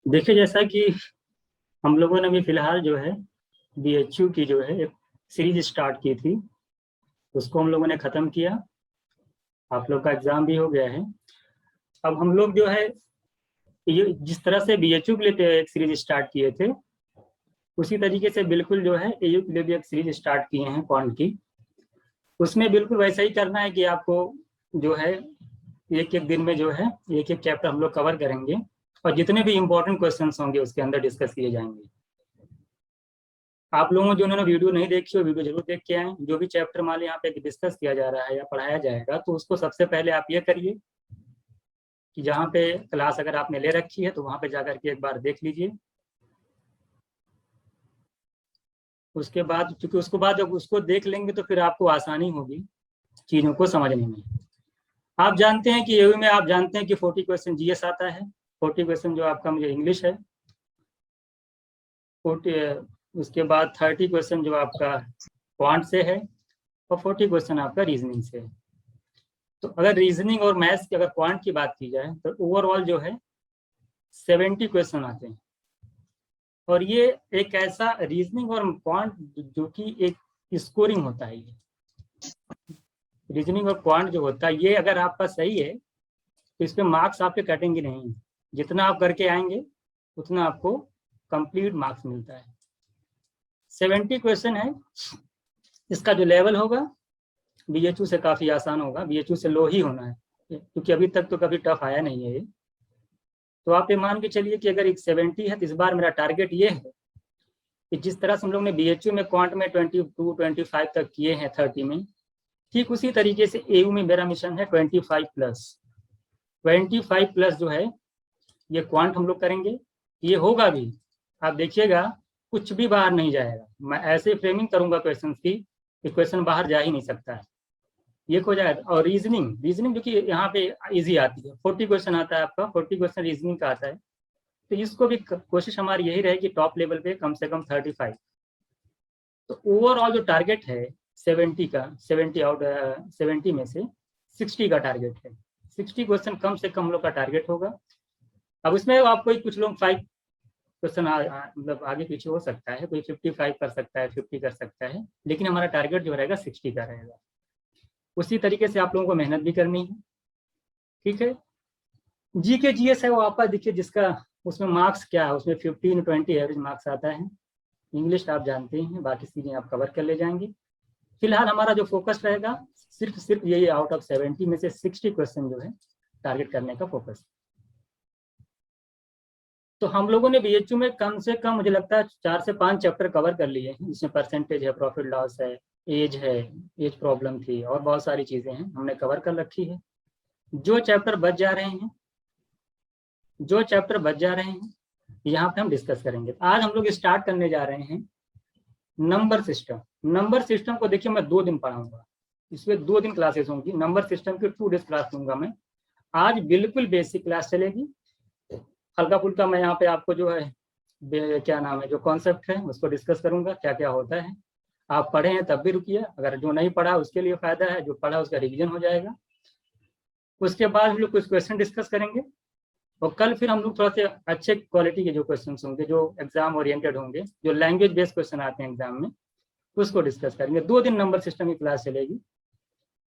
देखिए, जैसा कि हम लोगों ने भी फिलहाल जो है बीएचयू की जो है एक सीरीज स्टार्ट की थी, उसको हम लोगों ने ख़त्म किया। आप लोग का एग्ज़ाम भी हो गया है। अब हम लोग जो है ये जिस तरह से बीएचयू के लिए एक सीरीज स्टार्ट किए थे, उसी तरीके से बिल्कुल जो है एयू के लिए भी एक सीरीज स्टार्ट किए हैं क्वांट की। उसमें बिल्कुल वैसा ही करना है कि आपको जो है एक एक दिन में जो है एक एक चैप्टर हम लोग कवर करेंगे, और जितने भी इंपॉर्टेंट क्वेश्चन होंगे उसके अंदर डिस्कस किए जाएंगे। आप लोगों जिन्होंने वीडियो नहीं देखी हो, वीडियो जरूर देख के आए। जो भी चैप्टर मान लो यहाँ पे डिस्कस किया जा रहा है या पढ़ाया जाएगा, तो उसको सबसे पहले आप ये करिए कि जहाँ पे क्लास अगर आपने ले रखी है तो वहाँ पे जाकर के एक बार देख लीजिए। उसके बाद, क्योंकि उसको बाद जब उसको देख लेंगे तो फिर आपको आसानी होगी चीज़ों को समझने में। आप जानते हैं कि एयू में आप जानते हैं कि 40 क्वेश्चन जीएस आता है, 40 क्वेश्चन जो आपका मुझे इंग्लिश है, 40 उसके बाद 30 क्वेश्चन जो आपका क्वांट से है, और 40 क्वेश्चन आपका रीजनिंग से है। तो अगर रीजनिंग और मैथ्स की अगर क्वांट की बात की जाए तो ओवरऑल जो है 70 क्वेश्चन आते हैं। और ये एक ऐसा रीजनिंग और क्वांट जो कि एक स्कोरिंग होता है। ये रीजनिंग और क्वांट जो होता है, ये अगर आपका सही है तो इस पे मार्क्स आपके कटेंगे नहीं। जितना आप करके आएंगे उतना आपको कंप्लीट मार्क्स मिलता है। 70 क्वेश्चन है। इसका जो लेवल होगा बीएचयू से काफ़ी आसान होगा, बीएचयू से लो ही होना है, क्योंकि अभी तक तो कभी टफ आया नहीं है ये। तो आप ये मान के चलिए कि अगर एक 70 है तो इस बार मेरा टारगेट ये है कि जिस तरह से हम लोग ने बीएचयू में क्वांट में 22-25 तक किए हैं 30 में, ठीक उसी तरीके से एयू में मेरा मिशन है 25+। जो है ये क्वांट हम लोग करेंगे, ये होगा भी। आप देखिएगा कुछ भी बाहर नहीं जाएगा। मैं ऐसे फ्रेमिंग करूंगा क्वेश्चन की कि क्वेश्चन बाहर जा ही नहीं सकता है, ये हो जाएगा। और रीजनिंग जो कि यहाँ पे इजी आती है, 40 क्वेश्चन आता है आपका, 40 क्वेश्चन रीजनिंग का आता है। तो इसको भी कोशिश हमारी यही रहेगी टॉप लेवल पे कम से कम 35। तो ओवरऑल जो टारगेट है 70 का, 70 में से 60 का टारगेट है। 60 क्वेश्चन कम से कम हम लोग का टारगेट होगा। अब इसमें आपको कुछ लोग 5 क्वेश्चन मतलब आगे पीछे हो सकता है, कोई 55 कर सकता है, 50 कर सकता है, लेकिन हमारा टारगेट जो रहेगा 60 का रहेगा। उसी तरीके से आप लोगों को मेहनत भी करनी है, ठीक है। जी के जीएस है वो आपका, देखिए जिसका उसमें मार्क्स क्या है, उसमें 15-20 एवरेज मार्क्स आता है। इंग्लिश आप जानते हैं, बाकी चीज़ें आप कवर कर ले जाएंगे। फिलहाल हमारा जो फोकस रहेगा सिर्फ यही, आउट ऑफ 70 में से 60 क्वेश्चन जो है टारगेट करने का फोकस। तो हम लोगों ने बीएचयू में कम से कम मुझे लगता है 4 से 5 चैप्टर कवर कर लिए हैं, जिसमें परसेंटेज है, प्रॉफिट लॉस है, एज है, एज प्रॉब्लम थी, और बहुत सारी चीज़ें हैं हमने कवर कर रखी है। जो चैप्टर बच जा रहे हैं, यहाँ पे हम डिस्कस करेंगे। आज हम लोग स्टार्ट करने जा रहे हैं नंबर सिस्टम। नंबर सिस्टम को देखिए मैं 2 दिन पढ़ाऊंगा, इसमें 2 दिन क्लासेस होंगी। नंबर सिस्टम की 2 डेज क्लास लूंगा मैं। आज बिल्कुल बेसिक क्लास चलेगी, हल्का फुल्का मैं यहाँ पे आपको जो है क्या नाम है, जो कॉन्सेप्ट है उसको डिस्कस करूंगा, क्या क्या होता है। आप पढ़े हैं तब भी रुकिए, अगर जो नहीं पढ़ा उसके लिए फायदा है, जो पढ़ा उसका रिवीजन हो जाएगा। उसके बाद हम लोग कुछ क्वेश्चन डिस्कस करेंगे, और कल फिर हम लोग थोड़ा से अच्छे क्वालिटी के जो क्वेश्चन होंगे, जो एग्जाम ओरिएंटेड होंगे, जो लैंग्वेज बेस्ड क्वेश्चन आते हैं एग्जाम में, उसको डिस्कस करेंगे। 2 दिन नंबर सिस्टम की क्लास चलेगी,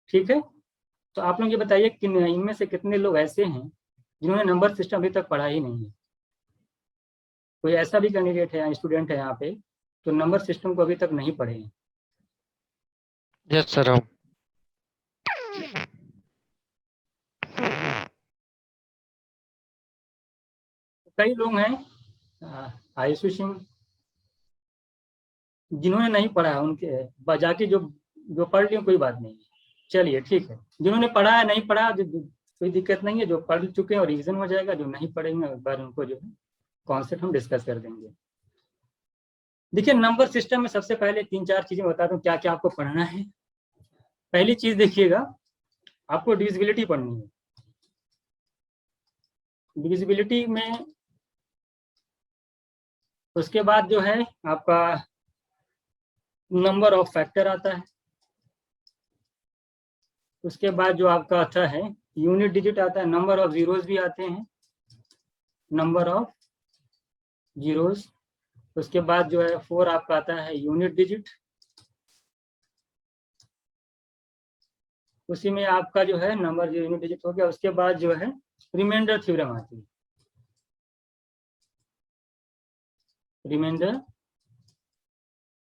ठीक है। तो आप लोग ये बताइए कि इनमें से कितने लोग ऐसे हैं जिन्होंने नंबर सिस्टम अभी तक पढ़ा ही नहीं है। कोई ऐसा भी कैंडिडेट है या स्टूडेंट है यहाँ पे तो नंबर सिस्टम को अभी तक नहीं पढ़े हैं? Yes sir. कई लोग हैं आयुषी सिंह, जिन्होंने नहीं पढ़ा, उनके जाके जो जो पढ़ लिए कोई बात नहीं, चलिए ठीक है। जिन्होंने पढ़ा है, नहीं पढ़ा, कोई दिक्कत नहीं है। जो पढ़ चुके हैं और रिविजन हो जाएगा, जो नहीं पढ़ेंगे एक बार उनको जो है कॉन्सेप्ट हम डिस्कस कर देंगे। देखिए, नंबर सिस्टम में सबसे पहले 3-4 चीजें बताता हूँ क्या क्या आपको पढ़ना है। पहली चीज देखिएगा, आपको डिविजिबिलिटी पढ़नी है। डिविजिबिलिटी में उसके बाद जो है आपका नंबर ऑफ फैक्टर आता है। उसके बाद जो आपका आता है यूनिट डिजिट आता है, नंबर ऑफ जीरोज भी आते हैं, नंबर ऑफ जीरोस। उसके बाद जो है 4 आपका आता है यूनिट डिजिट। उसी में आपका जो है नंबर जो यूनिट डिजिट हो गया, उसके बाद जो है रिमाइंडर थ्योरम आती है। रिमाइंडर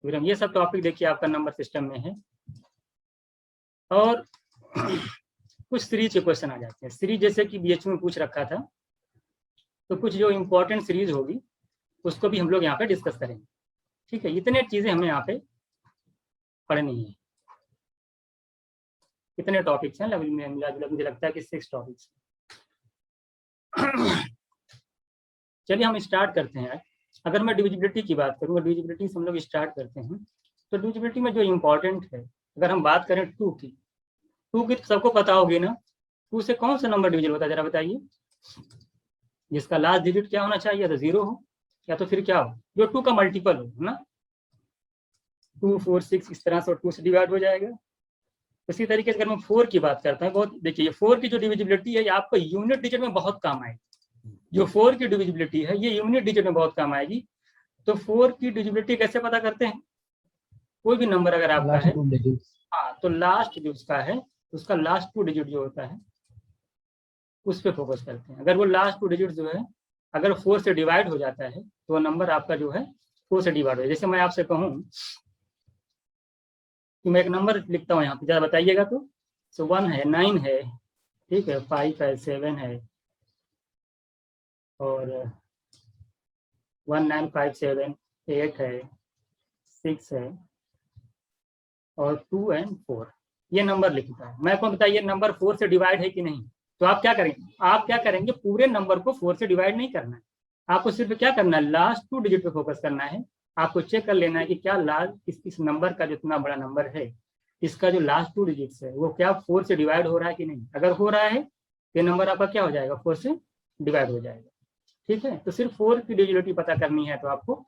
थ्योरम, ये सब टॉपिक देखिए आपका नंबर सिस्टम में है। और कुछ सीरीज के क्वेश्चन आ जाते हैं। सीरीज जैसे कि बीएचयू में पूछ रखा था, तो कुछ जो इम्पोर्टेंट सीरीज होगी उसको भी हम लोग यहाँ पे डिस्कस करेंगे। ठीक है, इतने चीजें हमें यहाँ पे पढ़नी है। कितने टॉपिक्स हैं लेवल में मिला जुला, मुझे लगता है कि 6 टॉपिक्स। चलिए हम स्टार्ट करते हैं। अगर मैं डिविजिबिलिटी की बात करूँ, डिविजिबिलिटी से हम लोग स्टार्ट करते हैं। तो डिविजिबिलिटी में जो इम्पोर्टेंट है, अगर हम बात करें 2 की, 2 की तो सबको पता होगी ना। 2 से कौन सा नंबर डिविजिबल होता है, जरा बताइए। जिसका लास्ट डिजिट क्या होना चाहिए, या तो 0 हो या तो फिर क्या हो, जो 2 का मल्टीपल हो ना। 2, 4, 6 इस तरह से 2 से डिवाइड हो जाएगा। इसी तरीके से अगर मैं 4 की बात करता हूँ, बहुत देखिए 4 की जो डिविजिबिलिटी है, ये आपको यूनिट डिजिट में बहुत काम आएगी। जो 4 की डिविजिबिलिटी है ये यूनिट डिजिट में बहुत काम आएगी। तो 4 की डिविजिबिलिटी कैसे पता करते हैं? कोई भी नंबर अगर आपका है, हाँ, तो लास्ट जो उसका है, उसका लास्ट 2 डिजिट जो होता है उस पर फोकस करते हैं। अगर वो लास्ट 2 डिजिट जो है अगर 4 से डिवाइड हो जाता है तो वो नंबर आपका जो है 4 से डिवाइड हो जाए। जैसे मैं आपसे कहूँ कि मैं एक नंबर लिखता हूँ यहाँ पे, जरा बताइएगा। तो 1 है, 9 है, ठीक है, 5 है, 7 है, और 1, 9, 5, 7, 8 है, 6 है, और 2 एंड 4, ये नंबर लिखता है। मैं कौन बताइए नंबर 4 से डिवाइड है कि नहीं? तो आप क्या करेंगे, पूरे नंबर को 4 से डिवाइड नहीं करना है। आपको सिर्फ क्या करना है, लास्ट 2 डिजिट पे फोकस करना है। आपको चेक कर लेना है कि क्या लास्ट इस नंबर का जितना बड़ा नंबर है, इसका जो लास्ट 2 डिजिट्स है वो क्या 4 से डिवाइड हो रहा है कि नहीं। अगर हो रहा है ये नंबर आपका क्या हो जाएगा, 4 से डिवाइड हो जाएगा। ठीक है, तो सिर्फ 4 की डिजिबिलिटी पता करनी है। तो आपको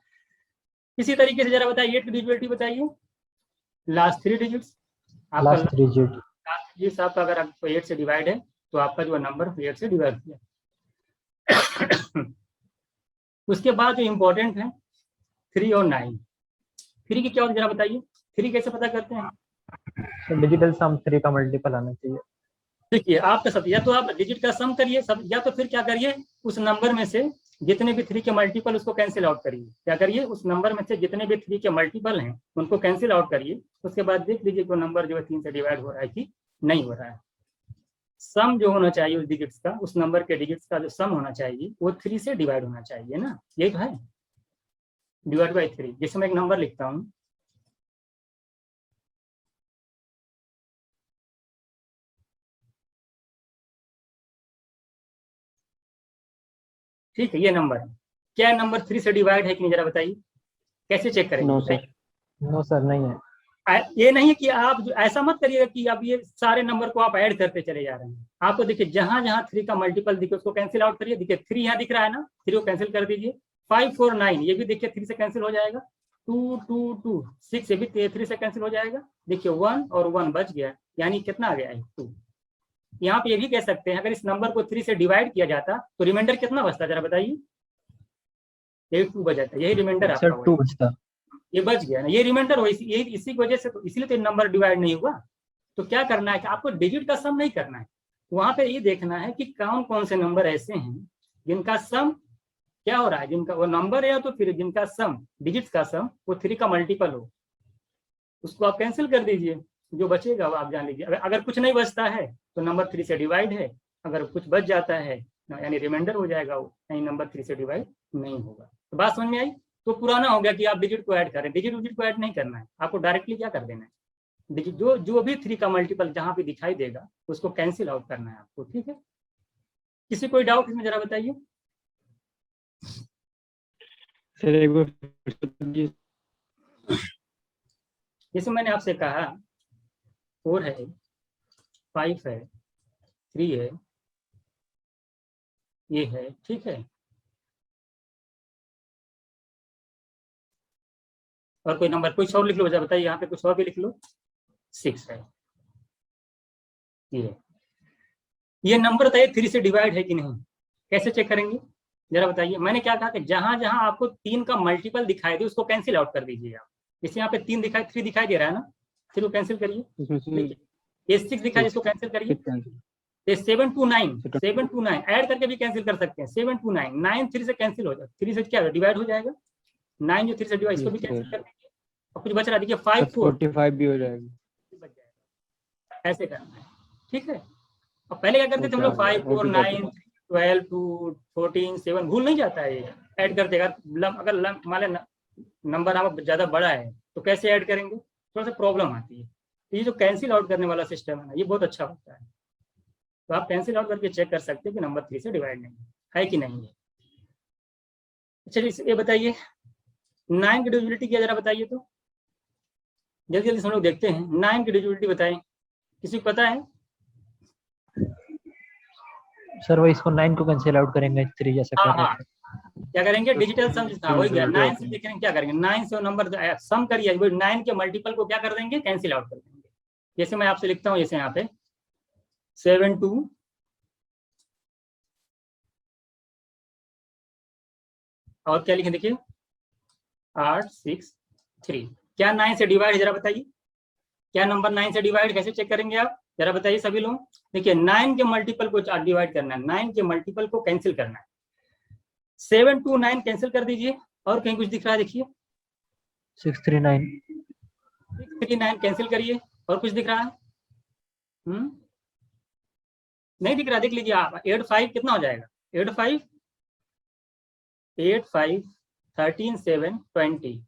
इसी तरीके से जरा बताइए 8 की डिजिबिलिटी बताइए। लास्ट 3 डिजिट्स आपका, लास्ट डिजिट्स आपका अगर आपको 8 से डिवाइड है तो आपका जो नंबर 8 से डिवाइड किया। उसके बाद जो इम्पोर्टेंट है 3 और 9। 3 की क्या होता है जरा बताइए, 3 कैसे पता करते हैं? डिजिटल सम 3 का मल्टीपल आना चाहिए। देखिए आपका सब, या तो आप डिजिट का सम करिए सब, या तो फिर क्या करिए उस नंबर में से जितने भी 3 के मल्टीपल उसको कैंसिल आउट करिए। क्या करिए, उस नंबर में से जितने भी 3 के मल्टीपल हैं उनको कैंसिल आउट करिए। उसके बाद देख लीजिए वो नंबर जो है 3 से डिवाइड हो रहा है कि नहीं हो रहा है। सम जो होना चाहिए उस डिजिट्स का, उस नंबर के डिजिट्स का जो सम होना चाहिए वो 3 से डिवाइड होना चाहिए ना। ये तो है, डिवाइड बाई 3। जैसे मैं एक नंबर लिखता हूँ, ठीक है, ये नंबर है। क्या नंबर 3 से डिवाइड है कि नहीं, जरा बताइए। कैसे चेक करेंगे? नो सर नहीं है। ये नहीं है कि आप ऐसा मत करिएगा कि अब ये सारे नंबर को आप ऐड करते चले जा रहे हैं। आपको देखिए जहां जहां 3 का मल्टीपल दिखे उसको कैंसिल आउट करिए। देखिए 3 यहाँ दिख रहा है ना, 3 को कैंसिल कर दीजिए। 5, 4, 9 ये भी देखिए 3 से कैंसिल हो जाएगा। 2, 2, 2, 6 ये भी 3 से कैंसिल हो जाएगा। देखिए 1 और 1 बच गया, यानी कितना आ गया है 2। यहाँ पे ये भी कह सकते हैं अगर इस नंबर को 3 से डिवाइड किया जाता तो रिमाइंडर कितना बचता, जरा बताइए। ये 2 बच जाता, यही रिमाइंडर आपका 2 बचता, ये बच गया ना, ये रिमाइंडर हो। इसी की वजह से तो, इसलिए तो नंबर डिवाइड नहीं हुआ। तो क्या करना है कि आपको डिजिट का सम नहीं करना है, वहां पे ये देखना है कि कौन कौन से नंबर ऐसे हैं जिनका सम क्या हो रहा है, जिनका वो नंबर है, या तो फिर जिनका सम डिजिट्स का सम वो 3 का मल्टीपल हो, उसको आप कैंसिल कर दीजिए। जो बचेगा वो आप जान लीजिए। अगर कुछ नहीं बचता है तो नंबर 3 से डिवाइड है, अगर कुछ बच जाता है यानी रिमाइंडर हो जाएगा वो, यानी नंबर 3 से डिवाइड नहीं होगा। तो बात समझ में आई? तो पुराना हो गया कि आप डिजिट को ऐड करें, डिजिट को ऐड नहीं करना है, आपको डायरेक्टली क्या कर देना है, डिजिट जो भी 3 का मल्टीपल जहां पे दिखाई देगा उसको कैंसिल आउट करना है आपको। ठीक है, किसी कोई डाउट इसमें जरा बताइए। सर एक बार जैसे मैंने आपसे कहा 4 है, 5 है, 3 है, ये है, ठीक है। और कोई नंबर कुछ और लिख लो, जरा बताइए, यहाँ पे कुछ और भी लिख लो। 6 है, ये नंबर बताइए 3 से डिवाइड है कि नहीं, कैसे चेक करेंगे? जरा बताइए, मैंने क्या कहा कि जहां जहां आपको 3 का मल्टीपल दिखाई दे उसको कैंसिल आउट कर दीजिए आप। जैसे यहाँ पे 3 दिखाई दे रहा है ना, फिर वो कैंसिल करिए। इसमें से देखिए ये 6 दिखाई, इसको कैंसिल करिए। 6 कैंसिल। ये 7 to 9 ऐड करके भी कैंसिल कर सकते हैं। 7 to 9, 9 3 से कैंसिल हो जाएगा, 3 से क्या डिवाइड हो जाएगा, 9 जो 3 से डिवाइड, इसको भी कैंसिल कर देंगे और कुछ बच रहा है, देखिए 5 4 45 भी हो जाएगा। बच जाएगा। ऐसे करना है, ठीक है। और पहले क्या करते थे हम लोग, 5 4 9 12 2 14 7, भूल नहीं जाता है ये ऐड कर देगा। अगर मान लें नंबर आप ज्यादा बड़ा है तो कैसे ऐड करेंगे, थोड़ा सा प्रॉब्लम आती है। तो ये जो कैंसिल आउट करने वाला सिस्टम है ना, ये बहुत अच्छा होता है। तो आप कैंसिल आउट करके चेक कर सकते हैं कि नंबर 3 से डिवाइड नहीं है कि नहीं है। अच्छा ये बताइए 9 की डिविजिबिलिटी क्या, जरा बताइए तो जल्दी जल्दी हम लोग देखते हैं। 9 की डिविजिबिलिटी बताएं, किसी को पता है? सर वो इसको 9 को कैंसिल आउट करेंगे 3 जैसा कर रहे थे। क्या करेंगे, डिजिटल सम था वही गया। 9 से देख रहे हैं क्या करेंगे, 9 से नंबर सम करिए, 9 के मल्टीपल को क्या कर देंगे, कैंसिल आउट कर देंगे। जैसे मैं आपसे लिखता हूँ, जैसे यहाँ पे 7 2 और क्या लिखे, देखिए 8 6 3, क्या 9 से डिवाइड है, जरा बताइए। क्या नंबर 9 से डिवाइड, कैसे चेक करेंगे आप, जरा बताइए सभी लोग। देखिए 9 के मल्टीपल को डिवाइड करना है, 9 के मल्टीपल को कैंसिल करना है। 7 2 9 कैंसिल कर दीजिए, और कहीं कुछ दिख रहा है, देखिए 6 3 9 कैंसिल करिए, और कुछ दिख रहा है? नहीं दिख रहा, देख लीजिए आप। 8 5 कितना हो जाएगा, 8 5 13 7 20,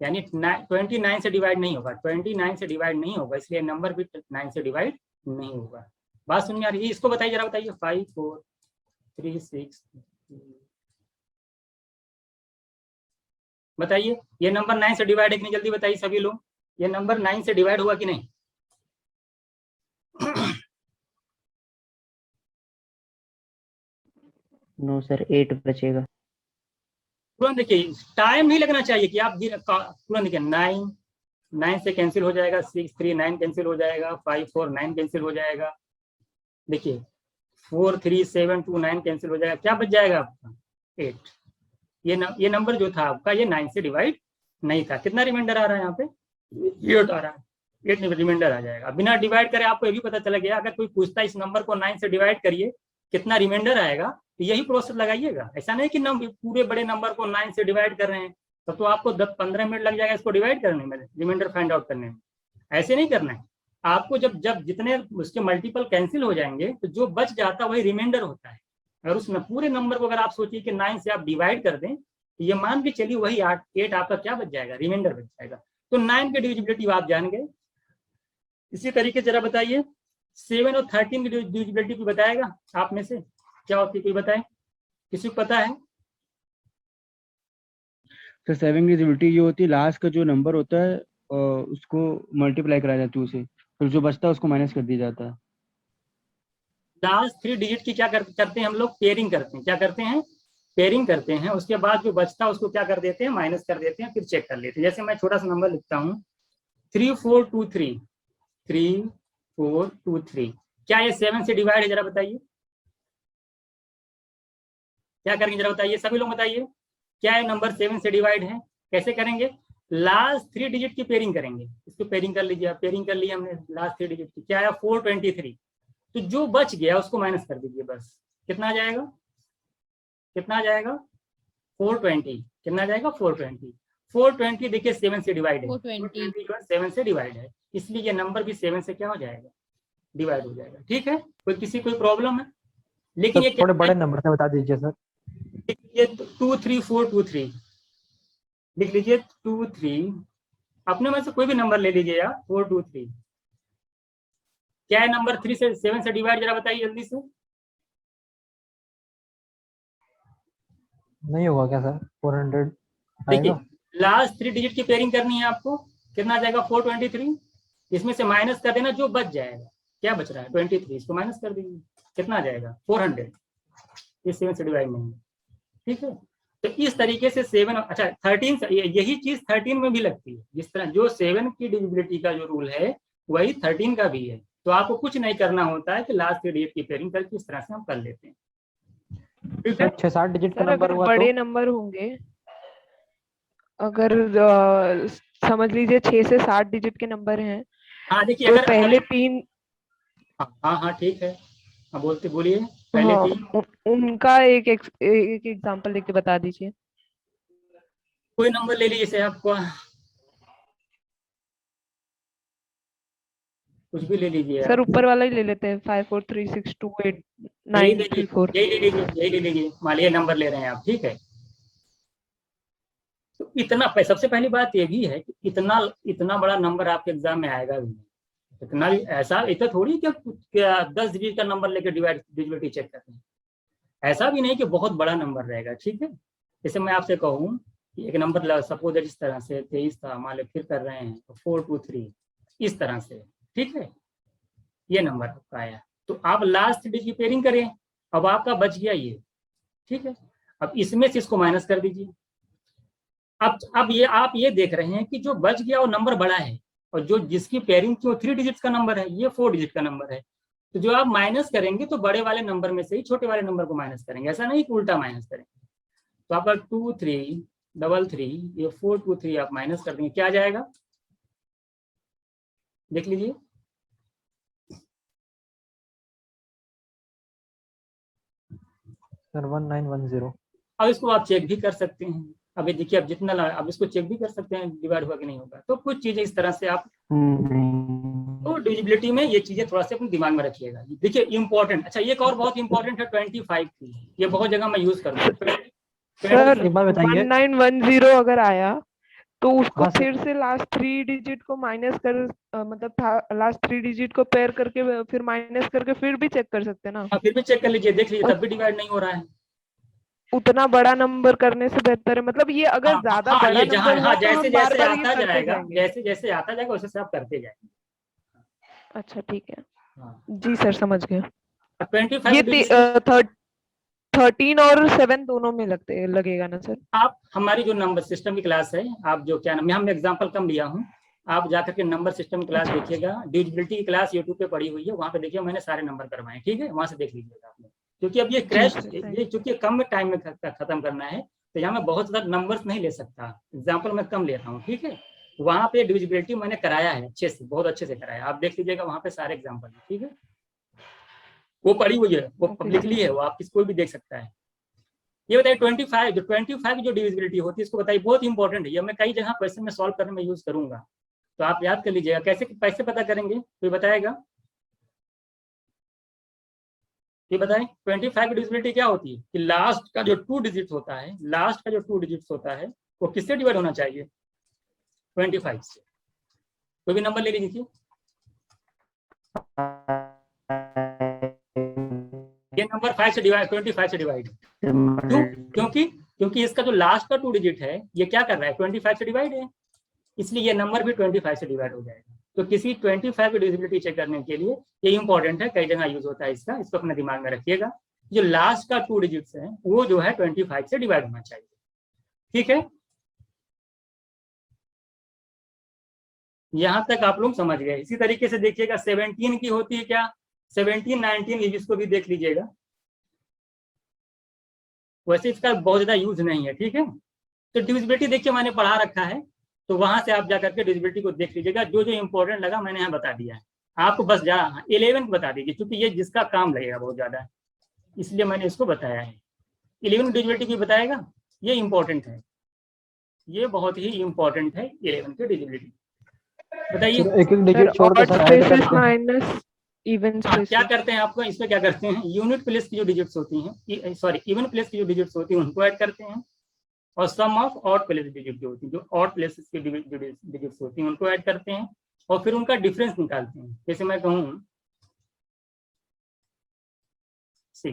यानी 29 से डिवाइड नहीं होगा, 29 से डिवाइड नहीं होगा, इसलिए नंबर भी 9 से डिवाइड नहीं होगा। बात सुन में आ रही है? इसको बताइए, जरा बताइए 5 4 3 6, बताइए ये नंबर 9 से डिवाइड है कि नहीं, जल्दी बताइए सभी लोग, ये नंबर 9 से डिवाइड हुआ कि नहीं? नो सर 8 बचेगा। तुरंत देखिए, टाइम नहीं लगना चाहिए कि आप तुरंत देखिए 9 से कैंसिल हो जाएगा, 6 3 9 कैंसिल हो जाएगा, 5 4 9 कैंसिल हो जाएगा, देखिए 4 3 7 2 9 कैंसिल हो जाएगा, क्या बच जाएगा आपका 8। ये नंबर जो था आपका, ये 9 से डिवाइड नहीं था। कितना रिमाइंडर आ रहा है यहाँ पे, 8 आ रहा है, 8 रिमाइंडर आ जाएगा। बिना डिवाइड करे आपको ये भी पता चला गया, अगर कोई पूछता है इस नंबर को 9 से डिवाइड करिए कितना रिमाइंडर आएगा, तो यही प्रोसेस लगाइएगा। ऐसा नहीं कि पूरे बड़े नंबर को 9 से डिवाइड कर रहे हैं तो आपको 10-15 मिनट लग जाएगा इसको डिवाइड करने में, रिमाइंडर फाइंड आउट करने में। ऐसे नहीं करना है आपको। जब जितने उसके मल्टीपल कैंसिल हो जाएंगे तो जो बच जाता है वही रिमाइंडर होता है। अगर उस पूरे नंबर को अगर आप सोचिए कि 9 से आप डिवाइड कर दें, तो ये मान के चलिए वही 8 आपका क्या बच जाएगा, रिमाइंडर बच जाएगा। तो 9 की डिविजिबिलिटी आप जान गए। इसी तरीके जरा बताइए 7 और 13 की डिविजिबिलिटी भी बताएगा आप में से, क्या होती है कोई बताए, किसी को पता है? सर 7 की डिविजिबिलिटी ये होती है, लास्ट का जो नंबर होता है उसको मल्टीप्लाई कराया जाता है उसे, फिर जो बचता है उसको माइनस कर दिया जाता है। लास्ट 3 डिजिट की क्या करते हैं हम लोग, पेयरिंग करते हैं। क्या करते हैं, पेयरिंग करते हैं। उसके बाद जो बचता है उसको क्या कर देते हैं, माइनस कर देते हैं, फिर चेक कर लेते हैं। जैसे मैं छोटा सा नंबर लिखता हूँ 3 4 2 3, 3 4 2 3, क्या ये 7 से डिवाइड है, जरा बताइए। क्या करेंगे जरा बताइए सभी लोग, बताइए क्या ये नंबर 7 से डिवाइड है? कैसे करेंगे, लास्ट 3 डिजिट की पेयरिंग करेंगे। इसको पेयरिंग कर लीजिए, पेयरिंग कर ली हमने लास्ट 3 डिजिट की, क्या है 423। तो जो बच गया उसको माइनस कर दीजिए, बस कितना आ जाएगा, कितना आ जाएगा 420, कितना आ जाएगा 420। 420 देखिए 7 से डिवाइड है, 420 7 से डिवाइड है, इसलिए ये नंबर भी 7 से क्या हो जाएगा, डिवाइड हो जाएगा। ठीक है, कोई प्रॉब्लम है? लेकिन ये थोड़े बड़े नंबर से बता दीजिए सर। ये 2 3 4 2 3 लिख लीजिए, 2 3 अपने में से कोई भी नंबर ले लीजिए आप, 4 2 3, क्या है नंबर 3 से 7 से डिवाइड, जरा बताइए जल्दी से। नहीं होगा क्या सर, 400 देखिए आएगा? लास्ट 3 डिजिट की पेयरिंग करनी है आपको, कितना आ जाएगा 423, इसमें से माइनस कर देना जो बच जाएगा, क्या बच रहा है 23, इसको माइनस कर दीजिए, कितना आ जाएगा 400। ये 7 से डिवाइड नहीं है, ठीक है। तो इस तरीके से 7, अच्छा 13, यही चीज 13 में भी लगती है। जिस तरह जो 7 की डिविजिबिलिटी का जो रूल है वही 13 का भी है। तो आपको कुछ नहीं करना होता है कि लास्ट 3 डिजिट की पेयरिंग करके इस तरह से हम कर लेते हैं। ठीक है। 6-7 डिजिट का सर नंबर अगर हुआ बड़े तो नंबर होंगे, अगर समझ लीजिए 6 से 7 डिजिट के नंबर हैं, हाँ देखिए, तो अगर पहले 3, हाँ हाँ हाँ ठीक है, हाँ बोलिए पहले हाँ 3। उनका एक एग्जांपल देके बता दीजिए। कोई नंबर ले लीजिए, जैसे आपको कुछ भी ले लीजिए सर आप। ऊपर वाला ही ले लेते हैं, 543628934। यही ले लीजिए, यही ले लीजिए, मान लीजिए नंबर ले रहे हैं आप, ठीक है। तो इतना सबसे पहली बात ये भी है कि इतना इतना बड़ा नंबर आपके एग्जाम में आएगा भी नहीं। इतना भी ऐसा इतना थोड़ी क्या 10 डिजिट का नंबर लेकर डिविजिबिलिटी चेक करते हैं। ऐसा भी नहीं कि बहुत बड़ा नंबर रहेगा, ठीक है। जैसे मैं आपसे कहूँ कि एक नंबर सपोज इस तरह से 23 था, मान लो फिर कर रहे हैं तो 423 इस तरह से, ठीक है। ये नंबर आपका आया, तो आप लास्ट डिजिट की पेयरिंग करें। अब आपका बच गया ये, ठीक है। अब इसमें से इसको माइनस कर दीजिए। अब ये आप ये देख रहे हैं कि जो बच गया वो नंबर बड़ा है, और जो जिसकी पेयरिंग थी वो 3 डिजिट का नंबर है, ये 4 डिजिट का नंबर है। तो जो आप माइनस करेंगे तो बड़े वाले नंबर में से ही छोटे वाले नंबर को माइनस करेंगे, ऐसा नहीं कि उल्टा माइनस करेंगे। तो आपका 2333 ये 423 आप माइनस कर देंगे, क्या आ जाएगा देख लीजिए। सर 1910। अब इसको आप चेक भी कर सकते हैं। अभी देखिए, अब जितना अब इसको चेक भी कर सकते हैं डिवाइड हुआ कि नहीं होगा। तो कुछ चीजें इस तरह से आप तो डिविजिबिलिटी में ये चीजें थोड़ा सा अपने दिमाग में रखिएगा। देखिए इंपॉर्टेंट, अच्छा एक और बहुत इंपॉर्टेंट है 25 की, ये बहुत जगह मैं यूज करूंगा। सर एक बात बताइए। 1910 अगर आया तो उसको हाँ सर। फिर से लास्ट 3 डिजिट को माइनस कर, मतलब था लास्ट 3 डिजिट को पेयर करके फिर माइनस करके फिर भी चेक कर सकते हैं ना। फिर भी चेक कर लीजिए, देख लीजिए, तब भी डिवाइड नहीं हो रहा है। उतना बड़ा नंबर करने से बेहतर है, मतलब ये अगर ज्यादा हाँ, बड़ा ये जहाँ नंबर हुआ हाँ तो जैसे हम बार जैसे बार ये आता करते जाएगा, जाएंगे। जैसे जैसे आता जाएगा वैसे से आप करते जाएंगे। अच्छा ठीक है, हाँ। जी सर समझ गए। 25 ये 13 और 7 दोनों में लगेगा ना सर? आप हमारी जो नंबर सिस्टम की क्लास है, आप जो क्या नाम, हम एग्जांपल कम लिया हूँ, आप जाकर के नंबर सिस्टम की क्लास देखिएगा। डिविजिबिलिटी की क्लास यूट्यूब पे पड़ी हुई है, वहाँ पे देखिए मैंने सारे नंबर करवाए, ठीक है, वहाँ से देख लीजिएगा आपने। क्योंकि अब ये क्रैश, ये चूंकि कम टाइम में खत्म करना है, तो यहाँ मैं बहुत ज्यादा नंबर्स नहीं ले सकता, एग्जाम्पल मैं कम लेता हूँ, ठीक है। वहाँ पे डिविजिबिलिटी मैंने कराया है अच्छे से, बहुत अच्छे से कराया, आप देख लीजिएगा वहाँ पे सारे एग्जाम्पल, ठीक है। वो पड़ी हुई है, वो पब्लिकली है, वो आप किसी कोई भी देख सकता है। ये बताइए 25 जो डिविजिबिलिटी होती है, इसको बताइए, बहुत इंपॉर्टेंट है ये, मैं कई जगह क्वेश्चन में सॉल्व करने में यूज करूंगा, तो आप याद कर लीजिएगा। कैसे पता करेंगे, कोई बताएगा? ये बताएं 25 की डिविजिबिलिटी क्या होती है कि लास्ट का जो 2 डिजिट होता है, लास्ट का जो 2 डिजिट होता है वो किससे डिवाइड होना चाहिए? 25 से। कोई भी नंबर ले लीजिए। ये नंबर 5 से डिवाइड, 25 से डिवाइड, क्योंकि इसका जो लास्ट का 2 डिजिट है ये क्या कर रहा है, 25 से डिवाइड है, इसलिए ये नंबर भी 25 से डिवाइड हो जाएगा। तो किसी 25 की डिविजिबिलिटी चेक करने के लिए ये इंपॉर्टेंट है, कई जगह यूज होता है इसका, इसको अपने दिमाग में रखिएगा। जो लास्ट का 2 डिजिट्स है वो जो है 25 से डिवाइड होना चाहिए, ठीक है। यहां तक आप लोग समझ गए। इसी तरीके से देखिएगा 17 की होती है क्या, 17, 19 इसको भी देख लीजिएगा। वैसे इसका बहुत ज्यादा यूज नहीं है, ठीक है। तो डिविजिबिलिटी देखिए मैंने पढ़ा रखा है, तो वहां से आप जाकर के डिविजिबिलिटी को देख लीजिएगा। जो जो इंपॉर्टेंट लगा मैंने यहाँ बता दिया है आपको, बस 11 बता दीजिए, क्योंकि ये जिसका काम लगेगा बहुत ज्यादा, इसलिए मैंने इसको बताया है। 11 डिविजिबिलिटी भी बताएगा, ये इंपॉर्टेंट है, ये बहुत ही इंपॉर्टेंट है 11 की डिविजिबिलिटी। बताइए एक एक डिजिट छोड़ के सर ऐड करते हैं। इवन क्या करते हैं आपको इसमें, क्या करते हैं, यूनिट प्लेस की जो डिजिट्स होती हैं, सॉरी इवन प्लेस की जो डिजिट्स होती हैं उनको ऐड करते हैं, और सम ऑफ ऑड प्लेस डिजिट जो होती है, जो ऑड प्लेसेस की डिजिट्स होती हैं उनको ऐड करते हैं, और फिर उनका डिफरेंस निकालते हैं। जैसे मैं कहूँ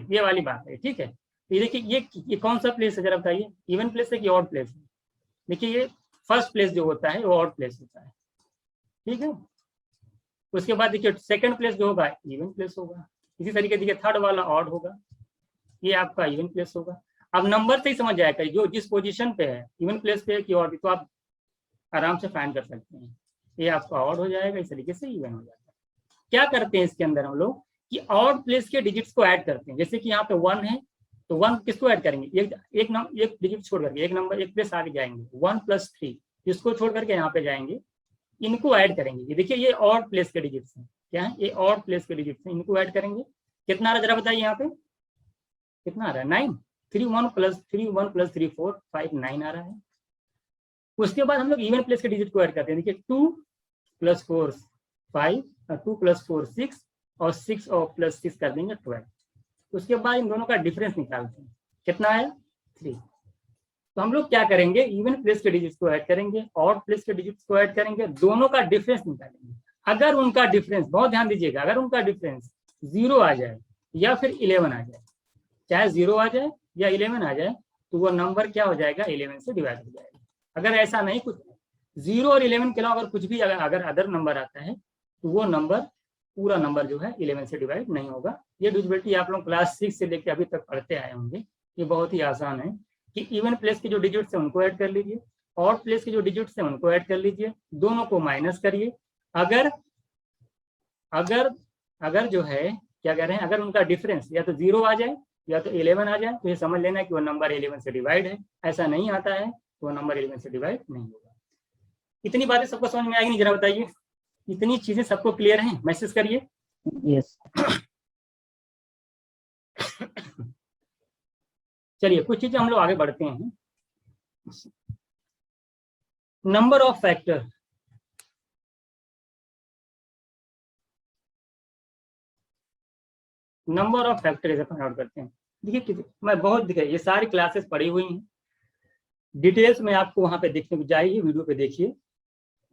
ये वाली बात है, ठीक है। ये देखिए ये कौन सा प्लेस है जरा बताइए, इवन प्लेस है कि ऑड प्लेस है? देखिए ये फर्स्ट प्लेस जो होता है वो ऑड प्लेस होता है, ठीक है। उसके बाद देखिए सेकंड प्लेस जो होगा इवन प्लेस होगा, इसी तरीके देखिए थर्ड वाला ऑड होगा, ये आपका इवन प्लेस होगा। अब नंबर से ही समझ जाएगा जो जिस पोजीशन पे है, इवन प्लेस पे है कि ऑड, तो आप आराम से फाइंड कर सकते हैं। ये आपका ऑड हो जाएगा, इस तरीके से इवन हो जाता है। क्या करते हैं इसके अंदर हम लोग कि ऑड प्लेस के डिजिट्स को ऐड करते हैं। जैसे कि यहाँ पे 1 है, तो 1 किसको ऐड करेंगे, एक डिजिट छोड़ करके, एक प्लेस आगे जाएंगे, 1 + 3 इसको छोड़ करके यहाँ पे जाएंगे, इनको ऐड करेंगे। ये देखिए ये ऑड प्लेस के डिजिट्स हैं, क्या है, ये ऑड प्लेस के डिजिट्स हैं, इनको ऐड करेंगे। कितना आ रहा है जरा बताइए, यहाँ पे कितना आ रहा है, 9। 3 1 + 3 1 + 3 4 5 9 आ रहा है। उसके बाद हम लोग इवन प्लेस के डिजिट को ऐड करते हैं। देखिए 2 + 4 5, 2 + 4 6 और 6 और +6 कर देंगे 12। उसके बाद इन दोनों का डिफरेंस निकालते हैं, कितना है 3। तो हम लोग क्या करेंगे, इवन प्लेस के डिजिट्स को ऐड करेंगे, ऑड प्लेस के डिजिट्स को ऐड करेंगे, दोनों का डिफरेंस निकालेंगे। अगर उनका डिफरेंस, बहुत ध्यान दीजिएगा, अगर उनका डिफरेंस 0 आ जाए या फिर 11 आ जाए, चाहे 0 आ जाए या 11 आ जाए, तो वो नंबर क्या हो जाएगा, 11 से डिवाइड हो जाएगा। अगर ऐसा नहीं, कुछ 0 और 11 के अलावा अगर कुछ भी अगर अदर नंबर आता है, तो वो नंबर, पूरा नंबर जो है 11 से डिवाइड नहीं होगा। ये डिविजिबिलिटी आप लोग क्लास 6 से लेकर अभी तक पढ़ते आए होंगे। ये बहुत ही आसान है कि इवन प्लेस के जो डिजिट्स हैं उनको ऐड कर लीजिए, ऑड प्लेस के जो डिजिट्स हैं उनको ऐड कर लीजिए, दोनों को माइनस करिए। अगर जो है क्या कह रहे हैं, अगर उनका डिफरेंस या तो 0 आ जाए या तो 11 आ जाए, तो ये समझ लेना कि वो नंबर 11 से डिवाइड है। ऐसा नहीं आता है तो वो नंबर 11 से डिवाइड नहीं होगा। इतनी बातें सबको समझ में आएगी नहीं, जरा बताइए, इतनी चीजें सबको क्लियर हैं, मैसेज करिए। यस। चलिए कुछ चीजें हम लोग आगे बढ़ते हैं। Number of factor, number of factor इसे फाइंड आउट करते हैं। देखिए मैं बहुत ये सारी क्लासेस पढ़ी हुई हैं, डिटेल्स में आपको वहां पे देखने को जाइए, वीडियो पे देखिए,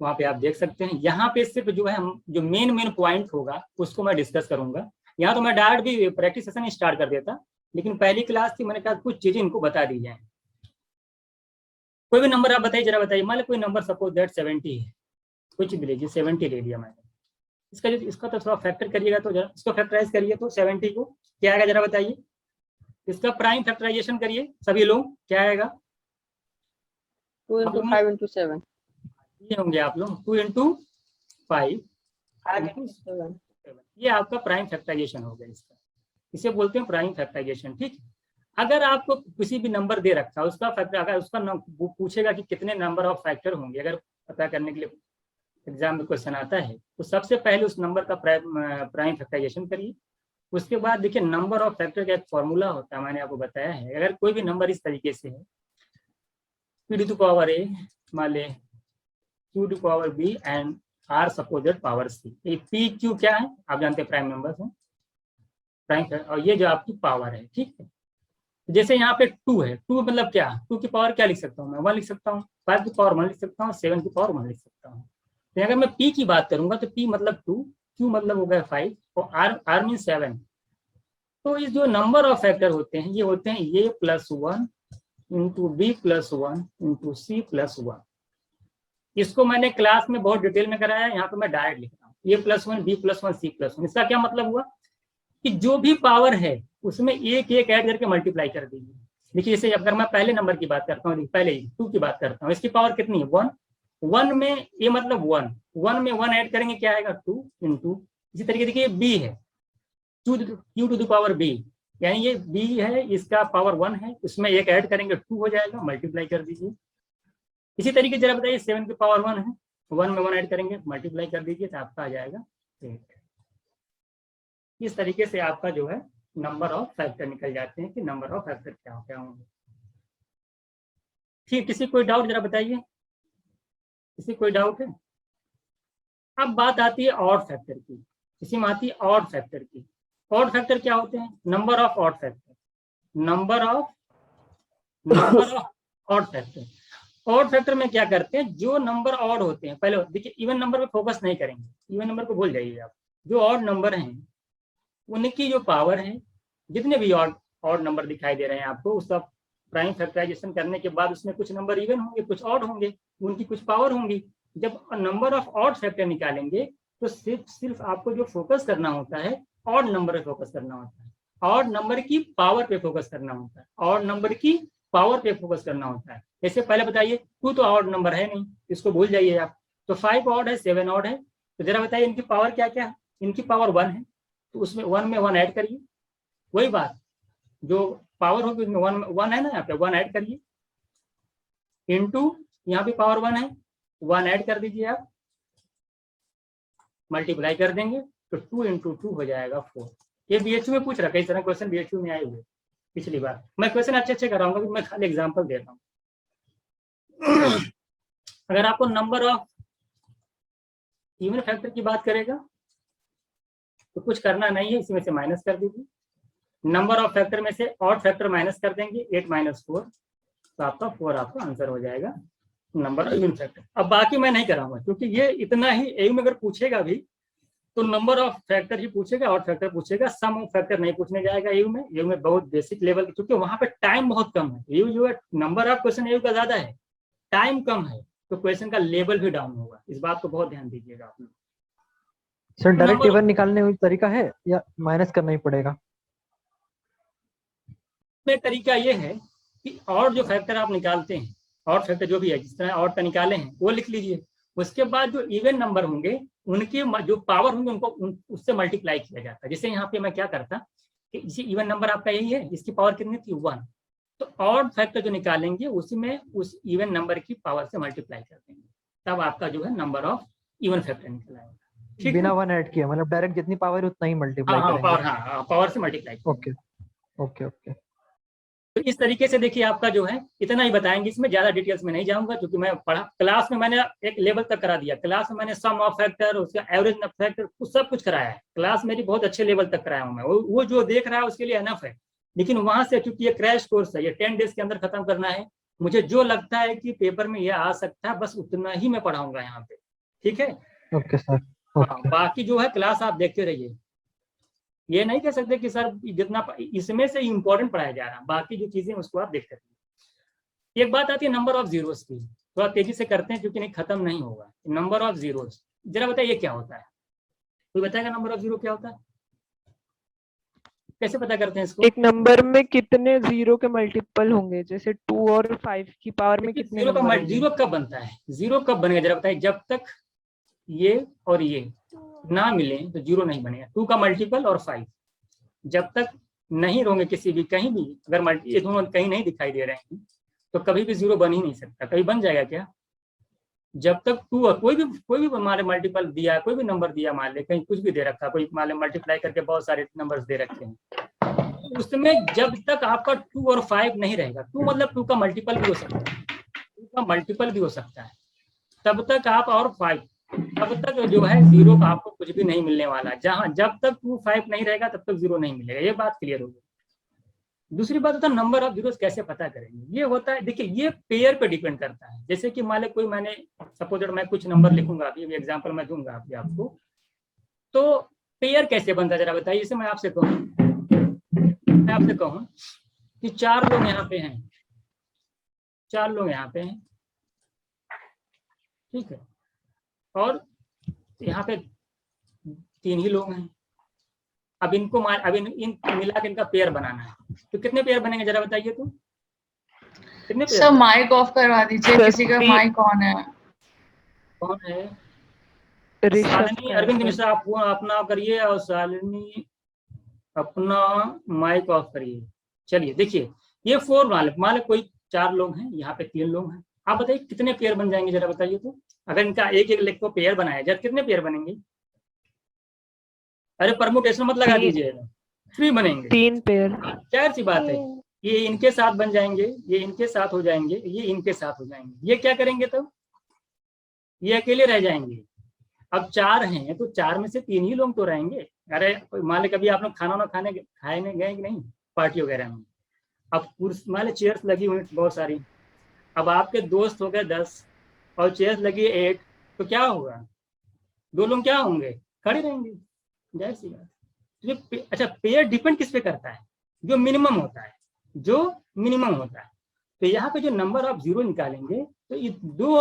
वहां पे आप देख सकते हैं। यहाँ पे सिर्फ जो है हम जो मेन पॉइंट होगा उसको मैं डिस्कस करूंगा। यहाँ तो मैं डायरेक्ट भी प्रैक्टिस सेशन स्टार्ट कर देता, लेकिन पहली क्लास थी, मैंने कहा कुछ चीजें इनको बता दी जाए। कोई भी नंबर आप बताइए, जरा बताइए, मान लो कोई नंबर सपोज दैट 70 है, कुछ भी लीजिए, 70 ले लिया मैंने, इसका तो थोड़ा फैक्टर करिएगा, तो जरा इसको फैक्टराइज करिए, तो 70 को क्या आएगा जरा बताइए, इसका प्राइम फैक्टराइजेशन करिए सभी लोग, क्या आएगा, 2 × 5 × 7 ये होंगे आप लोग 2 × 5 × 7, ये आपका प्राइम फैक्टराइजेशन हो गया इसका, इसे बोलते हैं प्राइम फैक्टराइजेशन। ठीक, अगर आपको किसी भी नंबर दे रखा है उसका फैक्टर, अगर उसका पूछेगा कि कितने नंबर ऑफ फैक्टर होंगे, अगर पता करने के लिए एग्जाम में क्वेश्चन आता है, तो सबसे पहले उस नंबर का प्राइम फैक्टराइजेशन करिए। उसके बाद देखिए नंबर ऑफ फैक्टर का एक फॉर्मूला होता है, मैंने आपको बताया है। अगर कोई भी नंबर इस तरीके से है, p⁴ मान ले, q⁴b and r supposed power c, ये p q क्या है आप जानते हैं, प्राइम नंबर्स हैं, प्राइम, और ये जो आपकी पावर है। ठीक है, जैसे यहाँ पे 2 है, 2 मतलब क्या, 2 की पावर क्या लिख सकता हूँ मैं, 1 लिख सकता हूँ, 5 की पावर 1 लिख सकता हूँ, 7 की पावर 1 लिख सकता हूँ। तो अगर मैं p की बात करूंगा तो p मतलब 2, q मतलब हो गया 5 और r मीन 7। तो इस जो नंबर ऑफ फैक्टर होते हैं, ये होते हैं a + 1 × b + 1 × c + 1। इसको मैंने क्लास में बहुत डिटेल में कराया है, यहाँ पे मैं डायरेक्ट लिख रहा हूँ, a + 1 b + 1 c + 1। इसका क्या मतलब हुआ कि जो भी पावर है उसमें एक एक ऐड करके मल्टीप्लाई कर दीजिए। देखिए जैसे अगर मैं पहले नंबर की बात करता हूँ, पहले 2 की बात करता हूँ, इसकी पावर कितनी है 1, 1 में ए मतलब 1 में 1 ऐड करेंगे क्या आएगा 2 × इसी तरीके देखिए b है q⁴b, यानी ये b है, इसका पावर 1 है, उसमें एक ऐड करेंगे 2 हो जाएगा, मल्टीप्लाई कर दीजिए। इसी तरीके जरा बताइए 7 की पावर 1 है, 1 में 1 ऐड करेंगे, मल्टीप्लाई कर दीजिए, तो आपका आ जाएगा 8। इस तरीके से आपका जो है नंबर ऑफ फैक्टर निकल जाते हैं कि नंबर ऑफ फैक्टर क्या होंगे। ठीक, किसी कोई डाउट जरा बताइए, किसी कोई डाउट है? अब बात आती है ऑड फैक्टर की, इसी में आती है ऑड फैक्टर की। ऑड फैक्टर क्या होते हैं, number of odd factor, number of odd factor. Odd factor में क्या करते हैं, जो नंबर ऑड होते हैं, पहले देखिए इवन नंबर पे फोकस नहीं करेंगे, इवन नंबर को भूल जाइए आप, जो ऑड नंबर हैं उनकी जो पावर है, जितने भी ऑड नंबर दिखाई दे रहे हैं आपको, उसका प्राइम फैक्टराइजेशन करने के बाद उसमें कुछ नंबर इवन होंगे, कुछ ऑड होंगे, उनकी कुछ पावर होंगी। जब नंबर ऑफ ऑड फैक्टर निकालेंगे तो सिर्फ आपको जो फोकस करना होता है ऑड नंबर पे फोकस करना होता है, ऑड नंबर की पावर पे फोकस करना होता है, ऑड नंबर की पावर पे फोकस करना होता है। जैसे पहले बताइए 2 तो ऑड नंबर है नहीं, इसको भूल जाइए आप, तो 5 ऑड है, 7 ऑड है, तो जरा बताइए इनकी पावर क्या क्या है, इनकी पावर 1 है, तो उसमें 1 में 1 ऐड करिए, वही बात जो पावर होगी उसमें वन है ना, यहाँ पे 1 ऐड करिए, इनटू यहाँ पे पावर 1 है, 1 ऐड कर दीजिए आप, मल्टीप्लाई कर देंगे तो 2 × 2 हो जाएगा 4। ये बीएचयू में पूछ रहा, कई तरह क्वेश्चन बीएचयू में आए हुए पिछली बार। मैं क्वेश्चन अच्छे कराऊंगा, मैं खाली एग्जांपल दे रहा हूँ। अगर आपको नंबर ऑफ इवन फैक्टर की बात करेगा तो कुछ करना नहीं है, इसमें से माइनस कर दीजिए। नंबर ऑफ फैक्टर में से ऑड फैक्टर माइनस कर देंगे, 8 - 4, तो आपका 4 आपका आंसर हो जाएगा नंबर ऑफ इवन फैक्टर। अब बाकी मैं नहीं कराऊंगा क्योंकि ये इतना ही, एयू में अगर पूछेगा भी तो नंबर ऑफ फैक्टर ही पूछेगा, ऑड फैक्टर पूछेगा, सम ऑफ फैक्टर नहीं पूछने जाएगा एयू में। एयू में बहुत बेसिक लेवल, क्योंकि वहां पे टाइम बहुत कम है। एयू जो है नंबर ऑफ क्वेश्चन एयू का ज्यादा है, टाइम कम है, तो क्वेश्चन का लेवल भी डाउन होगा। इस बात को बहुत ध्यान दीजिएगा आप लोग। सर डायरेक्ट इवन निकालने का तरीका है या माइनस करना ही पड़ेगा? एक तरीका ये है कि और जो फैक्टर आप निकालते हैं, और फैक्टर जो भी है, जिस तरह और का निकाले हैं वो लिख लीजिए। उसके बाद जो इवन नंबर होंगे उनके जो पावर होंगे उनको उससे मल्टीप्लाई किया जाता है। जैसे यहाँ पे मैं क्या करता कि इसी इवन नंबर आपका यही है, इसकी पावर कितनी थी 1, तो और फैक्टर जो निकालेंगे उसी में उस इवन नंबर की पावर से मल्टीप्लाई कर देंगे, तब आपका जो है नंबर ऑफ इवन फैक्टर निकल आएगा। बिना 1 ऐड किया, मतलब डायरेक्ट जितनी पावर है उतना ही मल्टीप्लाई करेंगे। हाँ, पावर से मल्टीप्लाई। Okay okay okay. तो इस तरीके से देखिए आपका जो है इतना ही बताएंगे, इसमें ज्यादा डिटेल्स में नहीं जाऊंगा क्योंकि मैं पढ़ा क्लास में, मैंने एक लेवल तक करा दिया। क्लास में मैंने सम ऑफ फैक्टर, उसका एवरेज फैक्टर, सब कुछ कराया है। क्लास मेरी बहुत अच्छे लेवल तक कराया हूँ मैं, वो जो देख रहा है उसके लिए एनफ है। लेकिन वहां से चूंकि ये क्रैश कोर्स है, ये 10 डेज के अंदर खत्म करना है, मुझे जो लगता है कि पेपर में ये आ सकता है बस उतना ही मैं पढ़ाऊंगा यहाँ पे, ठीक है? Okay sir. बाकी जो है क्लास आप देखते रहिए। ये नहीं कह सकते कि सर जितना इसमें से इंपॉर्टेंट पढ़ाया जा रहा है, बाकी जो चीजें उसको आप देखते रहिए। एक बात आती है नंबर ऑफ जीरोस की, थोड़ा तेजी से करते हैं क्योंकि नहीं खत्म नहीं होगा। नंबर ऑफ जीरोस जरा बताइए क्या होता है? कोई बताएगा नंबर ऑफ जीरो क्या होता है? कैसे पता करते हैं इसको? एक नंबर में कितने जीरो के मल्टीपल होंगे, जैसे 2 और 5 की पावर में कितने जीरो का नंबर होंगे? जीरो कब बनता है? जीरो कब बनेगा जरा बताइए? जब तक ये और ये ना मिले तो जीरो नहीं बनेगा। 2 का मल्टीपल और 5 जब तक नहीं होंगे किसी भी, कहीं भी अगर ये दोनों कहीं नहीं दिखाई दे रहे हैं तो कभी भी जीरो बन ही नहीं सकता। कभी बन जाएगा क्या? जब तक 2 और कोई भी मान मल्टीपल दिया, कोई भी नंबर दिया, मान ले कहीं कुछ भी दे रखा, कोई मान ले मल्टीप्लाई करके बहुत सारे नंबर्स दे रखे हैं, उसमें जब तक आपका 2 और 5 नहीं रहेगा, 2 मतलब 2 का मल्टीपल भी हो सकता है, 2 का मल्टीपल भी हो सकता है, तब तक आप, और 5 तब तक जो है जीरो का आपको कुछ भी नहीं मिलने वाला। जब तक 2, 5 नहीं रहेगा तब तक जीरो नहीं मिलेगा। ये बात क्लियर होगी। दूसरी बात होता है नंबर ऑफ जीरोस कैसे पता करेंगे? ये होता है, देखिए ये पेयर पे डिपेंड करता है। जैसे कि मान ले कोई, मैंने सपोज मैं कुछ नंबर लिखूंगा, अभी एग्जांपल मैं दूंगा अभी आपको, तो पेयर कैसे बनता है जरा बताइए। जैसे मैं आपसे कहूँ कि 4 लोग यहाँ पे हैं, 4 लोग यहाँ पे हैं, ठीक है, और यहाँ पे 3 ही लोग हैं। अब इनको इन मिला के इनका पेयर बनाना है, तो कितने पेयर बनेंगे जरा बताइए? तो कितने पेयर? सर माइक ऑफ करवा दीजिए, किसी का माइक ऑन है। कौन है? शालिनी, अरविंद मिश्रा आप अपना करिए, और शालिनी अपना माइक ऑफ करिए। चलिए देखिए, ये 4 मान ले कोई 4 लोग हैं, यहाँ पे 3 लोग हैं। आप बताइए कितने पेयर बन जाएंगे जरा बताइए? तो अगर इनका एक एक लेख को पेयर बनाया जाए कितने पेयर बनेंगे? अरे परमुटेशन मत लगा दीजिएगा, 3 बनेंगे। 3 पेयर। क्या सी बात है? ये इनके साथ बन जाएंगे, ये इनके साथ हो जाएंगे, ये इनके साथ हो जाएंगे। ये क्या करेंगे तब? ये अकेले रह जाएंगे। अब 4 हैं तो 4 में से 3 ही लोग तो रहेंगे। अरे मान ले कभी आप लोग खाना खाने गए कि नहीं पार्टी वगैरह में? अब मान ले चेयर्स लगी हुई बहुत सारी, अब आपके दोस्त हो गए 10 और चेयर्स लगी 8, तो क्या होगा? 2 लोग क्या होंगे? खड़े रहेंगे, जाहिर सी बात। अच्छा, पेयर डिपेंड किस पे करता है? जो मिनिमम होता है, जो मिनिमम होता है। तो यहाँ पे जो नंबर ऑफ जीरो निकालेंगे तो ये 2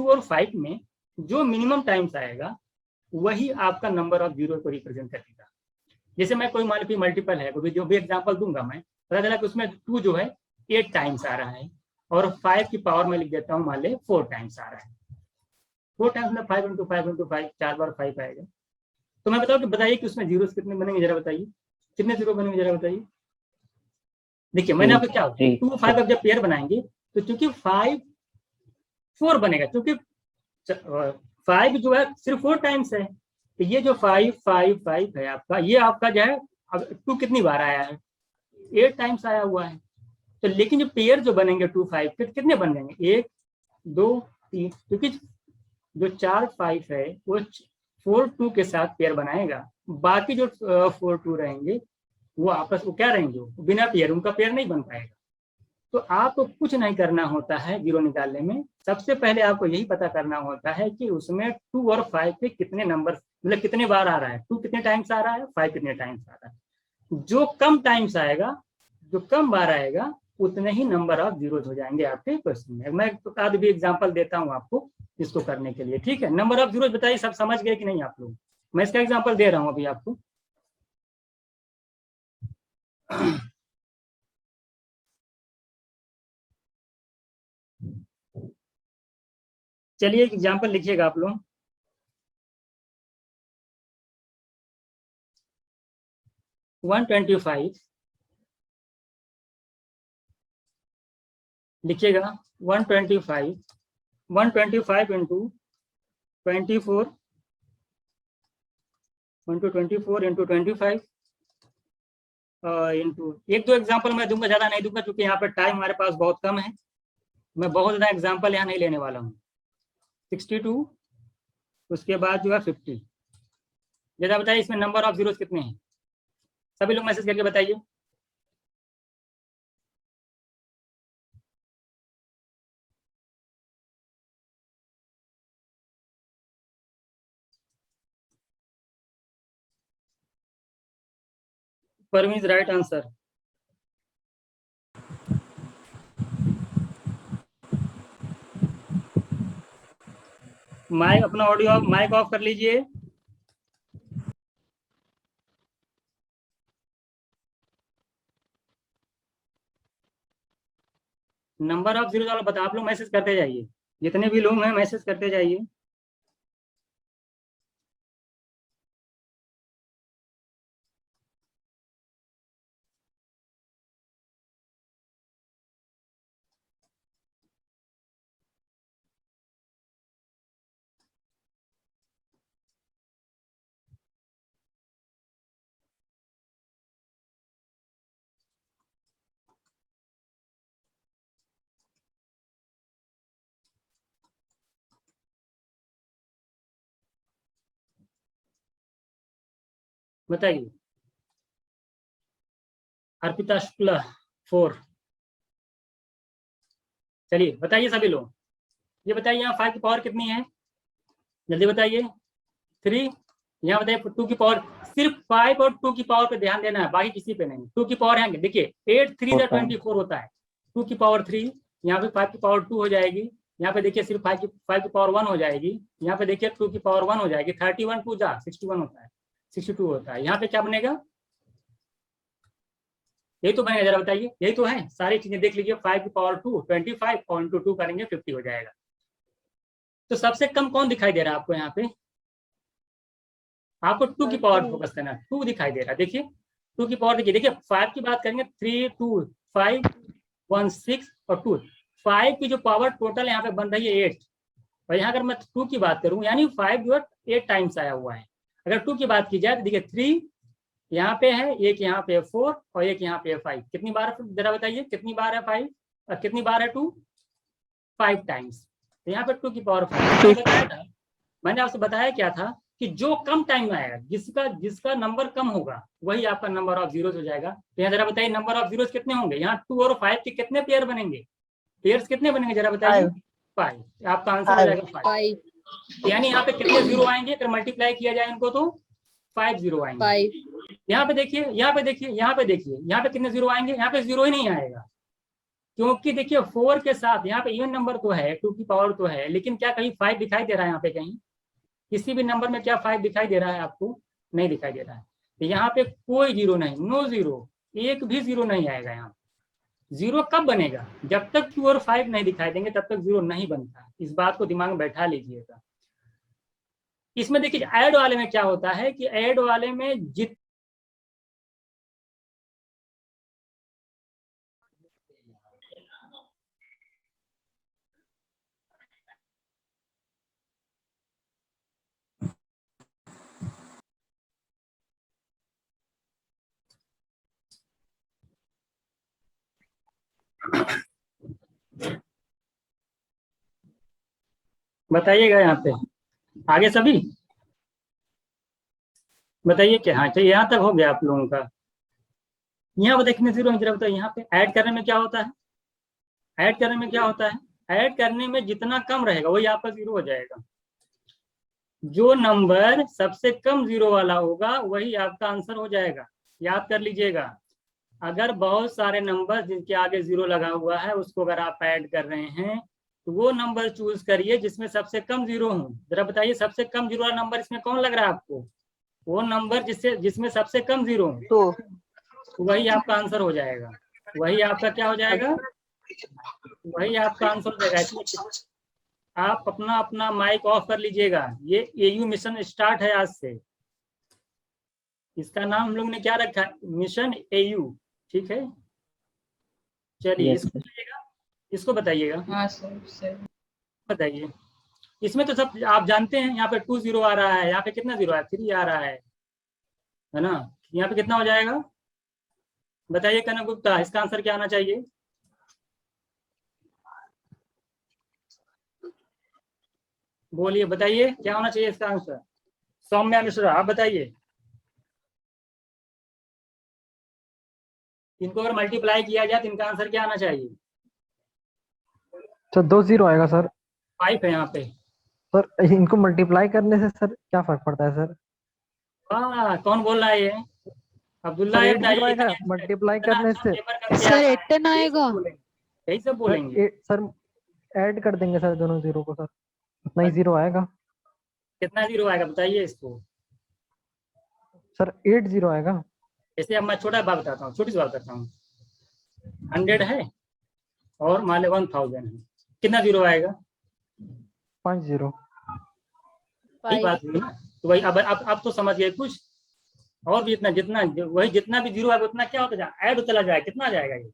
और 5 में जो मिनिमम टाइम्स आएगा वही आपका नंबर ऑफ जीरो को रिप्रेजेंट करेगा। जैसे मैं कोई मान ली मल्टीपल है, जो भी एग्जांपल दूंगा मैं, पता चला कि उसमें 2 जो है 8 टाइम्स आ रहा है, और 5 की पावर में लिख देता हूँ मान ले 4 टाइम्स आ रहा है। 4 टाइम्स में 5 × 5 × 5 4 बार 5 आएगा। तो मैं बताऊँ कि बताइए कि उसमें जीरोस कितने बनेंगे जरा बताइए? कितने जीरो बनेंगे जरा बताइए? देखिए मैंने आपको क्या जी। 2 5 अब जब पेयर बनाएंगे तो चूंकि 5 4 बनेगा, क्योंकि 5 जो है सिर्फ 4 टाइम्स है, तो ये जो 5 5 5 है आपका, ये आपका जो है अब 2 कितनी बार आया है, 8 टाइम्स आया हुआ है। तो लेकिन जो पेयर जो बनेंगे 2 5 के कितने बन जाएंगे, 1 2 3, क्योंकि जो 4 5 है वो 4 2 के साथ पेयर बनाएगा, बाकी जो 4 2 रहेंगे वो आपस वो क्या रहेंगे, वो बिना पेयर, उनका पेयर नहीं बन पाएगा। तो आपको कुछ नहीं करना होता है जीरो निकालने में, सबसे पहले आपको यही पता करना होता है कि उसमें 2 और 5 के कितने नंबर, मतलब कितने बार आ रहा है, 2 कितने टाइम्स आ रहा है, 5 कितने टाइम्स आ रहा है। जो कम टाइम्स आएगा, जो कम बार आएगा, उतने ही नंबर ऑफ जीरोज हो जाएंगे आपके क्वेश्चन में। मैं एक आध भी एग्जाम्पल देता हूँ आपको इसको करने के लिए, ठीक है। नंबर ऑफ जीरोज बताइए सब समझ गए कि नहीं आप लोग, मैं इसका एग्जाम्पल दे रहा हूँ अभी आपको। चलिए एक एग्जाम्पल लिखिएगा आप लोग। वन 25 लिखिएगा, 125 125 इंटू 24 इंटू 25 इंटू, एक दो एग्जाम्पल मैं दूंगा, ज्यादा नहीं दूंगा क्योंकि यहाँ पे टाइम हमारे पास बहुत कम है, मैं बहुत ज्यादा एग्जाम्पल यहाँ नहीं लेने वाला हूँ। 62, उसके बाद जो है 50। जरा बताइए इसमें नंबर ऑफ जीरोस कितने हैं, सभी लोग मैसेज करके बताइए। परमीज राइट आंसर। माइक अपना ऑडियो माइक ऑफ कर लीजिए। नंबर ऑफ जीरो वाला बता, आप लोग मैसेज करते जाइए, जितने भी लोग हैं मैसेज करते जाइए। बताइए। अर्पिता शुक्ला 4। चलिए बताइए सभी लोग, ये बताइए यहाँ 5 की पावर कितनी है, जल्दी बताइए। 3। यहाँ बताइए 2 की पावर, सिर्फ 5 और 2 की पावर पे ध्यान देना है, बाकी किसी पे नहीं। 2 की पावर यहाँ देखिए 8 3 24 होता है, 2 की पावर 3, यहाँ पे 5 की पावर 2 हो जाएगी, यहाँ पे देखिए सिर्फ 5 की पावर 1 हो जाएगी, यहाँ पे देखिए 2 की पावर 1 हो जाएगी, 31 2 जा 61 होता है, 62 होता है। यहाँ पे क्या बनेगा, यही तो बनेगा, जरा बताइए, यही तो है, सारी चीजें देख लीजिए। 5 की पावर 2 25 और इंटू 2 करेंगे 50 हो जाएगा। तो सबसे कम कौन दिखाई दे रहा है आपको, यहाँ पे आपको 2 की पावर फोकस करना है, 2 दिखाई दे रहा है, देखिए 2 की पावर देखिए 5 की बात करेंगे 3 2 5 1 6 और 2, 5 की जो पावर टोटल यहाँ पे बन रही है 8, और यहाँ अगर मैं 2 की बात करूँ यानी 5 जो है 8 टाइम्स आया हुआ है। अगर 2 की बात की जाए तो देखिए 3 यहाँ पे है, एक यहाँ पे 4 और एक यहाँ पे 5, कितनी बार जरा बताइए, कितनी बार है 5 और कितनी बार है 2, 5 टाइम्स। तो यहाँ पे 2 की पावर 5 बताया था, मैंने आपसे बताया क्या था कि जो कम टाइम में आएगा, जिसका नंबर कम होगा वही आपका नंबर ऑफ जीरोस हो जाएगा। तो यहाँ जरा बताइए नंबर ऑफ जीरोस कितने होंगे, यहाँ 2 और 5 के कितने पेयर बनेंगे, पेयर्स कितने बनेंगे जरा बताइए, 5। आपका आंसर हो जाएगा 5। यानी यहाँ पे कितने जीरो आएंगे, अगर मल्टीप्लाई किया जाए इनको तो 5 जीरो आएंगे। यहाँ पे देखिए, यहाँ पे देखिए, यहाँ पे देखिए, यहाँ पे कितने जीरो आएंगे, यहाँ पे जीरो ही नहीं आएगा, क्योंकि देखिए 4 के साथ यहाँ पे इवन नंबर तो है, 2 की पावर तो है, लेकिन क्या कहीं 5 दिखाई दे रहा है यहाँ पे, कहीं किसी भी नंबर में क्या 5 दिखाई दे रहा है आपको, नहीं दिखाई दे रहा है। तो यहाँ पे कोई जीरो नहीं, नो जीरो, एक भी जीरो नहीं आएगा। यहाँ जीरो कब बनेगा, जब तक 2 और 5 नहीं दिखाई देंगे तब तक जीरो नहीं बनता, इस बात को दिमाग में बैठा लीजिएगा। इसमें देखिए ऐड वाले में क्या होता है कि ऐड वाले में बताइएगा यहाँ पे आगे सभी बताइए क्या। हाँ तो यहाँ तक हो गया आप लोगों का। यहाँ पे देखने जीरो जरा बताइए, यहाँ पे ऐड करने में क्या होता है, ऐड करने में क्या होता है, ऐड करने में जितना कम रहेगा वही आपका जीरो हो जाएगा। जो नंबर सबसे कम जीरो वाला होगा वही आपका आंसर हो जाएगा, याद कर लीजिएगा। अगर बहुत सारे नंबर जिनके आगे जीरो लगा हुआ है उसको अगर आप ऐड कर रहे हैं तो वो नंबर चूज करिए जिसमें सबसे कम जीरो हो। जरा बताइए सबसे कम जीरो वाला नंबर इसमें कौन लग रहा है आपको, वो नंबर जिसमें सबसे कम जीरो हो तो वही आपका आंसर हो जाएगा, वही आपका क्या हो जाएगा, वही आपका आंसर हो जाएगा। इसलिए आप अपना अपना माइक ऑफ कर लीजिएगा। ये एयू मिशन स्टार्ट है आज से, इसका नाम हम लोग ने क्या रखा है, मिशन एयू, ठीक है। चलिए यस इसको सर। बताइएगा, इसको बताइएगा, हाँ सर सर। बताइए। इसमें तो सब आप जानते हैं, यहाँ पे 20 आ रहा है, यहाँ पे कितना जीरो है, 3 आ रहा है ना। यहाँ पे कितना हो जाएगा बताइए कनक गुप्ता, इसका आंसर क्या आना चाहिए। बोलिए बताइए क्या होना चाहिए इसका आंसर। सौम्या मिश्रा आप बताइए, इनको अगर मल्टीप्लाई किया जाए तो इनका आंसर क्या आना चाहिए। सर 2 0 आएगा सर। 5 है यहाँ पे। सर इनको मल्टीप्लाई करने से सर क्या फर्क पड़ता है सर? हाँ कौन बोल रहा है ये, अब्दुल्ला सर है 8 0 बताइए। आएगा मल्टीप्लाई इतना करने अच्छा से। पेपर करके सर आया है, 8 10 यही सब आएगा। बोलेंगे, यही सब सर बोलेंगे। सर ऐड कर देंगे सर दोनों जीरो को, सर उतना ही जीरो आएगा। कितना जीरो आएगा बताइए इसको। सर 8 0 आएगा। जैसे अब मैं छोटा बात बताता हूँ, छोटी सी बात करता हूँ। 100 है और मान लो 1000 है, कितना जीरो आएगा, 5 0। यही बात हुई ना। तो वही अब तो समझ गए कुछ। और भी इतना जितना वही जितना भी जीरो आएगा उतना क्या होता जाए, ऐड चला जाए, कितना आ जाएगा ये।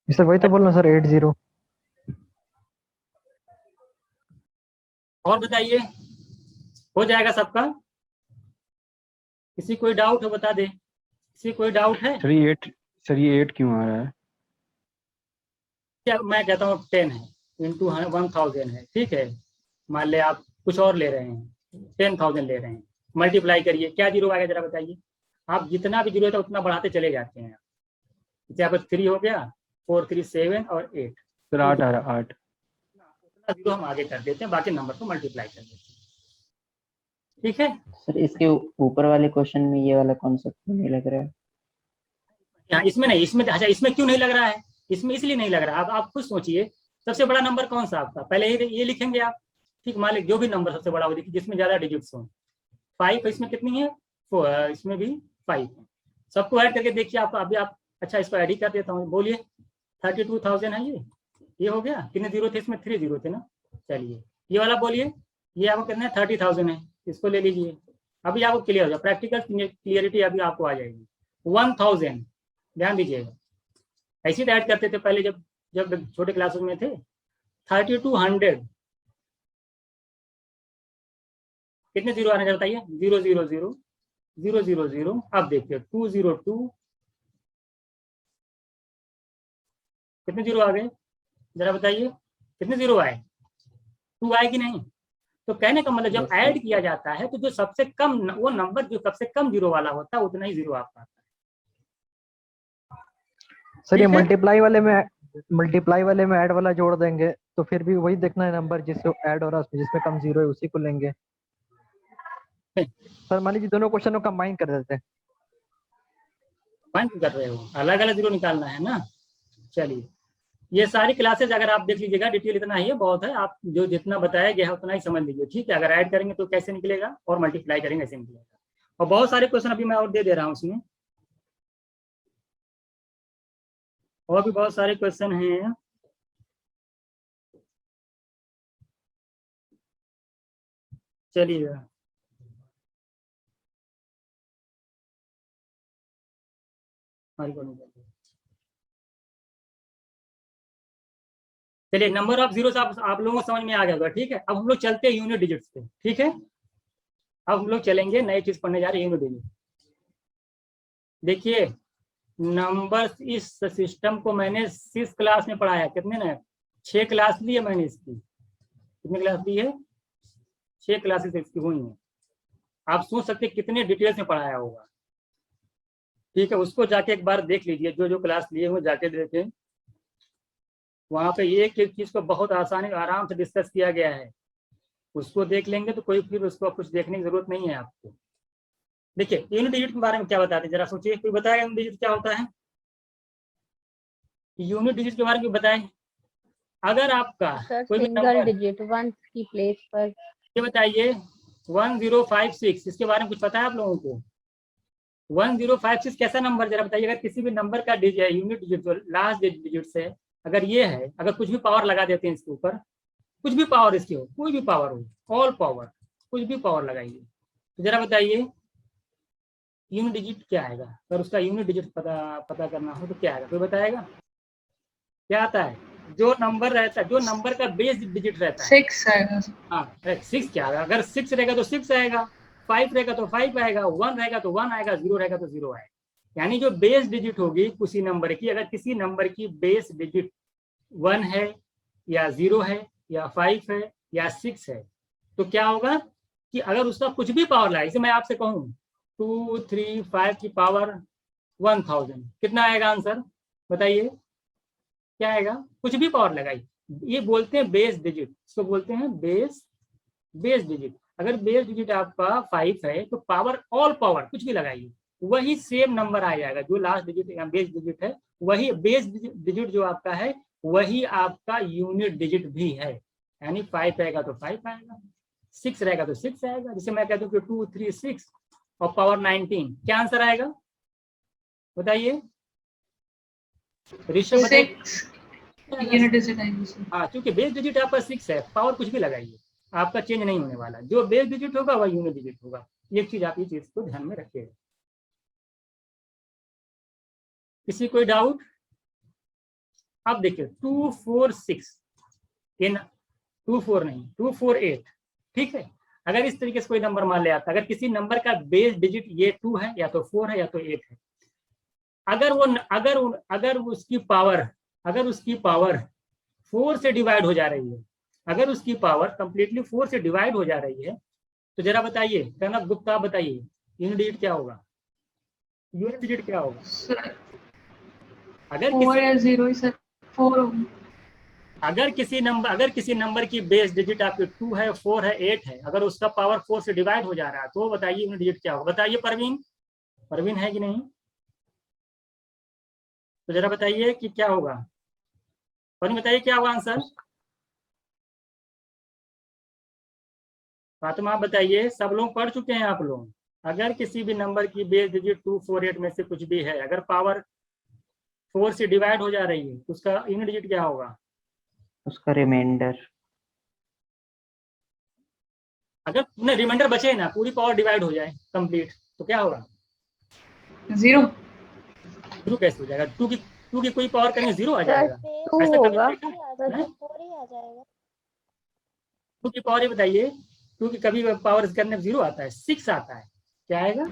सर वही तो बोल रहा हूँ सर 8 0। और बताइए हो जाएगा सबका। किसी कोई डाउट हो बता दे, किसी कोई डाउट है। सर ये 8 क्यों आ रहा है? क्या मैं कहता हूँ 10 है इंटू 1000 है, ठीक है। मान ले आप कुछ और ले रहे हैं, 10,000 ले रहे हैं, मल्टीप्लाई करिए क्या जीरो आएगा जरा बताइए। आप जितना भी जीरो होता है उतना बढ़ाते चले जाते हैं। जैसे आपका 3 हो गया, 4 3 7 और 8, सर 8 आ रहा है, 8। उतना जीरो हम आगे कर देते हैं, बाकी नंबर को मल्टीप्लाई कर देते हैं, ठीक है। सर इसके ऊपर वाले क्वेश्चन में ये वाला कॉन्सेप्ट नहीं लग रहा है। यहाँ इसमें नहीं, इसमें अच्छा इसमें क्यों नहीं लग रहा है, इसमें इसलिए नहीं लग रहा है। आप खुद सोचिए सबसे बड़ा नंबर कौन सा आपका, पहले ये लिखेंगे आप, ठीक। मान लीजिए जो भी नंबर सबसे बड़ा हो देखिए जिसमें ज्यादा डिजिट्स हो। 5 इसमें कितनी है, इसमें भी 5 है। सबको ऐड करके देखिए आप अभी आप। अच्छा इसको ऐड ही कर देता हूँ, बोलिए 32,000 है ये हो गया। कितने जीरो थे इसमें, 3 जीरो थे ना। चलिए ये वाला बोलिए, ये आपको कितना है 30,000 है, इसको ले लीजिए। अभी आपको क्लियर हो जाए, प्रैक्टिकल क्लियरिटी अभी आपको आ जाएगी। 1000 ध्यान दीजिएगा, ऐसे तो ऐड करते थे पहले जब जब छोटे क्लासेस में थे। 3200 कितने जीरो आने का बताइए, 0 0 0 0 0 0। अब देखिए 202 कितने जीरो आ गए जरा बताइए, कितने जीरो आए, 2 आए कि नहीं। तो कहने का मतलब जब ऐड किया जाता है तो जो सबसे कम वो नंबर जो सबसे कम जीरो वाला होता है उतना ही जीरो आपका आता है। सर ये ठीक है? मल्टीप्लाई वाले में ऐड वाला जोड़ देंगे तो फिर भी वही देखना है नंबर जिससे ऐड हो रहा है जिसमें कम जीरो है उसी को लेंगे। सर मान लीजिए दोनों क्वेश्चन को कंबाइन कर देते हैं। कंबाइन कर रहे हो, अलग अलग जीरो निकालना है ना। चलिए ये सारी क्लासेज अगर आप देख लीजिएगा, डिटेल इतना ही है, बहुत है। आप जो जितना बताया गया है उतना ही समझ लीजिए, ठीक है। अगर ऐड करेंगे तो कैसे निकलेगा और मल्टीप्लाई करेंगे ऐसे निकलेगा। और बहुत सारे क्वेश्चन अभी मैं और दे रहा हूँ उसमें, और भी बहुत सारे क्वेश्चन हैं। चलिएगा हमारी चलिए नंबर ऑफ जीरो आप लोगों को समझ में आ गया होगा, ठीक है। अब हम लोग चलते हैं यूनिट डिजिट्स पे, ठीक है। अब हम लोग चलेंगे, नई चीज पढ़ने जा रहे हैं, यूनिट डिजिट। देखिए नंबर्स, इस सिस्टम को मैंने 6 क्लास में पढ़ाया, कितने ने 6 क्लास ली है मैंने इसकी, कितनी क्लास ली है, 6 क्लासेस इसकी हुई हैं। आप सोच सकते कितने डिटेल्स में पढ़ाया होगा, ठीक है। उसको जाके एक बार देख लीजिए, जो जो क्लास लिए हुए जाके देखें, वहां पे एक एक चीज को बहुत आसानी आराम से डिस्कस किया गया है। उसको देख लेंगे तो कोई फिर उसको कुछ देखने की जरूरत नहीं है आपको। देखिए यूनिट डिजिट के बारे में क्या बताते हैं, जरा सोचिए, कोई बताएगा यूनिट डिजिट क्या होता है, यूनिट डिजिट के बारे में बताएं। अगर आपका सर कोई भी सिंगल नंबर, डिजिट वंस की प्लेस पर। ये बताइए 1056, इसके बारे में कुछ पता है आप लोगों को? 1056 कैसा नंबर, जरा बताइए। अगर किसी भी नंबर का डिजिट, यूनिट डिजिट जो लास्ट डिजिट से अगर ये है, अगर कुछ भी पावर लगा देते हैं इसके ऊपर, कुछ भी पावर इसकी हो, कोई भी पावर हो, ऑल पावर, कुछ भी पावर लगाइए, तो जरा बताइए यूनिट डिजिट क्या आएगा। अगर उसका यूनिट डिजिट पता करना हो तो क्या आएगा, कोई बताएगा क्या आता है? जो नंबर रहता है, जो नंबर का बेस डिजिट रहता है, 6 आएगा। हाँ 6 क्या आएगा? अगर 6 रहेगा तो 6 आएगा, 5 रहेगा तो 5 आएगा, 1 रहेगा तो 1 आएगा, 0 रहेगा तो 0 आएगा। यानी जो बेस डिजिट होगी किसी नंबर की, अगर किसी नंबर की बेस डिजिट 1 है या 0 है या 5 है या 6 है, तो क्या होगा कि अगर उसका कुछ भी पावर लाए, जैसे मैं आपसे कहूँ 2, 3, 5 की पावर 1000, कितना आएगा आंसर बताइए, क्या आएगा? कुछ भी पावर लगाई, ये बोलते हैं बेस डिजिट, इसको बोलते हैं बेस डिजिट। अगर बेस डिजिट आपका 5 है तो पावर, ऑल पावर कुछ भी लगाइए, वही सेम नंबर आ जाएगा। जो लास्ट डिजिट या बेस डिजिट है, वही बेस डिजिट जो आपका है, वही आपका यूनिट डिजिट भी है। यानी 5 रहेगा तो 5 आएगा, 6 रहेगा तो 6 आएगा। जैसे मैं कहता हूँ कि 2, 3, 6 और पावर 19, क्या आंसर आएगा बताइए ऋषभ? 6 यूनिट डिजिट आएगी। हाँ, क्योंकि बेस डिजिट आपका 6 है, पावर कुछ भी लगाइए आपका चेंज नहीं होने वाला। जो बेस डिजिट होगा वह यूनिट डिजिट होगा। एक चीज आप ये चीज को ध्यान में रखिएगा। किसी कोई डाउट? अब देखिए 246 इन 24 नहीं 248, ठीक है। अगर इस तरीके से कोई नंबर मान ले आता, अगर किसी नंबर का बेस डिजिट ये 2 है या तो 4 है या तो 8 है, अगर उसकी पावर 4 से डिवाइड हो जा रही है, अगर उसकी पावर कंप्लीटली 4 से डिवाइड हो जा रही है, तो जरा बताइए कनक गुप्ता, बताइए यूनिट डिजिट क्या होगा? यूनिट डिजिट क्या होगा? अगर 4 या 0 सर 4 होगा। अगर किसी नंबर की बेस डिजिट आपकी 2 है, 4 है, 8 है, अगर उसका पावर 4 से डिवाइड हो जा रहा है, तो बताइए यूनिट डिजिट क्या होगा? बताइए परवीन है कि नहीं? तो जरा बताइए कि क्या होगा, परवीन बताइए क्या होगा आंसर? फातिमा आप बताइए, सब लोग पढ़ चुके हैं आप लोग। अगर किसी भी नंबर की बेस डिजिट 2, 4, 8 में से कुछ भी है, अगर पावर 4 से डिवाइड हो जा रही है, तो उसका यूनिट डिजिट क्या होगा? उसका रिमाइंडर। अगर रिमाइंडर बचे ना, पूरी पावर डिवाइड हो जाए कंप्लीट, तो क्या होगा? 0 कैसे हो जाएगा? 2 की कोई पावर करेंगे 0 आ जाएगा, टू ऐसा कभी होगा। देखा है? 2 की पावर, ये बताइए 2 की कभी पावर करने 0 आता है, 6 आता है। क्या आएगा?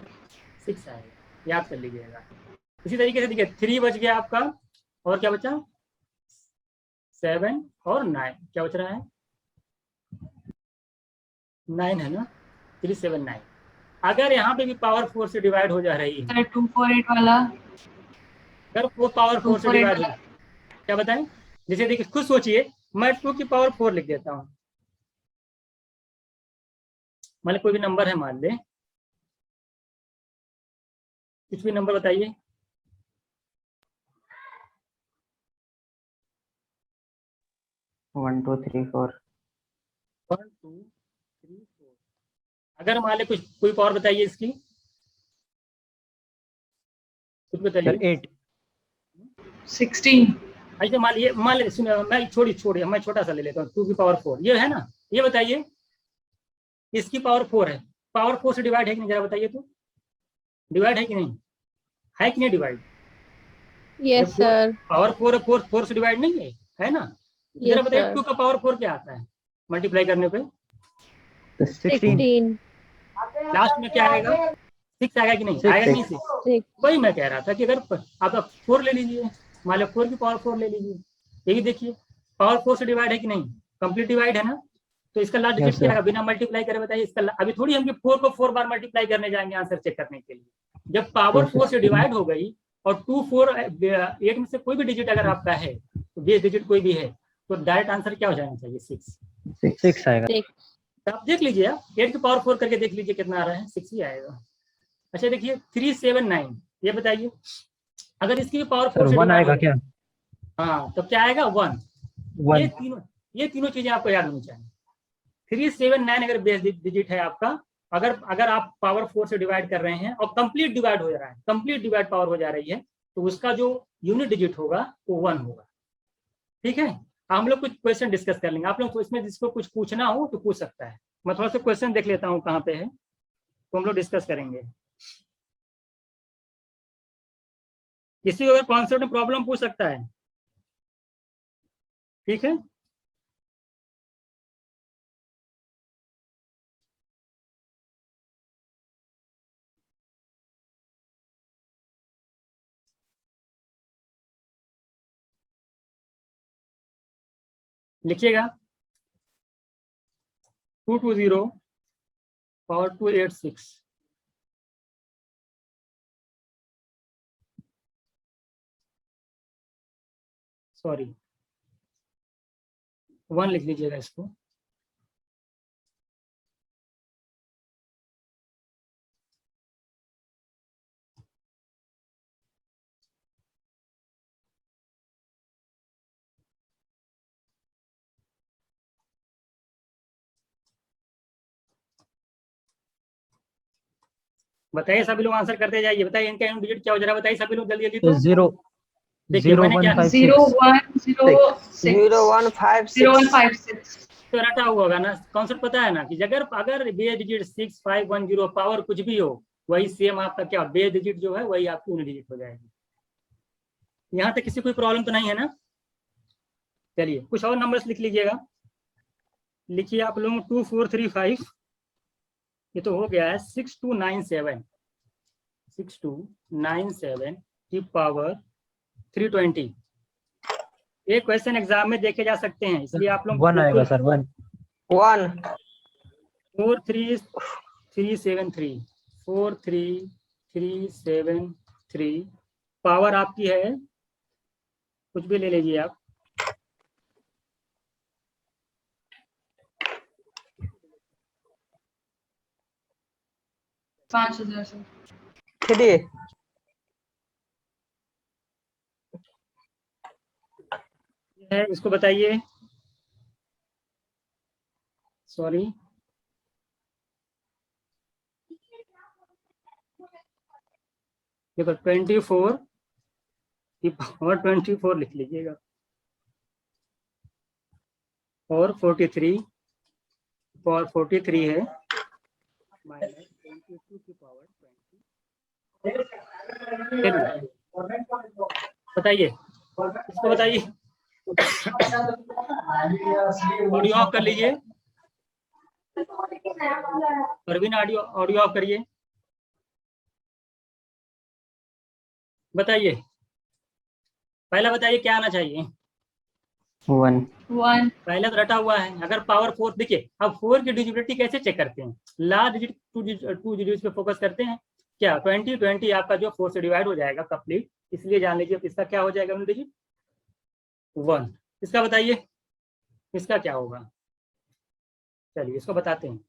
6 आएगा, याद कर लीजिएगा। इसी तरीके से देखिए 3 बच गया आपका, और क्या बचा? 7 और 9, क्या बच रहा है? 9 है ना, 3, 7, 9। अगर यहाँ पे भी पावर 4 से डिवाइड हो जा रही है, सर 248 वाला, अगर वो पावर 4 से 248 डिवाइड हो, वाला क्या बताएं? जैसे देखिए खुद सोचिए, मैं 2 की पावर 4 लिख देता हूँ, मतलब कोई भी नंबर है मान ले, कुछ भी नंबर बताइए। One two three four 1, 2, 3, 4। अगर मान ले कोई पावर बताइए इसकी, कुछ बताइए। 8 16 ऐसे मान ले सुनिए, मैं छोड़िए मैं छोटा सा ले लेता हूँ। 2 की पावर 4 ये है ना, ये बताइए इसकी पावर 4 है, पावर 4 से डिवाइड है कि नहीं, जरा बताइए तो। डिवाइड है कि नहीं? है कि नहीं डिवाइड? Yes sir. पावर 4 से डिवाइड नहीं है ना? जरा Yes, बताइए sir. 2 का पावर 4 क्या आता है मल्टीप्लाई करने पे? तो 16. लास्ट में क्या आएगा? 6 आएगा कि नहीं? Six. आएगा कि नहीं 6? 6. वही मैं कह रहा था कि अगर आप 4 ले लीजिए, मान लो 4 की पावर 4 ले लीजिए, ये भी देखिए पावर 4 से डिवाइड है कि नहीं? कंप्लीट डिवाइड है ना, तो इसका लास्ट डिजिट क्या आएगा बिना मल्टीप्लाई करे? बताइए इसका अभी थोड़ी हम 4 को 4 बार मल्टीप्लाई करने जाएंगे आंसर चेक करने के लिए। जब पावर 4 से डिवाइड हो गई और 2 4 8 में से कोई भी डिजिट अगर आपका है, तो बेस डिजिट कोई भी है, तो डायरेक्ट आंसर क्या हो जाना चाहिए? 6। 6 आएगा। 6. आप देख लीजिए, 8 की पावर 4 करके देख लीजिए कितना आ रहा है, 6 ही आएगा। अच्छा देखिए 379, ये बताइए अगर इसकी भी पावर 4 से 1 आएगा क्या? हाँ तो क्या आएगा? 1। 1 ये तीनों चीजें आपको याद होनी चाहिए। 379 अगर बेस डिजिट है आपका, अगर आप पावर 4 से डिवाइड कर रहे हैं और कंप्लीट डिवाइड हो रहा है, कंप्लीट डिवाइड पावर हो जा रही है, तो उसका जो यूनिट डिजिट होगा वो 1 होगा। ठीक है, हम लोग कुछ क्वेश्चन डिस्कस कर लेंगे। आप लोग तो इसमें जिसको कुछ पूछना हो तो पूछ सकता है। मैं थोड़ा सा क्वेश्चन देख लेता हूँ कहाँ पे है, तो हम लोग डिस्कस करेंगे। किसी को अगर कॉन्सेप्ट में प्रॉब्लम पूछ सकता है, ठीक है। लिखिएगा 220 पावर 286, सॉरी 1 लिख लीजिएगा इसको। बताइए सभी लोग आंसर करते जाइए। बताइए इनका यूनिट डिजिट क्या हो जा रहा है? बताइए सभी लोग जल्दी जल्दी। तो 0 देखिए मैंने क्या 0156 0156 तो रटा हुआ होगा ना, कॉन्सेप्ट पता है ना कि अगर बेस डिजिट 6 5 1 0 पावर कुछ भी हो, वही सेम आपका क्या बेस डिजिट जो है वही आपकी यूनिट डिजिट हो जाएगी। यहाँ तक किसी कोई प्रॉब्लम तो नहीं है ना? चलिए कुछ और नंबर्स लिख लीजिएगा। लिखिए आप लोग 2435, ये तो हो गया है 6297 की पावर 320। एक क्वेश्चन एग्जाम में देखे जा सकते हैं, इसलिए आप लोग 1 आएगा सर। 1 43373 पावर आपकी है, कुछ भी ले लीजिए आप, $5000 सर। 3 है इसको बताइए। सॉरी देखो 24 की पावर 24 लिख लीजिएगा और 43 पावर 43 है माइनस 22 की पावर 20। बताइए इसको बताइए। ऑडियो ऑफ कर लीजिए, परवीन ऑडियो ऑफ करिए। बताइए पहला बताइए क्या आना चाहिए? 1 पहले तो रटा हुआ है। अगर पावर 4 देखिए, अब 4 की डिजिबिलिटी कैसे चेक करते हैं? लास्ट डिजिट 2 डिजिट पे फोकस करते हैं क्या? 20 आपका जो 4 से डिवाइड हो जाएगा कंप्लीट, इसलिए जान लीजिए इसका क्या हो जाएगा डिजिट 1। इसका बताइए इसका क्या होगा? चलिए इसको बताते हैं।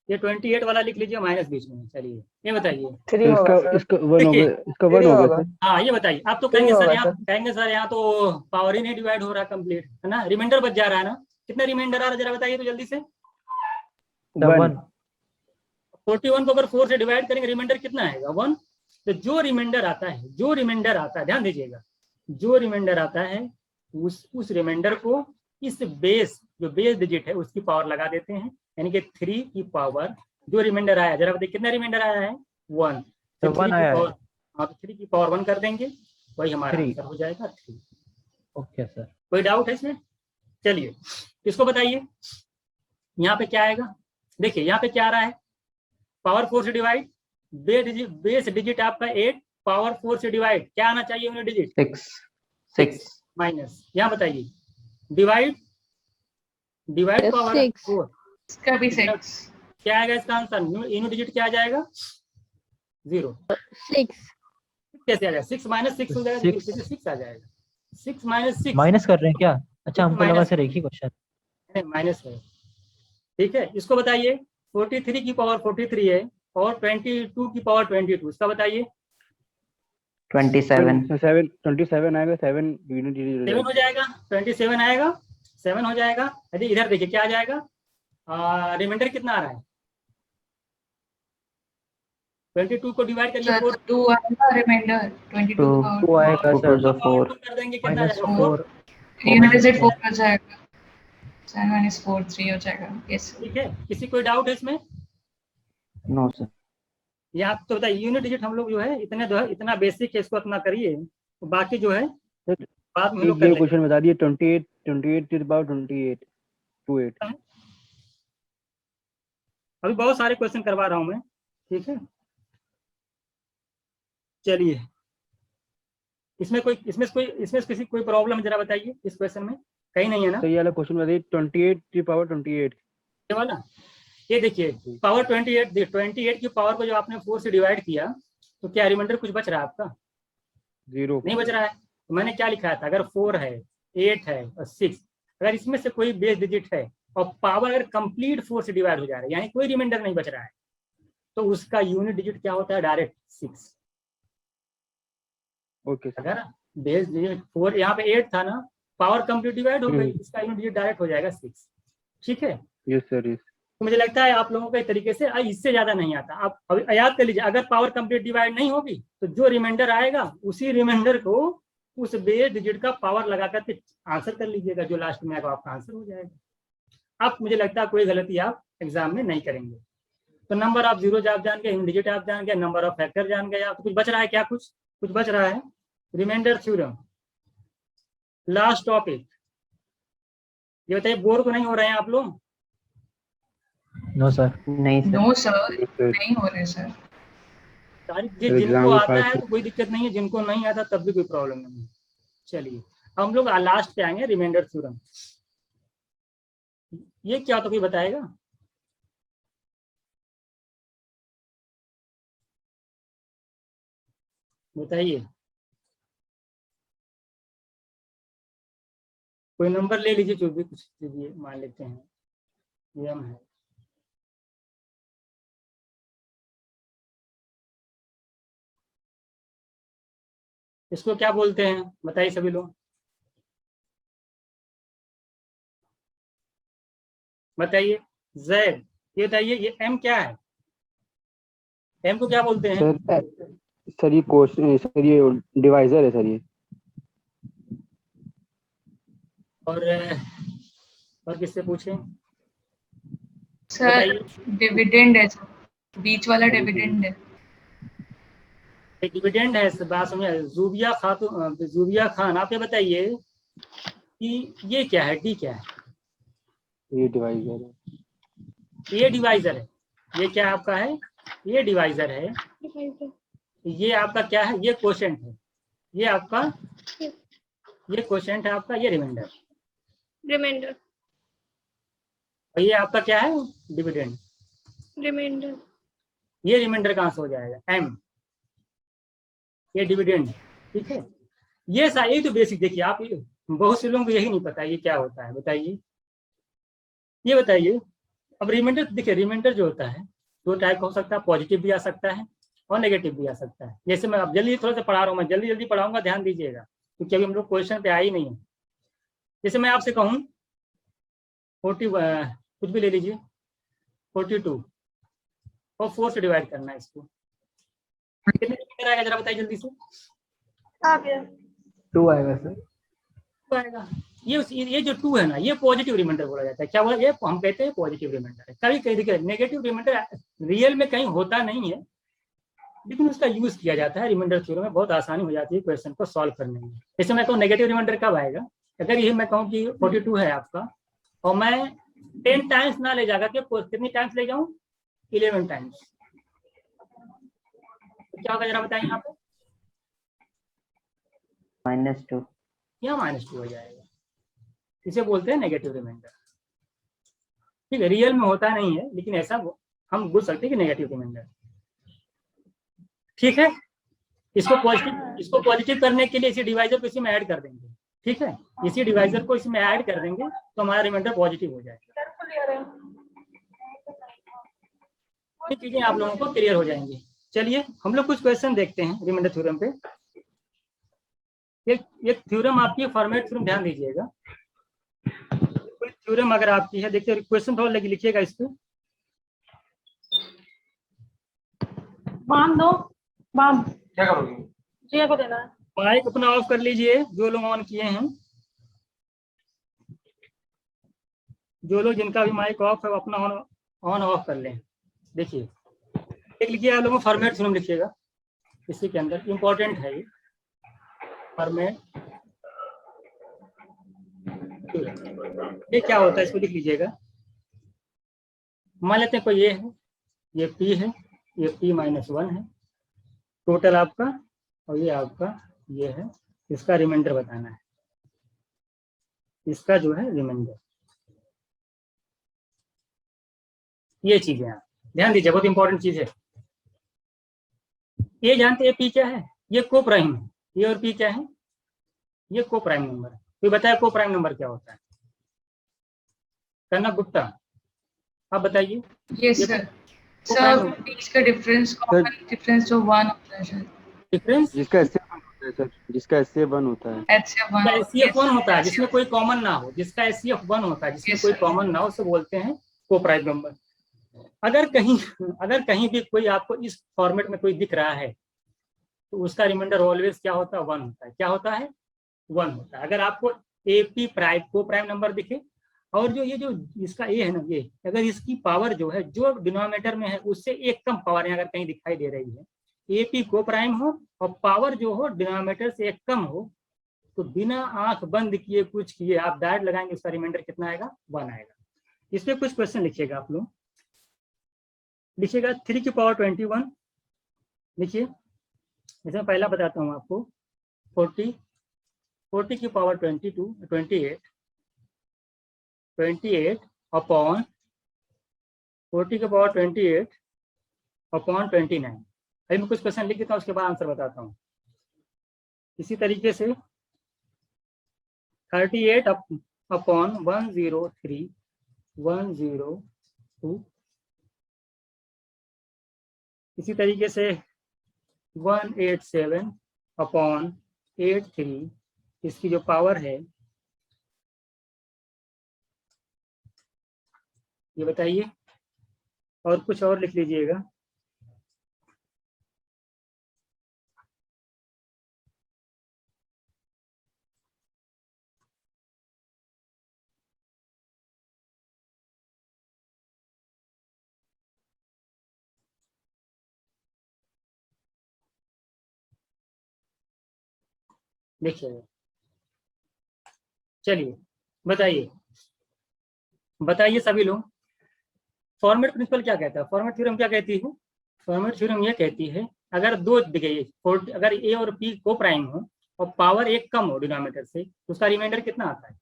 ये 28 वाला लिख लीजिए माइनस बीच में। चलिए ये बताइए 3 होगा सर। इसका 1 होगा, इसका 1 होगा सर। हाँ ये बताइए। आप तो कहेंगे सर यहाँ तो पावर ही नहीं डिवाइड हो रहा कंप्लीट, है ना, रिमाइंडर बच जा रहा है ना। कितना रिमाइंडर आ रहा है जरा बताइए तो जल्दी से। 1 41 को अगर 4 से डिवाइड करेंगे रिमाइंडर कितना आएगा? 1। तो जो रिमाइंडर आता है ध्यान दीजिएगा, जो रिमाइंडर आता है उस रिमाइंडर को इस बेस जो बेस डिजिट है उसकी पावर लगा देते हैं, यानी कि 3 की पावर जो रिमाइंडर आया, जरा बताइए कितना रिमाइंडर आया है? 1। तो 1 आया है। हाँ तो 3 की पावर 1 कर देंगे, वही हमारा 3 आंसर हो जाएगा 3। Okay sir. कोई डाउट है इसमें? चलिए इसको बताइए, यहाँ पे क्या आएगा? देखिए यहाँ पे क्या आ रहा है, पावर 4 से डिवाइड, बेस डिजिट आपका 8, पावर 4 से डिवाइड क्या आना चाहिए यूनिट डिजिट? 6 माइनस, यहाँ बताइए डिवाइड पावर 4 इसका भी 6 क्या आएगा इसका आंसर? यूनिट डिजिट क्या आ जाएगा? 0। 6 कैसे आ जाएगा? 6 माइनस 6 हो जाएगा, 6 आ जाएगा। 6 माइनस 6 माइनस कर रहे हैं क्या? अच्छा, हमको लगा सर एक ही क्वेश्चन माइनस है। ठीक है, इसको बताइए 43 की पावर 43 है और 22 की पावर 22, इसका बताइए। 27 27 आएगा, 7 यूनिट डिजिट 7 हो जाएगा, 27 आएगा, 7 हो जाएगा। यदि इधर देखिए क्या आ जाएगा, रिमाइंडर कितना आ रहा है? 22 को डिवाइड करिए सर 4, 2 आएगा रिमाइंडर 22 2 आएगा सर, 4 कर देंगे कितना आ माइनस जाएगा? 4 यूनिट डिजिट 4 हो जाएगा, 7 minus 4 3 हो जाएगा। यस ठीक है, किसी कोई डाउट है इसमें? No sir. ये आप तो बताइए, यूनिट डिजिट हम लोग जो है इतना बेसिक है, इसको अपना करिए, तो बाकी जो है बाद में हम लोग कर ये लेंगे। क्वेश्चन बता दिए 28 टू द पावर 28 अभी बहुत सारे क्वेश्चन करवा रहा हूं मैं, ठीक है। चलिए इसमें किसी कोई प्रॉब्लम जरा बताइए इस क्वेश्चन में, कहीं नहीं है ना? तो ये वाला क्वेश्चन बताइए 28 टू द पावर 28 ये वाला, ये देखिए पावर 28 की पावर को जो आपने 4 से डिवाइड किया, तो क्या रिमाइंडर कुछ बच रहा है आपका? 0 नहीं बच रहा है। तो मैंने क्या लिखा था, अगर 4 है, 8 है और 6, अगर इसमें से कोई बेस डिजिट है और पावर अगर कंप्लीट 4 से डिवाइड हो जा रहा है, यानी कोई रिमाइंडर नहीं बच रहा है, तो उसका यूनिट डिजिट क्या होता है? डायरेक्ट 6। Okay sir. अगर बेस डिजिट 4, यहाँ पे 8 था ना, पावर कंप्लीट डिवाइड हो गई, इसका यूनिट डिजिट डायरेक्ट हो जाएगा 6। ठीक है, यस सर, यस। तो मुझे लगता है आप लोगों को इस तरीके से इससे ज्यादा नहीं आता। आप अभी याद कर लीजिए, अगर पावर कंप्लीट डिवाइड नहीं होगी तो जो रिमाइंडर आएगा उसी रिमाइंडर को उस बेस डिजिट का पावर लगा करके आंसर कर लीजिएगा, जो लास्ट में आएगा आपका आंसर हो जाएगा। अब मुझे लगता है कोई गलती आप एग्जाम में नहीं करेंगे। तो नंबर ऑफ जीरो आप जान गए, यूनिट डिजिट आप जान गए, नंबर ऑफ फैक्टर जान गए आप। तो कुछ बच रहा है क्या? कुछ बच रहा है? Remainder theorem, last topic. ये बताइए, बोर तो नहीं हो रहे हैं आप लोग? No sir. नहीं सर। नो सर, नहीं हो रहे सर। सारी चीजें जिनको आता है तो कोई दिक्कत नहीं है, जिनको नहीं आता तब भी कोई प्रॉब्लम नहीं है। चलिए हम लोग लास्ट पे आएंगे, रिमाइंडर थ्योरम। ये क्या तो कोई बताएगा? बताइए, कोई नंबर ले लीजिए, जो भी कुछ लीजिए, मान लेते हैं ये हम है। इसको क्या बोलते हैं बताइए सभी लोग, बताइए। जेड, ये बताइए ये एम क्या है? एम को क्या बोलते हैं? सर ये क्वेश्चन, सर ये डिवाइजर है सर ये। और किससे पूछें? सर डिविडेंड है सर, बीच वाला डिविडेंड है। डिविडेंड है, बात समझ। जूबिया खान, आप ये बताइए कि ये क्या है? डी क्या है? ये डिवाइजर है। ये डिवाइजर है। ये क्या आपका है? ये डिवाइजर है। ये आपका क्या है? ये क्वोशेंट है। ये आपका, ये क्वोशेंट है आपका, ये रिमाइंडर। और ये आपका क्या है? डिविडेंड। ये रिमाइंडर कहाँ से हो जाएगा? एम। ये डिविडेंड, ठीक है। ये यही तो बेसिक। देखिए आप, बहुत से लोगों को यही नहीं पता ये क्या होता है, बताइए। ये बताइए, अब रिमाइंडर देखिए, रिमाइंडर जो होता है दो टाइप का हो सकता है, पॉजिटिव भी आ सकता है और नेगेटिव भी आ सकता है। जैसे मैं अब जल्दी थोड़ा सा पढ़ा रहा हूँ, मैं जल्दी पढ़ाऊंगा, ध्यान दीजिएगा, क्योंकि अभी हम लोग क्वेश्चन पे आए ही नहीं है। जैसे मैं आपसे कहूँ 40, कुछ भी ले लीजिए, 42 और 4 से डिवाइड करना है इसको, कितने रिमाइंडर आएगा जरा बताइए जल्दी से? 2 आएगा सर। 2 आएगा। ये जो 2 है ना, ये पॉजिटिव रिमाइंडर बोला जाता है। क्या बोला? ये हम कहते हैं पॉजिटिव रिमाइंडर है। कभी कहीं देखिए नेगेटिव रिमाइंडर रियल में कहीं होता नहीं है, लेकिन उसका यूज किया जाता है रिमाइंडर थ्योरम में, बहुत आसानी हो जाती है क्वेश्चन को सॉल्व करने में। जैसे मैं कहूँ नेगेटिव रिमाइंडर कब आएगा, अगर ये मैं कहूँ कि 42 है आपका और मैं 10 टाइम्स ना ले जाकर के कितनी टाइम्स ले जाऊं, 11 टाइम्स, तो क्या होगा जरा बताइए आप। -2। क्या -2 हो जाएगा, इसे बोलते हैं नेगेटिव रिमाइंडर। ठीक है, रियल में होता नहीं है लेकिन ऐसा हम बोल सकते हैं कि नेगेटिव रिमाइंडर। ठीक है, इसको पॉजिटिव करने के लिए इसी डिवाइजर को इसी में ऐड कर देंगे। ठीक है, इसी डिवाइजर को इसमें ऐड कर देंगे तो हमारा रिमाइंडर पॉजिटिव हो जाएगा। ये चीजें आप लोगों को क्लियर हो जाएंगी। चलिए हम लोग कुछ क्वेश्चन देखते हैं रिमाइंडर थ्योरम पे। एक थ्योरम आपकी है फॉर्मेट थ्योरम, ध्यान दीजिएगा। कोई थ्योरम अगर आपकी है, देखिए क्वेश्चन थोड़ा लिखिएगा इस पे। बाम दो, बाम क्या करोगे? जिया को देना है। माइक अपना ऑफ कर लीजिए जो लोग ऑन किए हैं, जो लोग जिनका भी माइक ऑफ है वो अपना ऑन ऑफ कर लें। देखिए एक लिखिए आप लोगों फॉर्मेट थ्योरम लिखिएगा, इसी के अंदर इंपॉर्टेंट है ये फॉर्मेट। ये क्या होता है इसको लिख लीजिएगा। मान लेते हैं कोई ये है, ये P है, ये P-1 है टोटल आपका, और ये आपका ये है, इसका रिमाइंडर बताना है, इसका जो है रिमाइंडर। ये चीजें आप ध्यान दीजिए, बहुत इंपॉर्टेंट चीज है। ये जानते हैं P क्या है, ये को प्राइम है, ये और P क्या है, ये को प्राइम नंबर है। तो बताया को प्राइम नंबर क्या होता है, कनक गुप्ता आप बताइए। Yes sir. सर बीच का डिफरेंस, कॉमन डिफरेंस जो 1 होता है सर, डिफरेंस जिसका एचसीएफ 1 होता है सर, जिसका एचसीएफ 1 होता है, एचसीएफ 1 होता है जिसमें कोई कॉमन ना हो, जिसका एचसीएफ 1 होता है जिसमें कोई कॉमन ना हो, उसे बोलते हैं को प्राइम नंबर। अगर कहीं भी कोई आपको इस फॉर्मेट में कोई दिख रहा है तो उसका रिमाइंडर ऑलवेज क्या होता है, 1 होता है। क्या होता है, 1 होता है। अगर आपको AP प्राइम को प्राइम नंबर दिखे और जो ये जो इसका ए है ना, ये अगर इसकी पावर जो है जो डिनोमिनेटर में है उससे एक कम पावर अगर कहीं दिखाई दे रही है, AP को प्राइम हो और पावर जो हो डिनोमिनेटर से एक कम हो, तो बिना आंख बंद किए कुछ किए आप डायरेक्ट लगाएंगे, उसका रिमाइंडर कितना आएगा, 1 आएगा। इसमें कुछ क्वेश्चन लिखिएगा आप लोग, लिखिएगा 3 की पावर 21 लिखिए। इसमें पहला बताता हूँ आपको 40 की पावर 28 अपॉन 40 की पावर 28 अपॉन 29। अभी मैं कुछ क्वेश्चन लिख देता हूँ, उसके बाद आंसर बताता हूँ। इसी तरीके से 38 अपॉन 103 102, इसी तरीके से 187 अपॉन 83, इसकी जो पावर है ये बताइए, और कुछ और लिख लीजिएगा। देखिए चलिए बताइए सभी लोग, फॉर्मेट प्रिंसिपल क्या कहता है, फॉर्मेट थ्योरम क्या कहती है। फॉर्मेट थ्योरम ये कहती है अगर दो देखिए, अगर ए और पी को प्राइम हो और पावर एक कम हो डिनोमिनेटर से, तो उसका रिमाइंडर कितना आता है,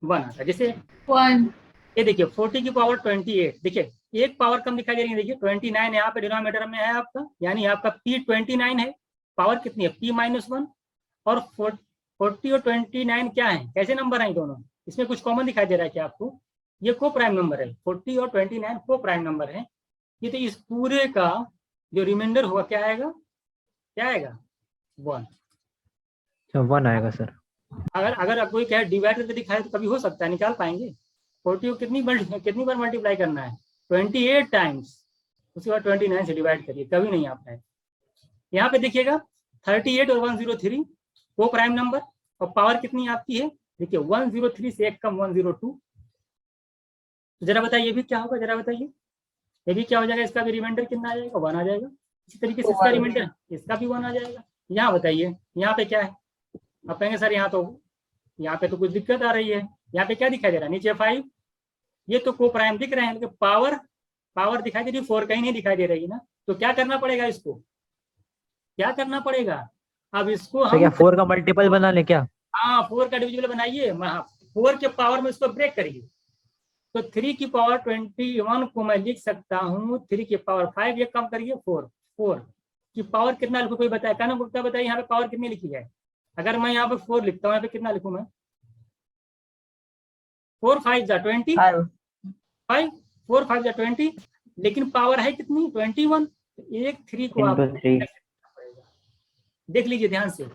1 आता है। जैसे 1, ये देखिए 40 की पावर 28, देखिए एक पावर कम दिखाई दे रही है, देखिए 29 यहाँ पे डिनोमिनेटर में है आपका, यानी आपका P29 है, पावर कितनी है P-1, और 40 और 29 क्या है, कैसे नंबर है दोनों, इसमें कुछ कॉमन दिखाई दे रहा है क्या आपको, ये को प्राइम नंबर है, 40 और 29 को प्राइम नंबर है। ये तो इस पूरे का जो रिमाइंडर हुआ क्या आएगा, 1 आएगा सर। अगर कोई क्या डिवाइडर से दिखाए तो कभी हो सकता है, निकाल पाएंगे। 40 को कितनी बार मल्टीप्लाई करना है, 28 टाइम्स, उसके बाद 29 से डिवाइड करिए, कभी नहीं आता है। यहाँ पे देखिएगा 38 और 103 को प्राइम नंबर, और पावर कितनी आपकी है, देखिए 103 से एक कम 102। जरा बताइए ये भी क्या होगा, जरा बताइए ये भी क्या हो जाएगा, इसका भी रिमाइंडर कितना आ जाएगा, 1 आ जाएगा। इसी तरीके से इसका रिमाइंडर, इसका भी 1 आ जाएगा। यहाँ बताइए यहाँ पे क्या है, आप कहेंगे सर यहाँ पे तो कुछ दिक्कत आ रही है, यहाँ पे क्या दिखाई दे रहा है, नीचे 5, ये तो को प्राइम दिख रहे हैं, लेकिन पावर दिखाई दे रही है, 4 कहीं नहीं दिखाई दे रही है ना। तो क्या करना पड़ेगा, इसको क्या करना पड़ेगा, अब इसको तो क्या हम 4 का मल्टीपल बना ले क्या? हाँ 4 का डिविजिबल बनाइए, 4 के पावर में इसको ब्रेक करिए। तो 3 की पावर 21 को मैं लिख सकता हूँ 3 की पावर 5, ये कम करिए 4 की पावर कितना लिखूं, कोई बताए, काना गुप्ता बताइए यहाँ पे पावर कितनी लिखी जाए। अगर मैं यहाँ पे 4 लिखता हूँ, यहाँ पे कितना लिखूं मैं, 4 5 जा 20, 5 4 5 जा 20, लेकिन पावर है कितनी 21, एक 3 को आप देख लीजिए ध्यान से,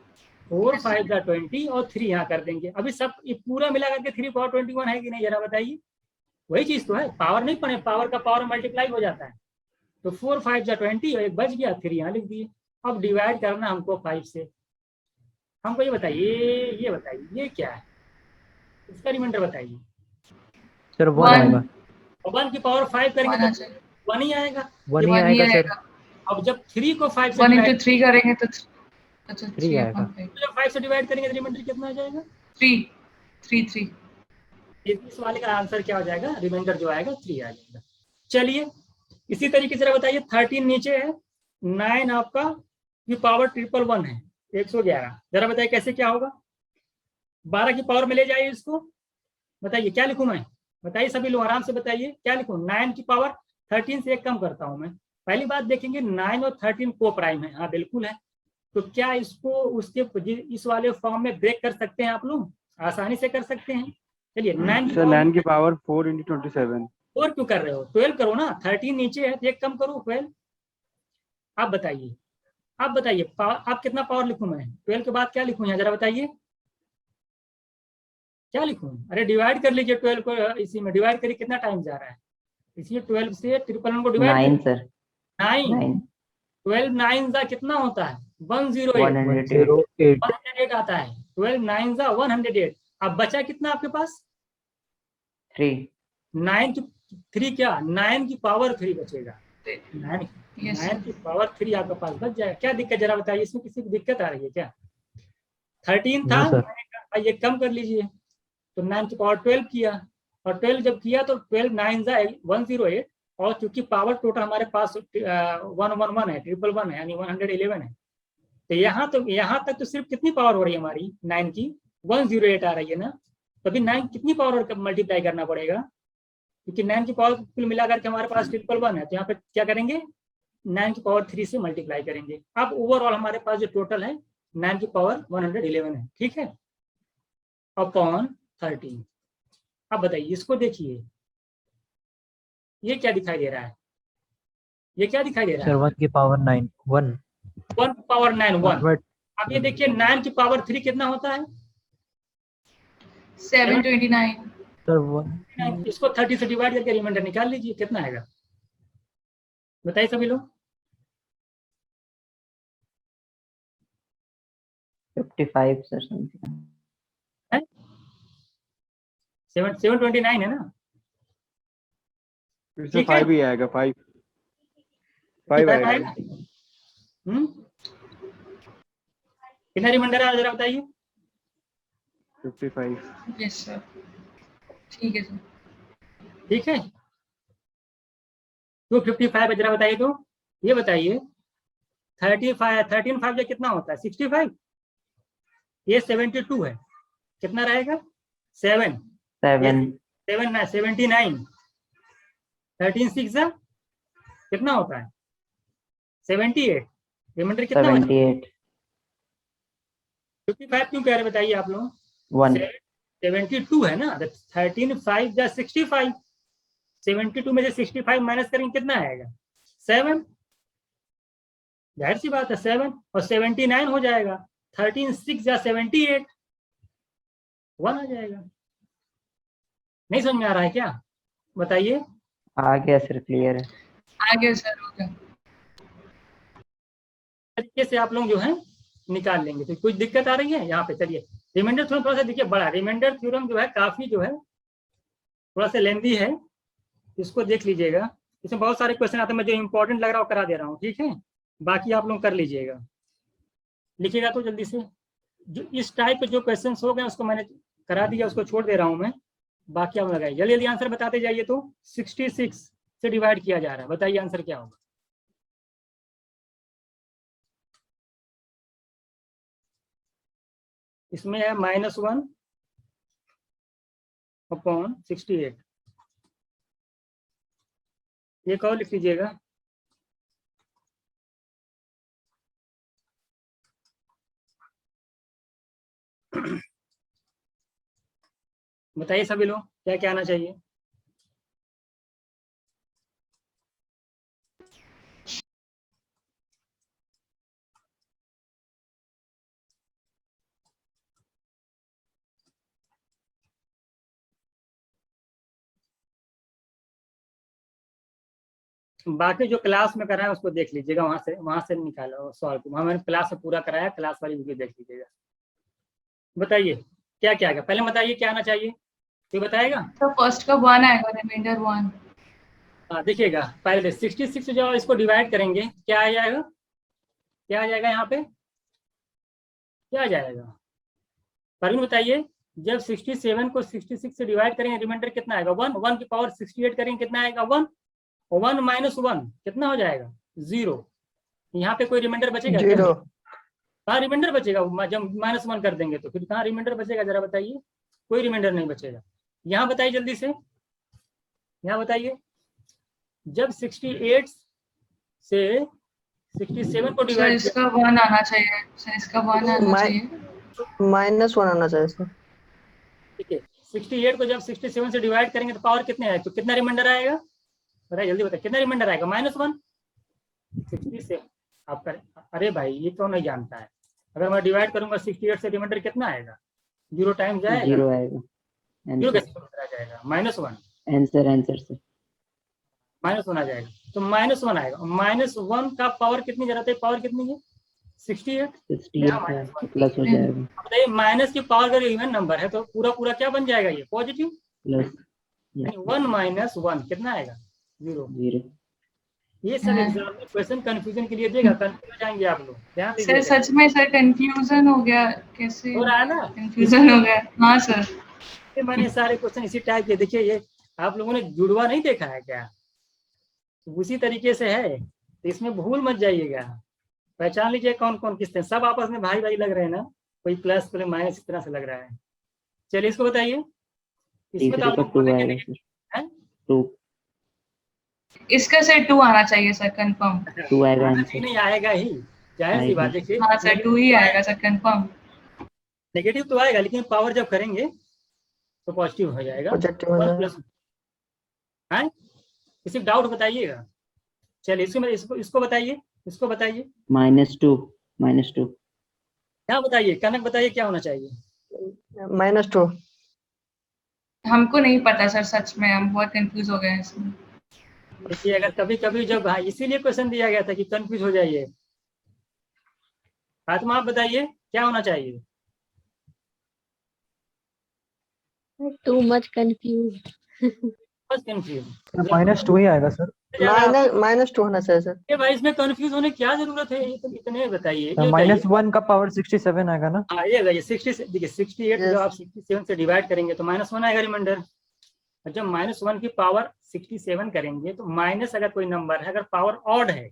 4 5 जा 20 और 3 यहाँ कर देंगे। अभी सब ये पूरा मिला करके 3 पावर 21 है कि नहीं, जरा बताइए। वही चीज तो है, पावर नहीं पड़े, पावर का पावर मल्टीप्लाई हो जाता है। तो 4 5 जा 20 और एक बच गया, 3 यहाँ लिख दिए। अब डिवाइड करना हमको 5 से, हमको ये बताइए ये क्या है, इसका रिमाइंडर बताइए। सर 1 आएगा, 1 की पावर 5 करेंगे तो 1 ही आएगा, 1 ही आएगा सर। अब जब 3 को 5 से 1 डिवाइड, into 3 करेंगे तो अच्छा 3 आएगा। जब 5 से डिवाइड करेंगे तो रिमाइंडर कितना आ जाएगा, 3 इस वाले का आंसर क्या हो जाएगा, रिमाइंडर जो आएगा 3 आ जाएगा। चलिए इसी तरीके से बताइए 13 नीचे है, 9 आपका की पावर 111 है 111, जरा बताइए कैसे क्या होगा। 12 की पावर में ले जाइए इसको, बताइए क्या लिखूं मैं, बताइए सभी लोग आराम से बताइए क्या लिखूं। 9 की पावर 13 से 1 कम करता हूं मैं। पहली बात देखेंगे 9 और 13 को प्राइम है, हाँ बिल्कुल है। तो क्या इसको उसके इस वाले फॉर्म में ब्रेक कर सकते हैं आप लोग, आसानी से कर सकते हैं। चलिए 9 की पावर 4 × 27, और क्यों कर रहे हो, 12 करो ना, 13 नीचे है तो 1 कम करो 12। आप बताइए आप कितना पावर लिखूं मैं, 12 के बाद क्या लिखूं यहाँ, जरा बताइए क्या लिखूं। अरे डिवाइड कर लीजिए 12 को, इसी में डिवाइड करिए, कितना टाइम जा रहा है, इसलिए 12 से 111 को डिवाइड 9 सर 9 12 9 जा कितना होता है 108 आता है, 12 9 जा 108। अब बचा कितना आपके पास 3 3 क्या 9 की पावर 3 बचेगा, 9 की पावर 3 आपके पास बच जाएगा। क्या दिक्कत जरा बताइए, इसमें किसी को दिक्कत आ रही है क्या। 13 था, ये कम कर लीजिए, तो 9 की पावर 12 किया, और 12 जब किया तो 12 9 जा 108, और चूंकि पावर टोटल हमारे पास 111 है, 111 है, यानी 111 है। तो यहाँ तक तो सिर्फ कितनी पावर हो रही है हमारी 9 की 108 आ रही है ना। तो अभी 9 कितनी पावर मल्टीप्लाई करना पड़ेगा, क्योंकि 9 की पावर कुल मिला करके हमारे पास 111 है। तो यहाँ पे क्या करेंगे 9 की पावर 3 से मल्टीप्लाई करेंगे। अब ओवरऑल हमारे पास जो टोटल है 9 की पावर 111 है, ठीक है, अपॉन 13। अब बताइए इसको देखिए, ये क्या दिखाई दे रहा है, ये क्या दिखाई दे रहा है, 1 की पावर 9 1 पावर 9 1। अब ये देखिए 9 की पावर 3 कितना होता है 729 सर 1 इसको 30 से डिवाइड करके रिमाइंडर निकाल लीजिए, कितना आएगा बताइए सभी लोग। 55 सर समथिंग 729 है ना, फिर से 5 ही आएगा, 5 आएगा। कितना रिमाइंडर है जरा बताइए। 55 यस सर, ठीक है सर, ठीक है, तो 55 है, जरा बताइए। तो ये बताइए 13 5 जो कितना होता है 65, ये 72 है, कितना रहेगा 7 ना 79, 13 6 कितना होता है 78, रिमाइंडर कितना होता है 78 55 क्यों कह रहे बताइए आप लोग, 1 72 है ना, 13 5 जा 65, 72 में से 65 माइनस करेंगे कितना आएगा 7, जाहिर सी बात है 7, और 79 हो जाएगा, 13 6 जा 78 1 आ जाएगा। नहीं समझ में आ रहा है क्या, बताइए। आ गया सर, क्लियर है। आगे सर हो गया। तरीके से आप लोग जो है निकाल लेंगे। तो कुछ दिक्कत आ रही है यहाँ पे, चलिए रिमाइंडर थोड़ा सा देखिए बड़ा, रिमाइंडर थ्योरम जो है काफी जो है थोड़ा सा लेंदी है, इसको देख लीजिएगा, इसमें बहुत सारे क्वेश्चन आते हैं, मैं जो इंपॉर्टेंट लग रहा है वो करा दे रहा हूँ, ठीक है। बाकी आप लोग कर लीजिएगा, लिखिएगा तो जल्दी से। जो इस टाइप के जो क्वेश्चन हो गए उसको मैंने करा दिया, उसको छोड़ दे रहा हूं मैं, बाकी आप लगाइए। जल्दी जल्दी आंसर बताते जाइए। तो 66 से डिवाइड किया जा रहा है, बताइए आंसर क्या होगा। इसमें है -1 अपॉन 68। एक और लिख लीजिएगा, बताइए सभी लोग क्या क्या आना चाहिए। बाकी जो क्लास में कराया उसको देख लीजिएगा, वहां से निकालो सॉल्व, वहां मैंने क्लास में पूरा कराया, क्लास वाली वीडियो देख लीजिएगा। बताइए क्या क्या आएगा, पहले बताइए क्या आना चाहिए, कोई बताएगा। तो फर्स्ट का 1 आएगा, रिमाइंडर 1। हाँ देखिएगा, पहले 66 जो इसको डिवाइड करेंगे क्या आ जाएगा, क्या आ जाएगा यहाँ पे, क्या आ जाएगा परवीन बताइए। जब 67 को 66 से डिवाइड करेंगे रिमाइंडर कितना आएगा, 1। 1 की पावर 68 करेंगे कितना आएगा, 1। 1 माइनस 1 कितना हो जाएगा, 0। यहाँ पे कोई रिमाइंडर बचेगा क्या? 0। कहाँ रिमाइंडर बचेगा, जब -1 कर देंगे तो फिर कहाँ रिमाइंडर बचेगा, जरा बताइए। कोई रिमाइंडर नहीं बचेगा। यहाँ बताइए जल्दी से, यहाँ बताइए। जब 68 से 67 को सर डिवाइड इसका 1 आना चाहिए, सर इसका 1 आना चाहिए। -1 आना चाहिए सर। ठीक है, 68 को जब 67 से डिवाइड करेंगे तो पावर कितने आएगा, तो कितना रिमाइंडर आएगा, बताइए जल्दी बताइए, कितना रिमाइंडर आएगा, -1। 67 आपका, अरे भाई ये क्यों नहीं जानता है। अगर मैं डिवाइड करूंगा 68 से, रिमाइंडर कितना आएगा, 0 टाइम जाएगा, 0 आएगा। 0 कैसे पता जाएगा, -1 आंसर से -1 आ जाएगा, तो -1 आएगा। -1 का पावर कितनी जरूरत है, पावर कितनी है 68 प्लस हो जाएगा, बताइए। माइनस की पावर अगर इवन नंबर है तो पूरा पूरा क्या बन जाएगा, ये पॉजिटिव। प्लस 1 माइनस 1 कितना आएगा, 0। 0। ये सब एग्जाम में क्वेश्चन कंफ्यूजन के लिए देगा, कंफ्यूज हो जाएंगे आप लोग, ध्यान सर दीजिएगा। सच में सर कंफ्यूजन हो गया, कैसे हो रहा है ना, कंफ्यूजन हो गया। हाँ सर, ये मैंने सारे क्वेश्चन इसी टाइप के, देखिए ये आप लोगों ने जुड़वा नहीं देखा है क्या, उसी तरीके से है, तो इसमें भूल मत जाइएगा। पहचान लीजिए कौन कौन किसने, सब आपस में भाई भाई लग रहे हैं ना, कोई प्लस कोई माइनस इस तरह से लग रहा है। चलिए इसको बताइए, इसमें तो आप लोग बोलेंगे नहीं, हैं? 2 इसका सर 2 आना चाहिए सर, कंफर्म। 2 आएगा आना आंसर। नहीं आएगा ही, जाहिर सी बात। देखिए हाँ सर 2 ही आएगा सर, कंफर्म। नेगेटिव तो आएगा, लेकिन पावर जब करेंगे तो पॉजिटिव हो जाएगा, पॉजिटिव हो 1 जाएगा। प्लस है। किसी डाउट बताइएगा। चलिए इसको बताइए, इसको बताइए, -2 क्या बताइए, कनक बताइए क्या होना चाहिए। -2। हमको नहीं पता सर, सच में हम बहुत कंफ्यूज हो गए हैं इसमें। देखिए अगर कभी कभी जब, हाँ इसीलिए क्वेश्चन दिया गया था कि कंफ्यूज हो जाइए। फातिमा आप बताइए क्या होना चाहिए। Too much confused. बस कंफ्यूज, -2 ही आएगा सर। -2 होना चाहिए सर। ये भाई इसमें कंफ्यूज होने की क्या जरूरत है, ये तो इतने बताइए। ये -1 का पावर 67 आएगा ना। हाँ ये बताइए 60 देखिए 68 जब आप 67 से डिवाइड करेंगे तो -1 आएगा रिमाइंडर। और जब -1 की पावर 67 करेंगे तो माइनस अगर कोई नंबर है, अगर पावर ऑड है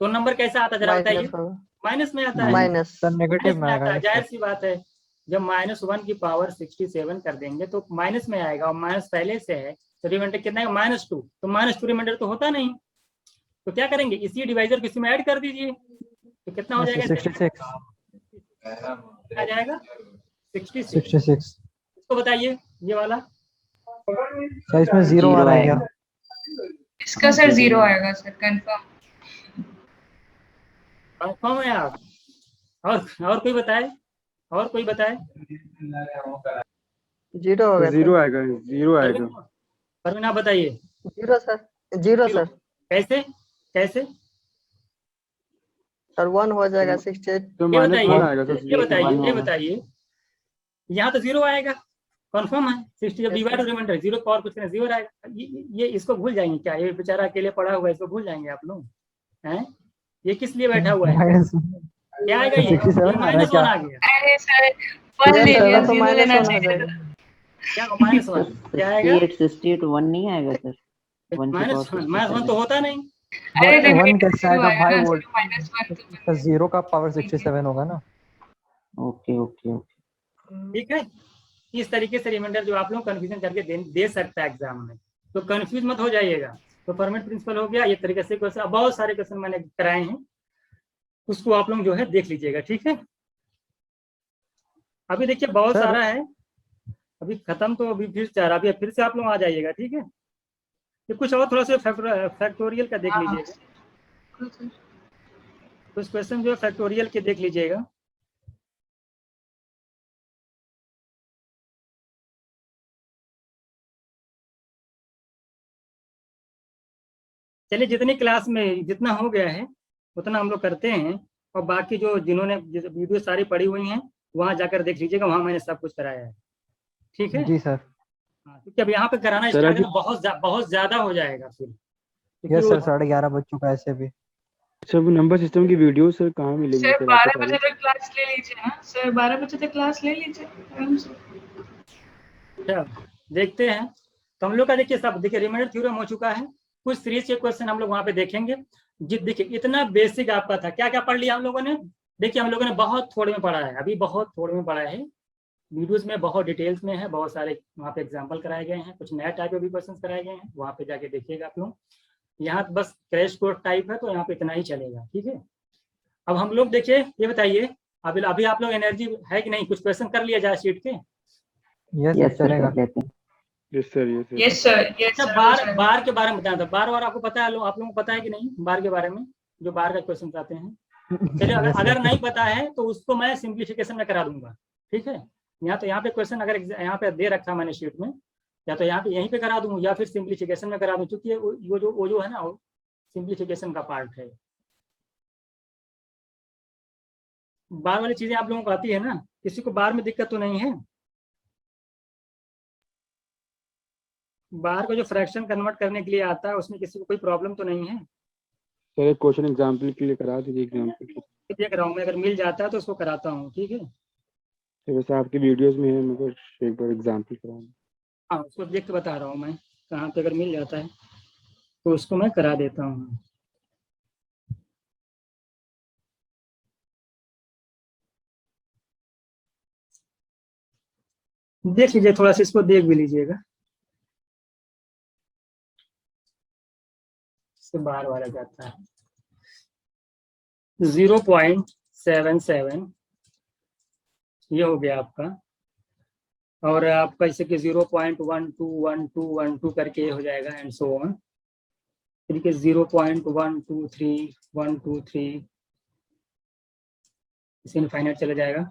तो नंबर कैसा आता है जरा बताइए, माइनस में आता है, माइनस सर नेगेटिव में आता है, आएगा। जाहिर सी बात है। जब -1 की पावर 67 कर देंगे तो माइनस में आएगा, और माइनस पहले से है तो रिमाइंडर कितना है, -2। तो -2 रिमाइंडर तो होता नहीं, तो क्या करेंगे, इसी डिवाइजर को इसमें ऐड कर दीजिए, तो कितना हो जाएगा 66 आ जाएगा 66। 66। इसको बताइए ये वाला, सर इसमें 0 आ रहा है क्या? इसका सर 0 आएगा सर, कंफर्म। कंफर्म है आप। और कोई बताए, और कोई बताए। 0 हो गया। 0 आएगा, 0 आएगा। परवीन आप बताइए। 0 सर, 0 सर। कैसे कैसे सर 1 हो जाएगा 68। तो ये बताइए, -1 आएगा सर। ये बताइए यहाँ तो 0 आएगा, कंफर्म है। 60 जब डिवाइड रिमाइंडर 0 पावर कुछ नहीं, 0 आएगा। ये इसको भूल जाएंगे क्या, ये बेचारा अकेले पड़ा हुआ है, इसको भूल जाएंगे आप लोग हैं। ये किस लिए बैठा हुआ है? माइनस क्या आएगा ये? 67 आ रहा है -1 क्या? आ गया। अरे सर 1 ले लिया, तो 0 माइनस लेना 1 आ चाहिए जाएगा। था। क्या -1 क्या आएगा? 68 1 नहीं आएगा सर? 1 की -1 पावर -1 तो होता नहीं। अरे वन डिनोमिनेटर कैसे 0 आएगा आया भाई? ना, वो -1 तो जीरो का पावर 67 होगा ना। Okay okay okay. ठीक है, इस तरीके से रिमाइंडर जो आप लोग कंफ्यूजन करके दे सकता है एग्जाम में, तो कंफ्यूज मत हो जाइएगा। तो परमानेंट प्रिंसिपल हो गया, ये तरीके से क्वेश्चन, बहुत सारे क्वेश्चन मैंने कराए हैं, उसको आप लोग जो है देख लीजिएगा। ठीक है, अभी देखिए बहुत सर सारा है, अभी खत्म तो अभी फिर चाह रहा, अभी फिर से आप लोग आ जाइएगा। ठीक है, ये कुछ और थोड़ा सा फैक्टोरियल का देख लीजिएगा, कुछ क्वेश्चन जो है फैक्टोरियल के देख लीजिएगा। चलिए, जितनी क्लास में जितना हो गया है उतना हम लोग करते हैं, और बाकी जो जिन्होंने वीडियो सारी पड़ी हुई हैं वहां जाकर देख लीजिएगा, वहां मैंने सब कुछ कराया है। ठीक है, जी सर। हाँ, क्योंकि अब यहाँ पे कराना सर स्टार्ट अभी तो बहुत ज्यादा हो जाएगा फिर, क्योंकि यस वो सर, 11:30 बज चुका है ऐसे भी। सर वो नंबर सिस्टम की वीडियो सर कहाँ मिलेगी सर सर? 12 बजे तक क्लास ले लीजिए ना सर, 12 बजे तक क्लास ले लीजिए आराम से। अच्छा, देखते हैं। तो हम लोग का देखिए सब देखिए रिमाइंडर थ्योरम हो चुका है, कुछ सीरीज के क्वेश्चन हम लोग वहां पे देखेंगे। देखिए इतना बेसिक आपका था, क्या क्या पढ़ लिया हम लोगों ने? देखिए हम लोगों ने बहुत थोड़े में पढ़ा है, अभी बहुत थोड़े में पढ़ा है, वीडियोस में बहुत डिटेल्स में है, बहुत सारे वहाँ पे एग्जाम्पल कराए गए हैं, कुछ नया टाइप के भी क्वेश्चन कराए गए हैं, वहाँ पे जाके देखिएगा आप लोग। यहाँ बस क्रैश कोर्स टाइप है, तो यहाँ पे इतना ही चलेगा। ठीक है, अब हम लोग देखिए, ये बताइए अभी आप लोग एनर्जी है कि नहीं? कुछ क्वेश्चन कर लिया जाए शीट के। यस सर, यस सर चलेगा। कर लेते हैं। Yes sir yes sir. Yes sir, yes अच्छा, सर, बार बार के बारे में बताना था, बार बार आपको पता है, आप लोगों को पता है कि नहीं बार के बारे में, जो बार का क्वेश्चन आते हैं? चलिए, अगर Yes, अगर sir. नहीं पता है तो उसको मैं सिंप्लीफिकेशन में करा दूंगा। ठीक है, यहाँ पे क्वेश्चन अगर यहाँ पे दे रखा मैंने शीट में, या तो यहाँ पे यहीं पे करा दूँ या फिर सिंप्लीफिकेशन में करा दूँ, क्योंकि वो जो है ना, वो सिंप्लीफिकेशन का पार्ट है। बार वाली चीजें आप लोगों को आती है ना, किसी को बार में दिक्कत तो नहीं है? बार को जो फ्रैक्शन कन्वर्ट करने के लिए आता है, उसमें किसी को कोई प्रॉब्लम तो नहीं है? सर एक क्वेश्चन एग्जाम्पल के लिए करा दीजिए, एग्जाम्पल के देख रहा हूँ मैं, अगर मिल जाता है तो उसको कराता हूँ। ठीक है, लिए। वैसे आपकी वीडियोस में है, मगर एक बार एग्जाम्पल कराना। हाँ उसको देख के बता रहा हूँ मैं, कहाँ पे अगर मिल जाता है तो उसको मैं करा देता हूँ। देख लीजिए, थोड़ा सा इसको देख भी लीजिएगा, इससे बाहर वाला जाता है 0.77, ये हो गया आपका। और आपका जैसे कि 0.121212 करके ये हो जाएगा, एंड सो ऑन। तरीके 0.123 इसे इनफाइनाइट चला जाएगा,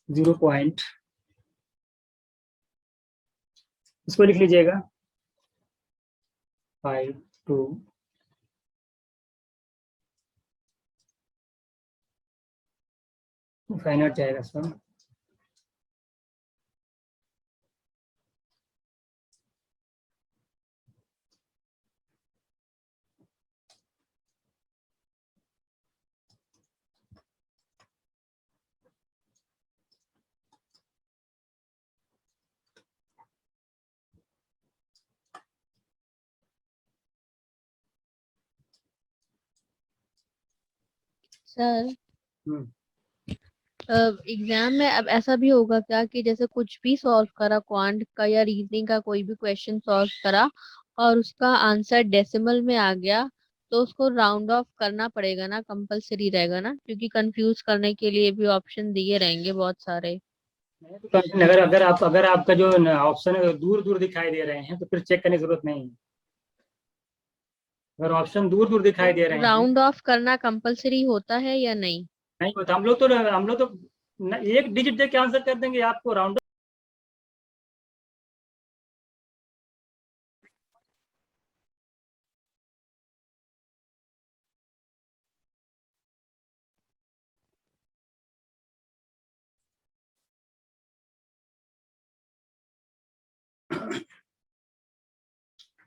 0. इसको लिख लीजिएगा 52 इनफाइनाइट जाएगा सब। सर हम्म, एग्जाम में अब ऐसा भी होगा क्या कि जैसे कुछ भी सॉल्व करा क्वांट का या रीजनिंग का कोई भी क्वेश्चन सॉल्व करा और उसका आंसर डेसिमल में आ गया, तो उसको राउंड ऑफ करना पड़ेगा ना, कंपलसरी रहेगा ना, क्योंकि कंफ्यूज करने के लिए भी ऑप्शन दिए रहेंगे बहुत सारे। तो अगर आपका जो ऑप्शन है दूर दूर दिखाई दे रहे हैं तो फिर चेक करने की जरूरत नहीं है। अगर ऑप्शन दूर दूर दिखाई दे रहे हैं, राउंड ऑफ करना कंपलसरी होता है या नहीं? नहीं होता, हम लोग तो एक डिजिट दे के आंसर कर देंगे आपको राउंड।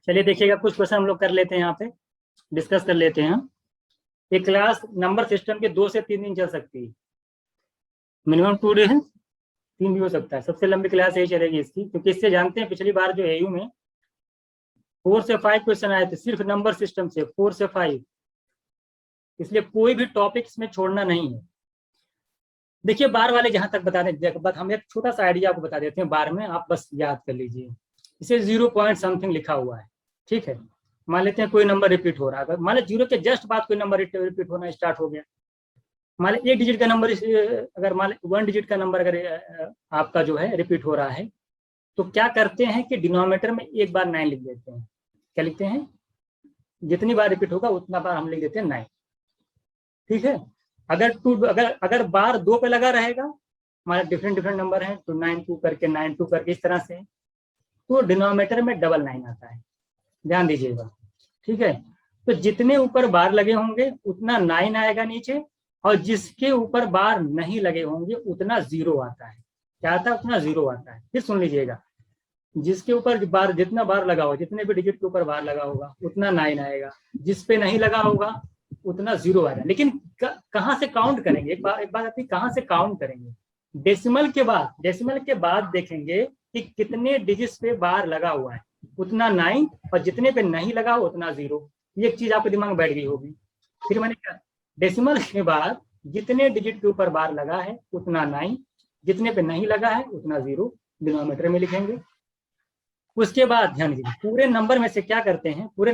चलिए देखिएगा, कुछ क्वेश्चन हम लोग कर लेते हैं यहाँ पे। डिस्कस कर लेते हैं। ये क्लास नंबर सिस्टम के 2 से 3 दिन चल सकती है, मिनिमम 2 डेज, 3 भी हो सकता है। सबसे लंबी क्लास यही चलेगी इसकी, क्योंकि इससे जानते हैं पिछली बार जो एयू में 4 से 5 क्वेश्चन आए थे सिर्फ नंबर सिस्टम से, 4 से 5, इसलिए कोई भी टॉपिक इसमें छोड़ना नहीं है। देखिए बार वाले जहां तक बता दें, बस हम एक छोटा सा आइडिया आपको बता देते हैं बार में, आप बस याद कर लीजिए। इसे 0 पॉइंट समथिंग लिखा हुआ है, ठीक है। मान लेते हैं कोई नंबर रिपीट हो रहा है, अगर मान लीजिए 0 के जस्ट बाद कोई नंबर रिपीट होना स्टार्ट हो गया, मान लीजिए 1 डिजिट का नंबर, अगर मान लीजिए 1 डिजिट का नंबर अगर आपका जो है रिपीट हो रहा है, तो क्या करते हैं कि डिनोमिनेटर में एक बार 9 लिख देते हैं। क्या लिखते हैं? जितनी बार रिपीट होगा उतना बार हम लिख देते हैं 9, ठीक है। अगर बार 2 पे लगा रहेगा, हमारे डिफरेंट नंबर हैं, तो 9 2 करके 9 2 करके इस तरह से, तो डिनोमिनेटर में डबल 9 आता है, ध्यान दीजिएगा, ठीक है। तो जितने ऊपर बार लगे होंगे उतना 9 आएगा नीचे, और जिसके ऊपर बार नहीं लगे होंगे उतना 0 आता है। क्या आता है? उतना 0 आता है। फिर सुन लीजिएगा, जिसके ऊपर बार, जितना बार लगा होगा, जितने भी डिजिट के ऊपर बार लगा होगा उतना 9 आएगा, जिस पे नहीं लगा होगा उतना 0 आएगा। लेकिन कहाँ से काउंट करेंगे? एक बात आती है, कहाँ से काउंट करेंगे? डेसिमल के बाद देखेंगे कि कितने डिजिट्स पे बार लगा हुआ है, उतना 9, और जितने पे नहीं लगा हो उतना 0। ये एक चीज आपके दिमाग में बैठ गई होगी। फिर मैंने कहा डेसिमल के बाद जितने डिजिट के ऊपर बार लगा है उतना 9, जितने पे नहीं लगा है उतना 0 डिनोमिनेटर में लिखेंगे। उसके बाद ध्यान दीजिए, पूरे नंबर में से क्या करते हैं, पूरा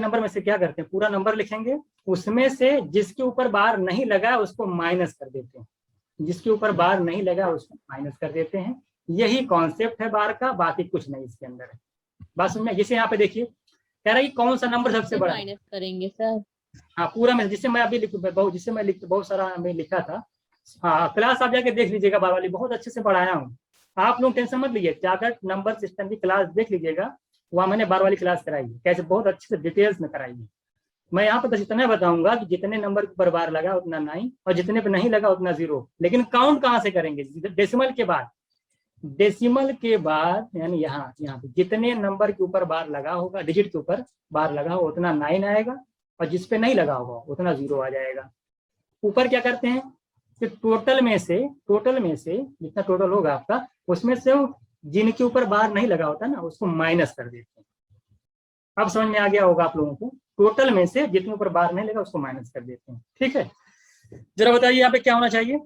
नंबर लिखेंगे, उसमें से जिसके ऊपर बार नहीं लगा उसको माइनस कर देते हैं, जिसके ऊपर बार नहीं लगा उसको माइनस कर देते हैं। यही कॉन्सेप्ट है बार का, बाकी कुछ नहीं इसके अंदर है। बात समझ में? जैसे यहाँ पे देखिए कह रहा है कि कौन सा नंबर सबसे बड़ा है, माइनस करेंगे सर। हाँ पूरा में, जिससे मैं अभी बहुत सारा मैं लिखा था। हाँ क्लास आप जाके देख लीजिएगा, बार वाली बहुत अच्छे से पढ़ाया हूँ। आप लोग टेंशन मत लीजिए, जाकर नंबर सिस्टम की क्लास देख लीजिएगा, वहाँ मैंने बार वाली क्लास कराई है, कैसे बहुत अच्छे से डिटेल्स में कराई है। मैं यहाँ पर बस इतना बताऊंगा कि जितने नंबर पर बार लगा उतना 9, और जितने पे नहीं लगा उतना 0। लेकिन काउंट कहाँ से करेंगे? डेसिमल के बाद यानी यहाँ पे जितने नंबर के ऊपर बार लगा होगा, डिजिट के ऊपर बार लगा होगा उतना 9 आएगा, और जिस पे नहीं लगा होगा उतना 0 आ जाएगा। ऊपर क्या करते हैं कि टोटल में से जितना टोटल होगा आपका, उसमें से जिनके ऊपर बार नहीं लगा होता ना उसको माइनस कर देते हैं। अब समझ में आ गया होगा आप लोगों को, टोटल में से जितने ऊपर बार नहीं लगा उसको माइनस कर देते हैं, ठीक है। जरा बताइए यहाँ पे क्या होना चाहिए?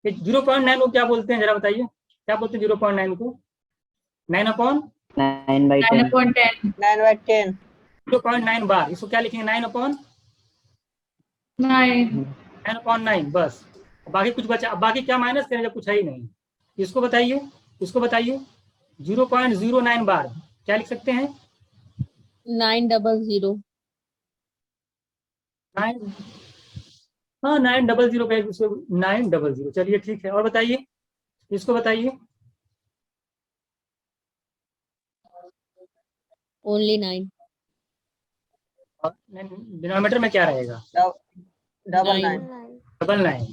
0.9 को क्या बोलते हैं? जरा बताइए क्या बोलते हैं 0.9 को? 9/10 9/10 0.9 बार, इसको क्या लिखेंगे? 9/9 बस। बाकी कुछ बचा, बाकी क्या माइनस करें जब कुछ है ही नहीं। इसको बताइए 0.09 बार क्या लिख सकते हैं? 900। 9, हाँ 900 का 900, चलिए ठीक है। और बताइए, इसको बताइए। ओनली 9। डिनोमिनेटर में क्या रहेगा? 999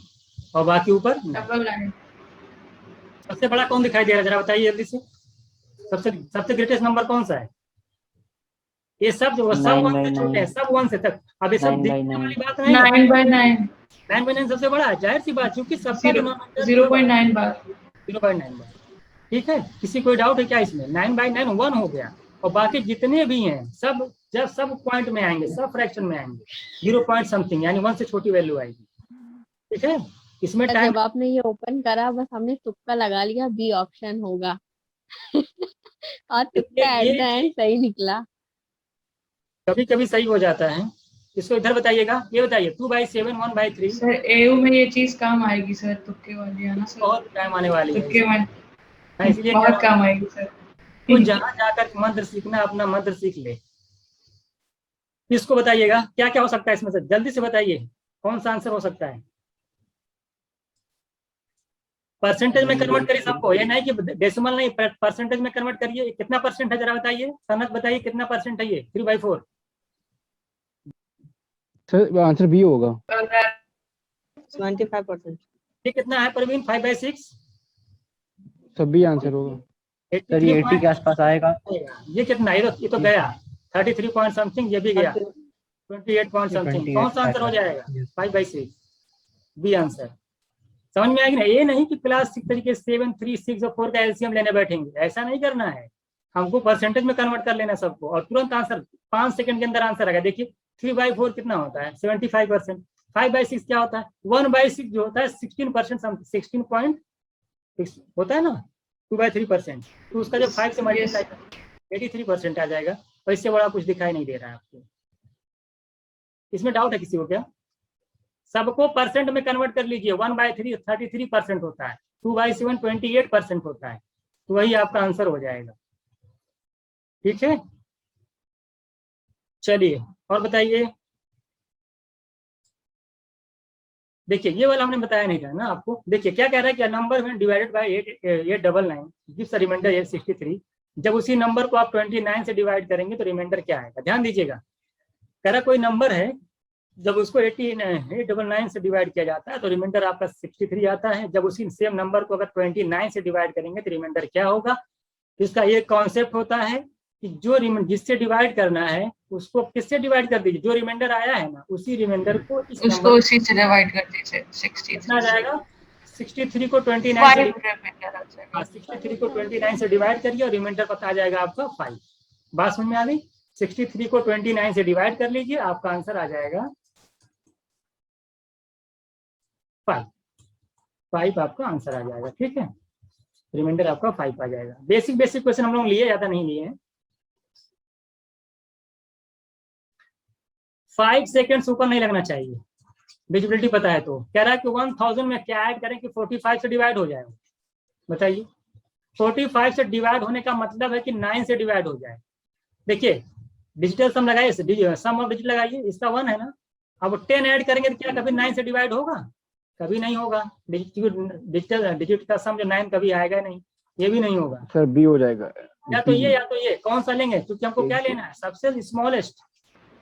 और बाकी ऊपर 999। सबसे बड़ा कौन दिखाई दे रहा है? जरा बताइए जल्दी से, सबसे ग्रेटेस्ट नंबर कौन सा है? ये सब 1 से छोटे हैं, सब 1 से तक। अब ये सब दिखने वाली बात नहीं है। 9/9 9/9 सबसे बड़ा है, जाहिर सी बात, क्योंकि सबका 0.9 बार। 0.9 बार, ठीक है। किसी कोई डाउट है क्या इसमें? 9/9 1 हो गया, और बाकी जितने भी हैं सब जब सब पॉइंट में आएंगे, सब फ्रैक्शन में आएंगे, 0 पॉइंट समथिंग यानी 1 से छोटी वैल्यू आएगी, ठीक है। इसमें टाइम, जब आपने ये ओपन करा बस हमने तुक्का लगा लिया, बी ऑप्शन होगा और तुक्का एट द एंड सही निकला। कभी कभी सही हो जाता है। इसको इधर बताइएगा, ये बताइए 2/7 1/3। सर एयू में ये चीज काम आएगी सर, तुक्के वाली है ना सर, बहुत टाइम आने वाली है, तुक्के वाली हाँ, इसलिए बहुत काम आएगी सर। तो जहाँ जाकर मंत्र सीखना, अपना मंत्र सीख ले। इसको बताइएगा क्या क्या हो सकता है इसमें से, जल्दी से बताइए कौन सा आंसर हो सकता है? परसेंटेज में कन्वर्ट करिए सबको, ये नहीं कि डेसिमल नहीं, परसेंटेज में कन्वर्ट करिए। कितना परसेंट है जरा बताइए, सनत बताइए कितना परसेंट है ये? 3/4। सर आंसर बी होगा। 25%। ये कितना है परवीन? 5/6। सब भी आंसर होगा सर ये 80 के आसपास आएगा। ये कितना? ये तो गया 33 पॉइंट समथिंग, ये भी गया 28 पॉइंट समथिंग। 28 कौन सा आंसर हो जाएगा? Yes. 5/6 be answer. समझ में आएगी ना? ये नहीं कि क्लास 6 तरीके 7, 3, 6 और 4 का एलसीएम लेने बैठेंगे, ऐसा नहीं करना है। हमको परसेंटेज में कन्वर्ट कर लेना सबको, और तुरंत आंसर 5 सेकंड के अंदर आंसर आएगा। देखिए 3/4 कितना होता है? 75%। 5/6 क्या होता है? 1/6 जो होता है 16%, 16.6 होता है ना, 2/3%। तो उसका जब 5 से मल्टीप्लाई 83% आ जाएगा। और इससे बड़ा कुछ दिखाई नहीं दे रहा है आपको। इसमें डाउट है किसी को क्या? सबको परसेंट में कन्वर्ट कर लीजिए। 1/3 33% होता है, 2/7 28% होता है, तो वही आपका आंसर हो जाएगा। ठीक है, चलिए और बताइए। देखिए ये वाला हमने बताया नहीं था ना आपको। देखिए क्या कह रहा है कि नंबर में डिवाइडेड बाय 899 गिव्स रिमाइंडर 863। जब उसी नंबर को आप 29 से डिवाइड करेंगे तो रिमाइंडर क्या आएगा? ध्यान दीजिएगा। कह रहा कोई नंबर है, जब उसको 899 से डिवाइड किया जाता है तो रिमाइंडर आपका 63 आता है। जब उसी सेम नंबर को अगर 29 से डिवाइड करेंगे तो रिमाइंडर क्या होगा? इसका ये कॉन्सेप्ट होता है कि जो जिससे डिवाइड करना है उसको किससे डिवाइड कर दीजिए, जो रिमाइंडर आया है ना उसी रिमाइंडर को उसको उसी से डिवाइड कर दीजिए। 63 कितना जाएगा? 63 को 29 से 63 को 29 से डिवाइड करिए और रिमाइंडर पता आ जाएगा आपका 5। बात समझ में आ गई? 63 को 29 से डिवाइड कर लीजिए, आपका आंसर आ जाएगा 5 आपका आंसर आ जाएगा। ठीक है, रिमाइंडर आपका 5 आ जाएगा। बेसिक क्वेश्चन हम लोग लिए, ज्यादा नहीं लिए हैं। 5 सेकेंड्स ऊपर नहीं लगना चाहिए, विजिबिलिटी पता है तो। कह रहा है कि 1000 में क्या ऐड करें कि 45 से डिवाइड हो जाए? बताइए। 45 से डिवाइड होने का मतलब है कि 9 से डिवाइड हो जाए। देखिए डिजिटल सम लगाइए, सम ऑफ डिजिट लगाइए, इसका 1 है ना। अब 10 ऐड करेंगे तो क्या कभी 9 से डिवाइड होगा? कभी नहीं होगा। डिजिटल डिजिट का सम जो 9 कभी आएगा नहीं, ये भी नहीं होगा। सर बी हो जाएगा। या तो ये कौन सा लेंगे? क्योंकि हमको क्या लेना है? सबसे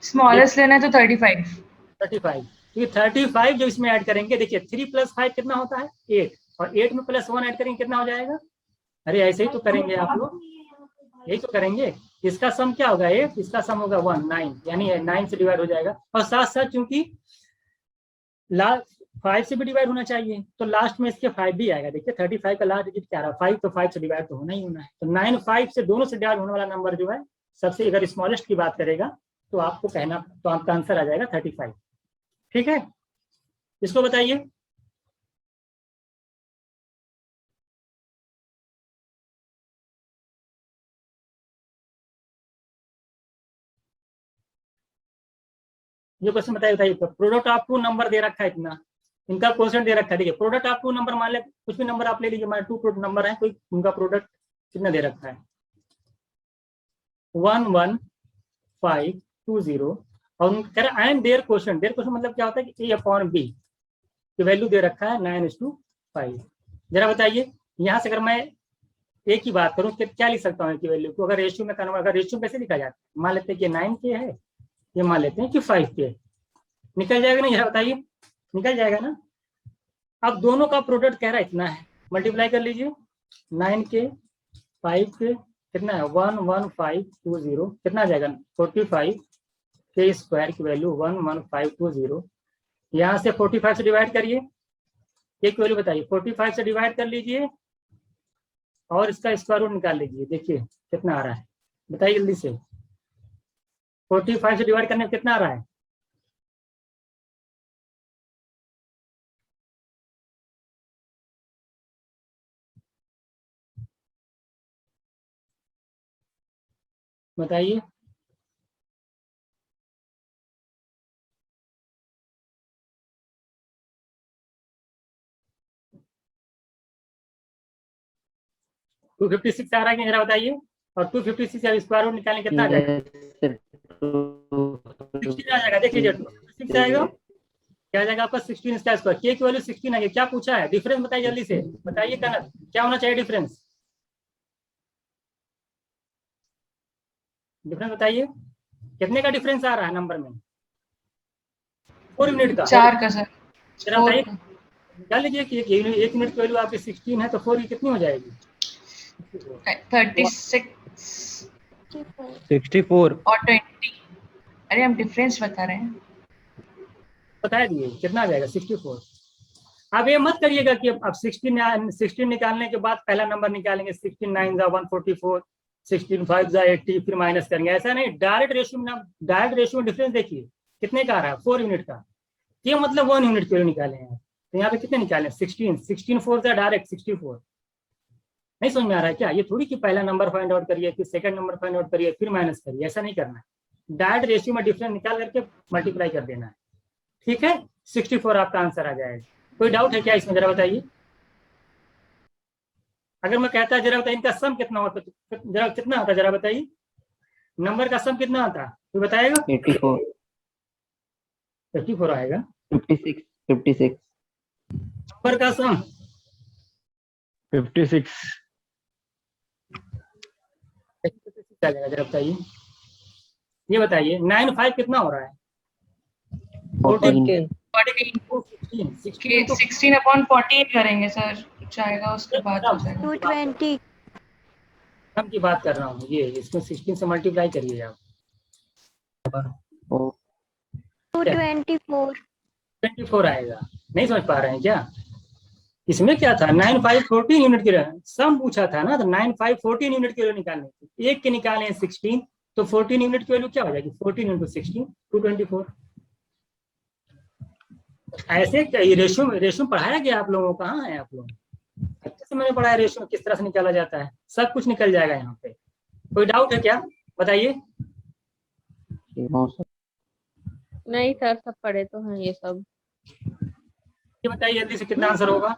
स्मॉलेस्ट लेना है तो 35। 35, क्योंकि 35 जो इसमें ऐड करेंगे, देखिए 3 + 5 कितना होता है? 8, और 8 में +1 ऐड करेंगे कितना हो जाएगा? अरे ऐसे ही तो करेंगे आप लोग, यही तो करेंगे। इसका सम क्या होगा? 8, इसका सम होगा 1, 9, यानी 9 से डिवाइड हो जाएगा। और साथ साथ चूंकि लास्ट 5 से भी डिवाइड होना चाहिए तो लास्ट में इसके 5 भी आएगा। देखिए 35 का लास्ट डिजिट क्या रहा? 5, तो 5 से डिवाइड तो होना ही होना है। तो 9 5 से दोनों से डिवाइड होने वाला नंबर जो है सबसे, अगर स्मॉलेस्ट की बात करेगा तो आपको कहना, तो आपका आंसर आ जाएगा 35। ठीक है, इसको बताइए। ये क्वेश्चन बताइए। प्रोडक्ट ऑफ 2 नंबर दे रखा है इतना, इनका क्वेश्चन दे रखा है। देखिए प्रोडक्ट ऑफ 2 नंबर, मान ले कुछ भी नंबर आप ले लीजिए, मान 2 नंबर है कोई, उनका प्रोडक्ट कितना दे रखा है? 11520। और कह रहा है एंड देयर क्वेश्चन मतलब क्या होता है कि A/B की वैल्यू दे रखा है 9:5। जरा बताइए, यहाँ से अगर मैं ए की बात करूं कि क्या लिख सकता हूँ की वैल्यू को? अगर रेशियो में कन्वर्ट, अगर रेशियो कैसे लिखा जाता है? मान लेते हैं कि 9K है, ये मान लेते हैं कि 5K। निकल जाएगा ना? यह बताइए, निकल जाएगा ना? अब दोनों का प्रोडक्ट कह रहा है इतना है, मल्टीप्लाई कर लीजिए। 9K 5K कितना है? 11520, कितना आ जाएगा? 45K² की वैल्यू 11520। यहाँ से 45 से डिवाइड करिए, एक वैल्यू बताइए। 45 से डिवाइड कर लीजिए और इसका स्क्वायर रूट निकाल लीजिए। देखिए कितना आ रहा है, बताइए जल्दी से। 45 से डिवाइड करने में कितना आ रहा है? बताइए। टू 256 आ रहा है कि जरा बताइए। और 256 का स्क्वायर रूट निकालने कितना आ जाएगा? 16 आ जाएगा। देखिए 256 आएगा, क्या आ जाएगा आपका? 16 इसका स्क्वायर। के की वैल्यू 16 आ गई। क्या पूछा है? डिफरेंस बताइए जल्दी से, बताइए कनक, क्या होना चाहिए डिफरेंस? डिफरेंस बताइए, कितने का डिफरेंस आ रहा है नंबर में? 4 यूनिट का। 4 का सर। जरा बताइए, निकाल लीजिए कि 1 यूनिट की वैल्यू आपकी 16 है तो 4 की कितनी हो जाएगी? 36 64 और 20। अरे हम डिफरेंस बता रहे हैं। बता दिए कितना आ जाएगा 64। अब ये मत करिएगा कि अब 16 निकालने के बाद पहला नंबर निकालेंगे, 16 9 जा 144, 16 5 जा 80, फिर माइनस करेंगे। ऐसा नहीं, डायरेक्ट रेशियो में डिफरेंस देखिए कितने का आ रहा है, 4 यूनिट का। ये मतलब 1 यूनिट के लिए निकाले हैं। तो यहाँ पे कितने निकाले, 16 4 जा डायरेक्ट 64। नहीं समझ में आ रहा है क्या? ये थोड़ी कि पहला नंबर फाइंड आउट करिए, फिर सेकंड नंबर फाइंड आउट करिए, फिर माइनस करिए, ऐसा नहीं करना है। डायरेक्ट रेशियो में डिफरेंस निकाल करके मल्टीप्लाई कर देना है, ठीक है। 64 आपका आंसर आ जाएगा। कोई डाउट है क्या इसमें, जरा बताइए। अगर मैं कहता जरा बताइए इनका सम कितना होता, जरा कितना होता, जरा बताइए नंबर का सम कितना आता, कोई बताएगा? 84 54 आएगा 56 नंबर का सम। 56 आ जाएगा, जरा बताइए। ये बताइए 9 5 कितना हो रहा है? 14 16 अपॉन 14 करेंगे सर, जाएगा उसके बाद हो जाएगा। 220 सम की बात कर रहा हूँ, ये इसको 16 से मल्टीप्लाई करिए आप। 224 24 आएगा। नहीं समझ पा रहे हैं क्या? इसमें क्या था, 9 5 14 यूनिट के लिए सम पूछा था ना, तो 9 5 14 यूनिट के लिए निकालने, एक के निकाले हैं 16, तो 14 यूनिट की वैल्यू क्या हो जाएगी, 14 इंटू 16 224। ऐसे रेशियो पढ़ाया गया आप लोगों को, कहाँ है आप लोग? अच्छे से मैंने पढ़ाया रेशियो किस तरह से निकाला जाता है, सब कुछ निकल जाएगा यहाँ पे। कोई डाउट है क्या, बताइए। नहीं सर, सब पढ़े तो हैं ये सब। ये बताइए जल्दी से कितना आंसर होगा।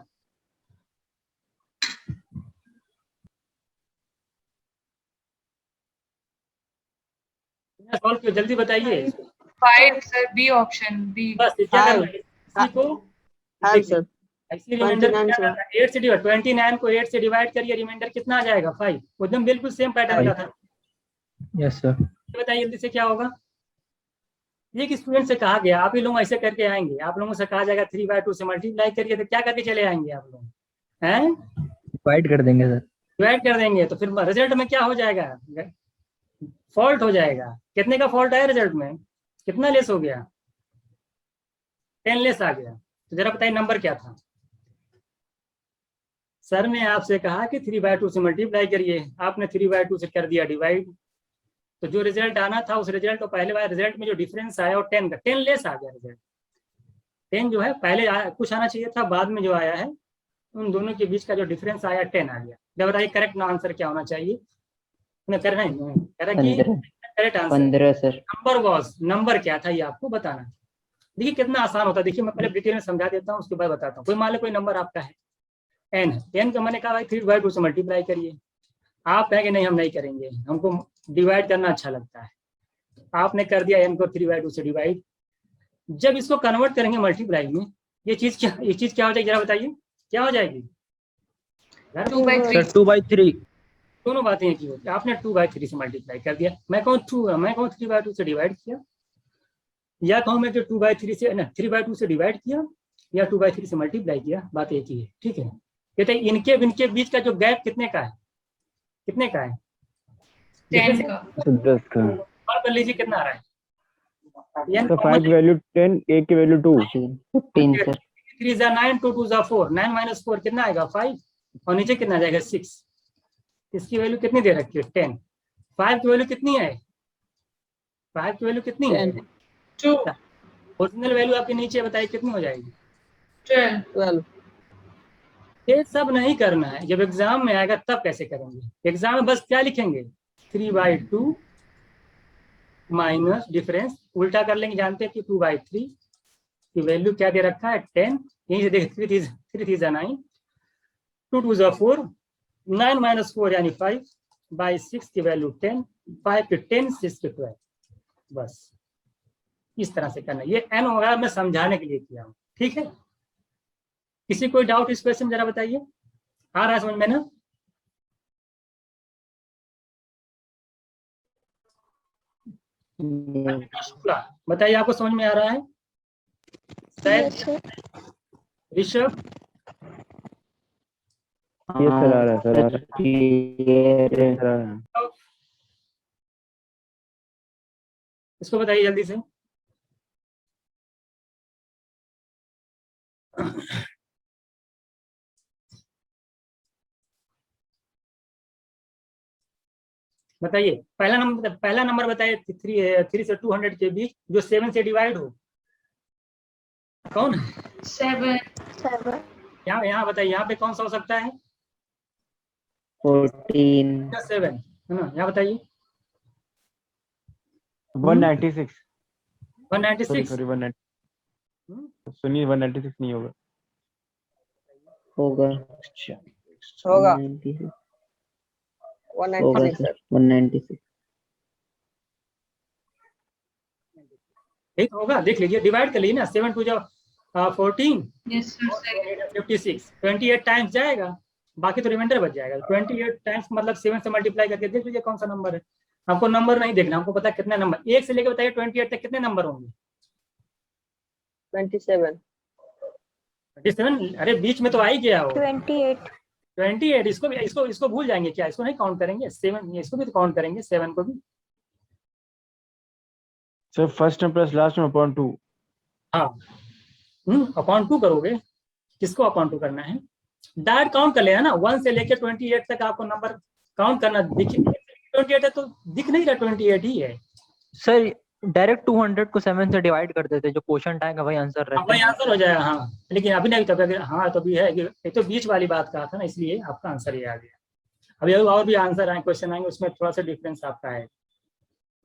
सॉल्व किया, जल्दी बताइए। 5 सर, बी ऑप्शन बी। बस क्या करना है, इसी को 5 सर, ऐसी रिमाइंडर 29 क्या करना है, 8 से डिवाइड, 29 को 8 से डिवाइड करिए, रिमाइंडर कितना आ जाएगा 5। एकदम बिल्कुल सेम पैटर्न का था। Yes sir. ये बताइए जल्दी से क्या होगा। ये कि स्टूडेंट से कहा गया, आप ही लोग ऐसे करके आएंगे, आप लोगों से कहा जाएगा 3/2 से मल्टीप्लाई करिए, तो क्या करके चले आएंगे आप लोग हैं, डिवाइड कर देंगे सर। डिवाइड कर देंगे, तो फिर रिजल्ट में क्या हो जाएगा, फॉल्ट हो जाएगा। कितने का फॉल्ट आया रिजल्ट में, कितना लेस हो गया, 10 लेस आ गया। तो जरा बताइए नंबर क्या था। सर ने आपसे कहा कि 3/2 से मल्टीप्लाई करिए, आपने 3/2 से कर दिया डिवाइड, तो जो रिजल्ट आना था उस रिजल्ट को, पहले वाले रिजल्ट में जो डिफरेंस आया वो 10 का, 10 लेस आ गया रिजल्ट। 10 जो है पहले कुछ आना चाहिए था, बाद में जो आया है उन दोनों के बीच का जो डिफरेंस आया 10 आ गया। जब बताइए करेक्ट आंसर क्या होना चाहिए, उन्हें करना है correct answer 15 sir. Number was, number क्या था ये आपको बताना। देखिए कितना आसान होता है, देखिए मैं पहले डिटेल में समझा देता हूँ, उसके बाद बताता हूँ। कोई मान लो कोई नंबर आपका है n है, n का मैंने कहा भाई 3/2 से मल्टीप्लाई करिए। आप कहेंगे नहीं हम नहीं करेंगे, हमको डिवाइड करना अच्छा लगता है। आपने कर दिया n को 3/2 से डिवाइड। जब इसको कन्वर्ट करेंगे मल्टीप्लाई में, ये चीज क्या हो जाएगी, जरा बताइए क्या हो जाएगी। 2/3 सर 2/3। दोनों बातें एक ही होती है। आपने 2/3 से मल्टीप्लाई कर दिया, मैं कहूँ 3/2 से डिवाइड किया, या कहूँ मैं 2/3 से 3/2 से डिवाइड किया, या 2/3 से मल्टीप्लाई किया, बात एक ही है, ठीक है। कहते इनके बीच का जो गैप कितने का है, कितने का है, 10 का। 10 का। और कर लीजिए कितना आ रहा है, तो 5 वैल्यू 10, एक की वैल्यू 2। 15 सर। 3 जा 9, 2 2 जा 4, 9 - 4 कितना आएगा 5, और नीचे कितना जाएगा 6। इसकी वैल्यू कितनी दे रखी है 10। 5 की वैल्यू कितनी है, 5 की वैल्यू कितनी है, 2 ओरिजिनल वैल्यू आपके नीचे बताइए कितनी हो जाएगी, 12। ये सब नहीं करना है, जब एग्जाम में आएगा तब कैसे करेंगे। एग्जाम में बस क्या लिखेंगे, 3/2 माइनस डिफरेंस, उल्टा कर लेंगे, जानते हैं कि 2/3 की वैल्यू क्या दे रखा है 10, यहीं से देख 3 3 जा 9, 2 2 जा 4, 9 - 4 यानी 5/6 की वैल्यू 10, 5 के 10, 6 के 12। बस इस तरह से करना, ये n वगैरह मैं समझाने के लिए किया हूँ, ठीक है। किसी कोई डाउट इस क्वेश्चन जरा बताइए, आ रहा है समझ में ना। शुक्ला बताइए आपको समझ में आ रहा है, ऋषभ ये सर आ रहा है सर, आ रहा है। ये सर आ रहा है। इसको बताइए जल्दी से। बताइए पहला नंबर बताइए, 3 से 200 के बीच जो 7 से डिवाइड हो, कौन है? 7. यहाँ बताइए, यहाँ पे कौन सा हो सकता है? 14. 7 है ना, यहाँ बताइए। 196 सॉरी 196। सॉरी 190 सुनिए 196 नहीं होगा। होगा होगा 196 होगा 196 सर सर 196। ठीक होगा, देख लीजिए, डिवाइड कर लीजिए ना, 7 to 14 Yes, sir. Second. 56, 28 times जाएगा, बाकी तो रिमाइंडर बच जाएगा। 28 टाइम्स मतलब 7 से मल्टीप्लाई करके देख लीजिए कौन सा नंबर है। हमको नंबर नहीं देखना, हमको पता है कितने नंबर, 1 से लेकर बताइए 28 तक कितने नंबर होंगे? 27 27, अरे बीच में तो आ ही गया हो। 28 28, इसको भूल जाएंगे क्या? इसको नहीं काउंट करेंगे? 7, इसको भी तो काउंट करेंगे, 7 को भी। सर फर्स्ट में प्लस लास्ट में अपॉन 2। हाँ, अपॉन 2 करोगे। किसको अपॉन 2 करना है? डायरेक्ट काउंट कर लेना ना, 1 से लेकर 28 तक आपको नंबर काउंट करना। देखिए 28 है तो दिख नहीं रहा, 28 ही है। सर डायरेक्ट 200 को 7 से डिवाइड कर देते, जो क्वेश्चन आएगा वही आंसर रहता वही है। आंसर हो जाएगा। हाँ, लेकिन अभी नहीं, तब हाँ तो भी है कि ये तो बीच वाली बात कहा था ना, इसलिए आपका आंसर ये आ गया। अभी और भी आंसर आए, क्वेश्चन आएंगे, उसमें थोड़ा सा डिफरेंस आपका है।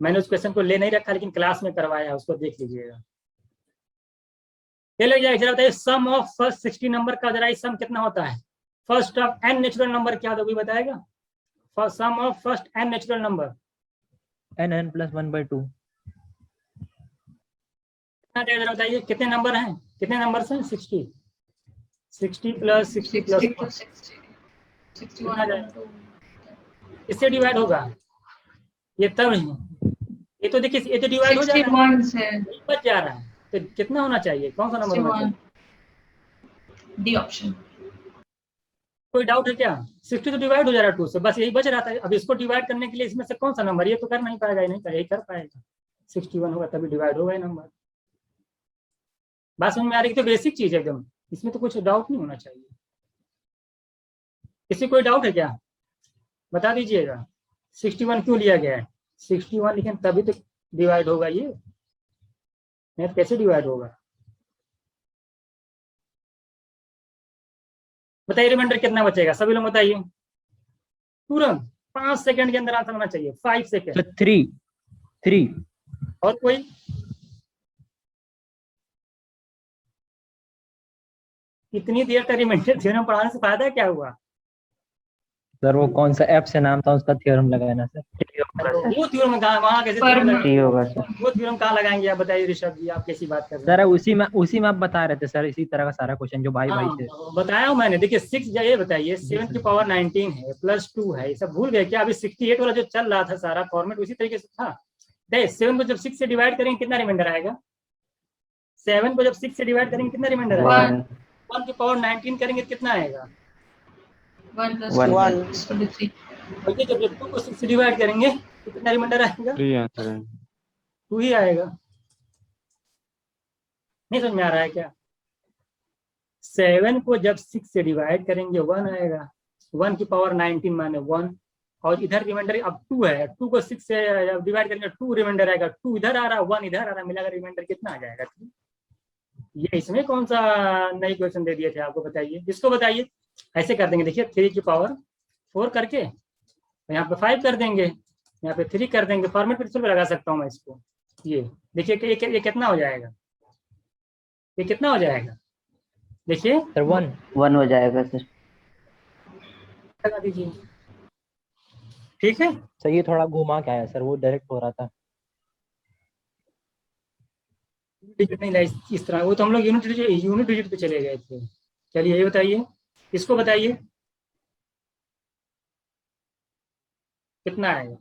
मैंने उस क्वेश्चन को ले नहीं रखा, लेकिन क्लास में करवाया, उसको देख लीजिएगा। चलिए जरा बताइए, सम ऑफ फर्स्ट 60 नंबर का जरा सम कितना होता है? First of n natural number क्या तो भी बताएगा? Sum of first n natural number n plus 1/2 जरा बताइए, कितने नंबर हैं, कितने नंबर हैं? 60 प्लस 60 प्लस 60 to 60. 61. इससे डिवाइड होगा ये, तब ये तो देखिए, ये तो डिवाइड हो जा रहा है, 61 से ये बच जा रहा है, तो कितना होना चाहिए, कौन सा नंबर होना चाहिए? 61. D option. कोई डाउट है क्या? 60 तो डिवाइड हो जा रहा है 2 से, बस यही बच रहा था। अब इसको डिवाइड करने के लिए इसमें से कौन सा नंबर, ये तो कर नहीं पाएगा, नहीं यही कर पाएगा। 61 होगा तभी डिवाइड होगा ये नंबर। बात समझ में आ रही है? तो बेसिक चीज है एकदम, इसमें तो कुछ डाउट नहीं होना चाहिए। किसी कोई डाउट है क्या? बता दीजिएगा। 61 क्यों लिया गया है? 61 लेकिन तभी तो डिवाइड होगा ये, नहीं तो कैसे डिवाइड होगा? बताइए रिमाइंडर कितना बचेगा, सभी लोग बताइए तुरंत, 5 सेकंड के अंदर आंसर होना चाहिए, 5 सेकंड। 3 और कोई? इतनी देर तक रिमाइंडर थ्योरम पढ़ाने से फायदा क्या हुआ? सर वो कौन सा ऐप से नाम था उसका थ्योरम लगाना सर। वो थ्योरम कहाँ, वहाँ कैसे पर थ्योरम फ्री होगा सर। वो थ्योरम कहाँ लगाएंगे आप बताइए ऋषभ जी, आप कैसी बात कर रहे सर हैं? उसी में आप बता रहे थे सर, इसी तरह का सारा क्वेश्चन जो भाई हाँ, थे। बताया हूँ मैंने। देखिए 6, ये बताइए 7 की पावर 19 है प्लस 2 है, ये सब भूल गए क्या? अभी 68 वाला जो चल रहा था सारा फॉर्मेट उसी तरीके से था। देखिए 7 को जब 6 से डिवाइड करेंगे कितना रिमाइंडर आएगा? 7 को जब 6 से डिवाइड करेंगे कितना रिमाइंडर आएगा? 1 की पावर 19 करेंगे कितना आएगा? 1 plus 1 1 2 is 23. और ये जब 2 को 6 से डिवाइड करेंगे तो कितना रिमाइंडर आएगा? 3 आंसर है। 2 ही आएगा। नहीं समझ में आ रहा है क्या? 7 को जब 6 से डिवाइड करेंगे 1 आएगा, 1 की पावर 19 माने 1, और इधर रिमाइंडर अब 2 है, 2 को 6 से डिवाइड करेंगे 2 रिमाइंडर आएगा, 2 इधर आ रहा है 1 इधर आ रहा है, मिलाकर रिमाइंडर कितना आ जाएगा? ये इसमें कौन सा नई क्वेश्चन दे दिए थे आपको? बताइए, इसको बताइए। ऐसे कर देंगे, देखिए 3 की पावर 4 करके यहाँ पे 5 कर देंगे, यहाँ पे 3 कर देंगे, फॉर्मेट पिक्सल पे लगा सकता हूँ मैं इसको। ये देखिए कि ये कितना हो जाएगा, ये कितना हो जाएगा? देखिए सर 1 हो जाएगा सर। लगा दीजिए, ठीक है। सर ये थोड़ा घुमा के आया सर, वो डायरेक्ट हो रहा था। डिजिट नहीं लाइस इस तरह, वो तो हम लोग यूनिट डिजिट पे चले गए थे। चलिए ये बताइए, इसको बताइए कितना आएगा?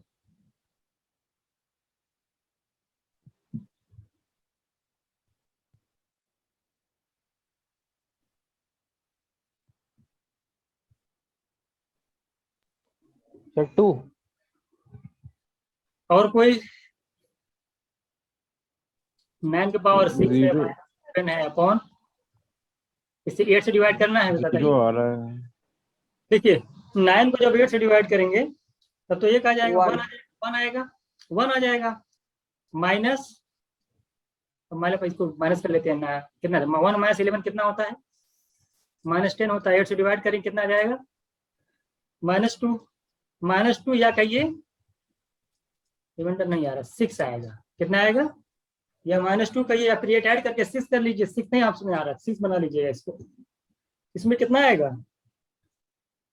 सर 2 और कोई? 9 की पावर 6 है, जीरो 7 है अपॉन, इसे 8 से डिवाइड करना है, जीरो बताइए। आ रहा है। देखिए 9 को जब 8 से डिवाइड करेंगे तब तो 1 आ जाएगा, 1 1 आ जाएगा, 1 आएगा, 1 आ जाएगा, माइनस, हमारे पास इसको माइनस कर लेते हैं ना, कितना 1 माइनस 11 कितना होता है, -10 होता है। 8 से डिवाइड करेंगे कितना आ जाएगा, -2, -2 या कहिए रिमाइंडर नहीं आ रहा, 6 आएगा, कितना आएगा, या -2 कहिए, या फिर 8 ऐड करके 6 कर लीजिए, 6 नहीं ऑप्शन में आ रहा, 6 बना लीजिएगा इसको। इसमें कितना आएगा,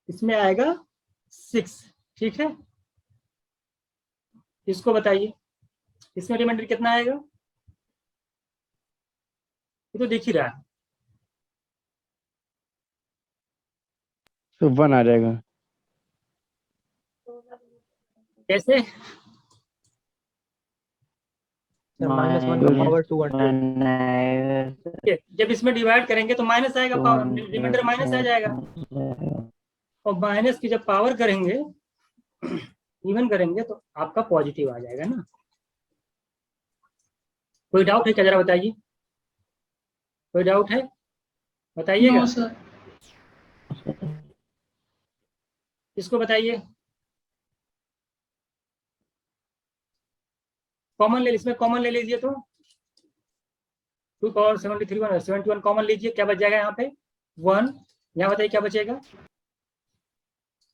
इसमें आएगा 6, ठीक है। इसको बताइए, इसमें रिमाइंडर कितना आएगा, ये तो देख ही रहा है। तो 1 आ जाएगा। कैसे, -1 का पावर 200। जब इसमें डिवाइड करेंगे तो माइनस आएगा, पावर रिमाइंडर माइनस आ जाएगा, और माइनस की जब पावर करेंगे इवन करेंगे तो आपका पॉजिटिव आ जाएगा ना। कोई डाउट है क्या, जरा बताइए, कोई डाउट है बताइएगा। No sir. इसको बताइए, कॉमन ले, इसमें कॉमन ले लीजिए तो 2 पावर 73 71 कॉमन लीजिए, क्या बच जाएगा यहाँ पे 1, यहाँ बताइए क्या बचेगा,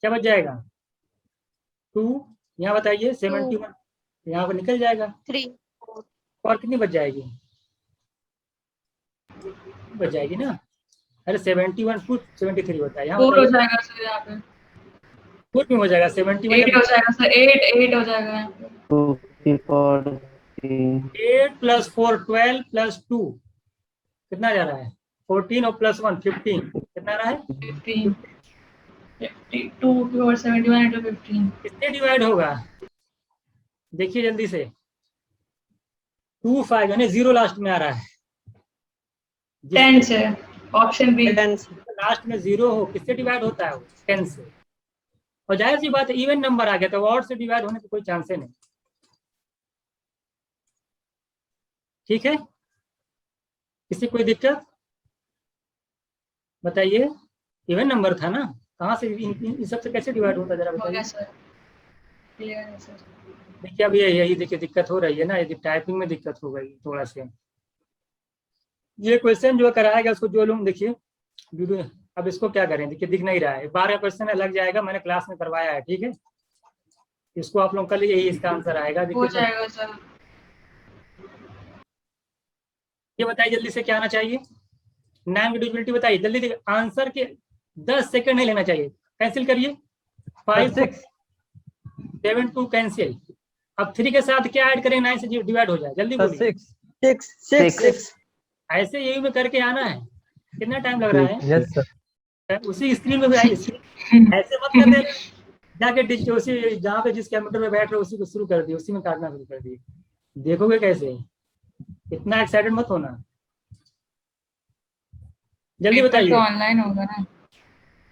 क्या बच जाएगा 2, यहाँ बताइए 71, यहाँ पर निकल जाएगा 3 और कितनी बच जाएगी, बच जाएगी ना। अरे 71 टू 73 होता है, यहाँ 4 हो बताइए जाएगा सर यहाँ पे। फुट में हो जाएगा 71 8 हो जाएगा सर, 8 हो जाएगा यहाँ पे। 8 + 4 12 + 2 कितना जा रहा है 14 और +1 15 कितना आ रहा है 15 52 और 71 into 15 कितने डिवाइड होगा, देखिए जल्दी से 2 5 यानी 0 लास्ट में आ रहा है, 10 से, ऑप्शन बी। 10 लास्ट में 0 हो किससे डिवाइड होता है वो 10 से, और जाहिर सी बात है इवन नंबर आ गया तो ऑड से डिवाइड होने की कोई चांस है नहीं, ठीक है। किसी कोई दिक्कत बताइए, इवन नंबर था ना, कहाँ से इन सब से कैसे डिवाइड होता है जरा हो गया बताइए। सर, क्लियर है सर। देखिए अब यही देखिए दिक्कत हो रही है ना, यदि टाइपिंग में दिक्कत हो गई थोड़ा से, ये क्वेश्चन जो कराएगा उसको जो लोग देखिए वीडियो, अब इसको क्या करें, देखिए दिख नहीं रहा है, 12 क्वेश्चन लग जाएगा, मैंने क्लास में करवाया है, ठीक है। इसको आप लोग कर लीजिए, यही इसका आंसर आएगा। हो देखिए जाएगा सर। ये बताइए जल्दी से क्या आना चाहिए, 9 की डिविजिबिलिटी बताइए जल्दी से, आंसर के 10 सेकंड नहीं लेना चाहिए, कैंसिल करिए 5 6 7 2 कैंसिल। अब 3 के साथ क्या ऐड करें 9 से डिवाइड हो जाए, जल्दी बोलिए, 6 ऐसे यही में करके आना है, कितना टाइम लग रहा है, यस सर। उसी स्क्रीन में भी आइए, ऐसे मत कर दे जाके डिजिटल उसी जहाँ पे जिस कंप्यूटर में बैठ रहे हो उसी को शुरू कर दिए, उसी में काटना शुरू कर दिए, देखोगे कैसे, इतना एक्साइटेड मत होना, जल्दी पेपर बताइए। तो ऑनलाइन होगा ना।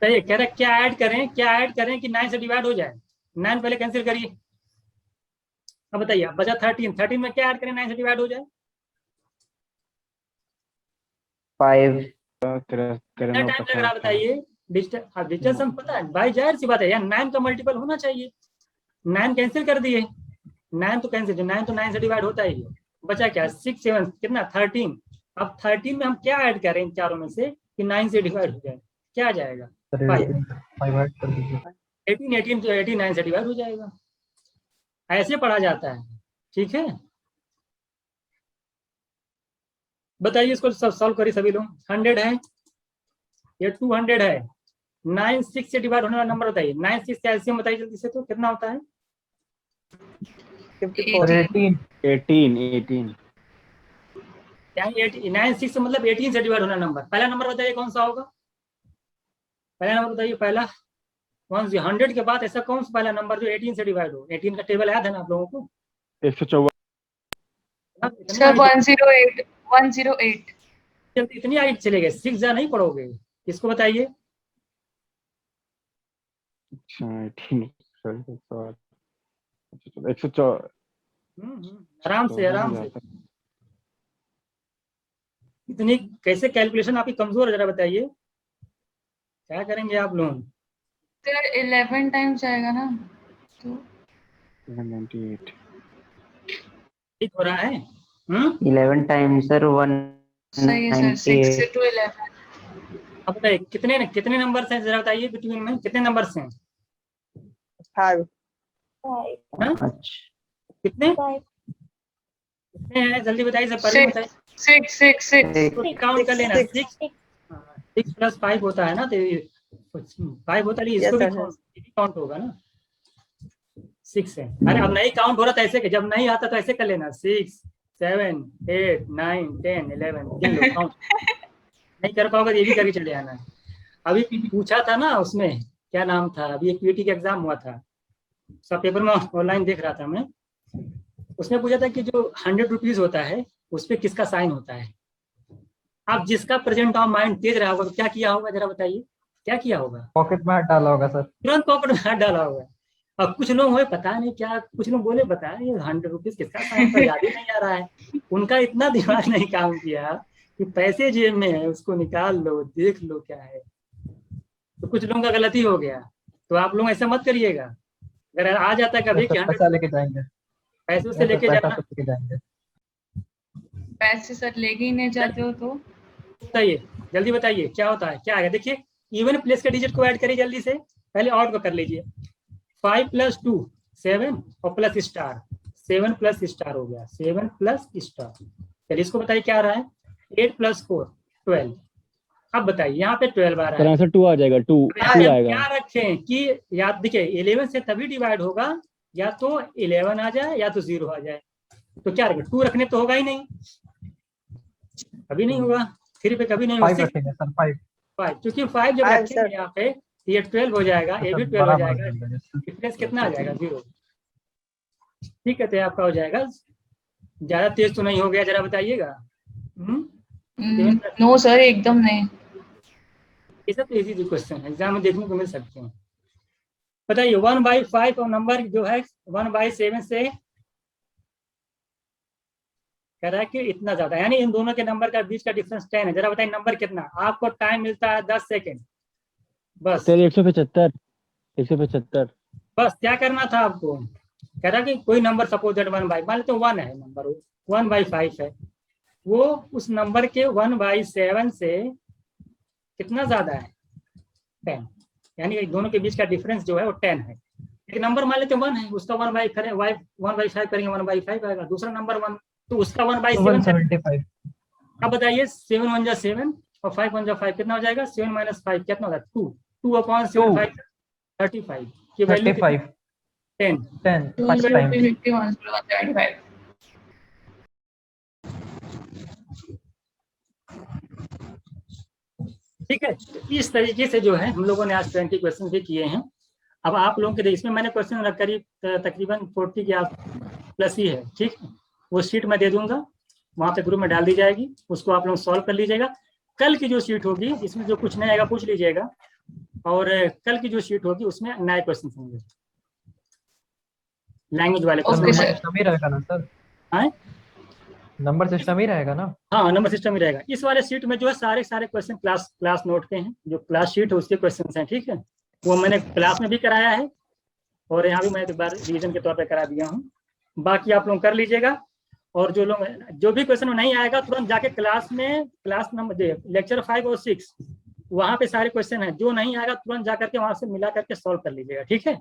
सही कह रहे, क्या ऐड करें कि 9 से डिवाइड हो जाए, 9 पहले कैंसिल करिए, अब बताइए, अब बचा 13 में क्या ऐड करें 9 से डिवाइड हो जाए, 5 कितना टाइम लग रहा है बताइए, डिजिटल सम पता है भाई, जाहिर सी बात है यार 9 का मल्टीपल होना चाहिए, 9 कैंसिल कर दिए, 9 तो कैंसिल, 9 तो 9 से डिवाइड होता ही है, बचा क्या 6 7 कितना 13, अब 13 में हम क्या ऐड करें इन चारों में से कि 9 से डिवाइड हो जाए, क्या आ जाएगा 5 कर दीजिए। 18 तो 89 से डिवाइड हो जाएगा, ऐसे पढ़ा जाता है, ठीक है। बताइए इसको सब सॉल्व करिए सभी लोग, 100 है ये 200 है, 9 6 से डिवाइड होने वाला नंबर बताइए, 9 6 का एलसीएम बताइए जल्दी से, तो कितना होता है 54 18 9 6 से मतलब 18 से डिवाइड होना नंबर, पहला नंबर बताइए कौन सा होगा, पहला नंबर बताइए, पहला 100 के बाद ऐसा कौन सा पहला नंबर जो 18 से डिवाइड हो, 18 का टेबल याद है ना आप लोगों को, 154 सर 108 108 जल्दी इतनी आगे चले गए, 6 जा नहीं पढ़ोगे, इसको बताइए, अच्छा 18 सॉरी 104 आराम से इतनी कैसे कैलकुलेशन आपकी कमजोर है, जरा बताइए क्या करेंगे आप लोग? सर 11 टाइम्स आएगा ना, तो 198 ठीक हो रहा है? 11 टाइम्स सर सही है सर, 6 से 198। 2 11। अब बताइए कितने नंबर हैं, जरा बताइए बिटवीन में कितने नंबर हैं? 5. हाँ? अच्छा कितने कितने हैं, जल्दी बताइए, सब पढ़िए बताइए। 6 तो काउंट कर लेना, 6 + 5 होता है ना, तो 5 होता है, इसको Yes, भी sir, yes. काउंट होगा ना। 6 है। अरे अब नहीं काउंट हो रहा तो ऐसे जब नहीं आता तो ऐसे कर लेना, 6 7 8 9 10 11 गिन लो, काउंट नहीं कर पाओगे तो ये भी करके चले आना। अभी पूछा था ना उसमें, क्या नाम था, अभी एक पीटी का एग्जाम हुआ था, सब पेपर में ऑनलाइन देख रहा था मैं, उसने पूछा था कि जो 100 रुपीज होता है उस पर किसका साइन होता है। आप जिसका प्रेजेंट ऑफ माइंड तेज रहा होगा तो क्या किया होगा, जरा बताइए क्या किया होगा? पॉकेट में हाथ डाला होगा सर। तुरंत पॉकेट में हाथ डाला होगा। अब कुछ लोग हुए पता नहीं क्या, कुछ लोग बोले पता नहीं 100 रुपीज किसका साइन पर याद ही नहीं आ रहा है। उनका इतना दिमाग नहीं काम किया कि पैसे जेब में है उसको निकाल लो, देख लो क्या है। तो कुछ लोगों का गलती हो गया, तो आप लोग ऐसा मत करिएगा। अगर आ जाता कभी कि 100 पैसा लेके जाएंगे, पैसे से लेके पैसा जाना, तो लेके जाएंगे। पैसे सर लेके ही नहीं जाते हो तो? बताइए जल्दी बताइए क्या होता है, क्या है? देखिए इवन प्लेस के डिजिट को ऐड करिए जल्दी से, पहले ऑड को कर लीजिए। 5 + 2 7 और प्लस स्टार, 7 प्लस स्टार हो गया, 7 प्लस स्टार। चलिए इसको बताइए क्या आ रहा है, 8 + 4 12। अब बताइए यहाँ पे 12 आ रहा सर है, आंसर 2 आ जाएगा, 2 आएगा। क्या रखें कि याद, देखिए 11 से तभी डिवाइड होगा या तो 11 आ जाए या तो 0 आ जाए। तो क्या रखें, 2 रखने तो होगा ही नहीं, कभी नहीं होगा, 3 पे कभी नहीं होगा, 5 रखेंगे सर, 5 5, क्योंकि 5 जब 5 रखेंगे सर. यहाँ पे तो ये 12 हो जाएगा, ये भी 12 हो बराबर जाएगा, हो जाएगा। डिफरेंस कितना आ जाएगा, 0। ठीक है, तो आपका हो जाएगा, ज्यादा तेज तो नहीं हो गया, जरा बताइएगा। नो सर, एकदम नहीं। ये सब तो इजी क्वेश्चन है, एग्जाम में देखने को मिल सकते हैं। बताइए 1/5 और नंबर जो है 1/7 से कह रहा है कि इतना ज्यादा, यानी इन दोनों के नंबर का बीच का डिफरेंस 10 है। जरा बताइए नंबर कितना, आपको टाइम मिलता है 10 सेकेंड, बस सर 175 175। बस क्या करना था आपको, कह रहा कि कोई नंबर सपोज दैट 1 बाई, मान लेते 1 है नंबर, 1/5 है, वो उस नंबर के 1/7 से कितना ज्यादा है, 10, यानी दोनों के बीच का डिफरेंस जो है वो 10 है। एक नंबर मान लेते 1 है, उसका 1/5 करेंगे 1/5 आएगा, दूसरा नंबर 1 तो उसका 1/7। 175। अब बताइए 7 1 जा 7 और 5 1 जा 5, कितना हो जाएगा, 7 - 5 कितना होगा, 2, 2/7 5 35 की वैल्यू 35 10। 10 2 5 0 टाइम। 50 1 75। ठीक है, इस तरीके से जो है हम लोगों ने आज 20 क्वेश्चन भी किए हैं। अब आप लोगों के इसमें मैंने क्वेश्चन करीब तकरीबन 40 के आप प्लस ही है, ठीक है, वो शीट मैं दे दूंगा, वहां पे ग्रुप में डाल दी जाएगी, उसको आप लोग सॉल्व कर लीजिएगा। कल की जो शीट होगी इसमें जो कुछ नहीं आएगा पूछ लीजिएगा, और कल की जो शीट होगी उसमें नए क्वेश्चन होंगे, लैंग्वेज वाले ओके क्वेश्चन। सर। सिस्टम ही रहेगा ना सर? हाँ नंबर सिस्टम ही रहेगा ना? हाँ, नंबर सिस्टम ही रहेगा। इस वाले शीट में जो है सारे क्वेश्चन क्लास नोट के हैं, जो क्लास शीट है उसके क्वेश्चन हैं, ठीक है, वो मैंने क्लास में भी कराया है और यहाँ भी मैं एक बार रिवीजन के तौर पे करा दिया हूँ। बाकी आप लोग कर लीजिएगा, और जो लोग जो भी क्वेश्चन नहीं आएगा तुरंत जाके क्लास नंबर लेक्चर 5 और 6 वहाँ पे सारे क्वेश्चन हैं, जो नहीं आएगा तुरंत जा करके वहां से मिला करके सॉल्व कर लीजिएगा, ठीक है।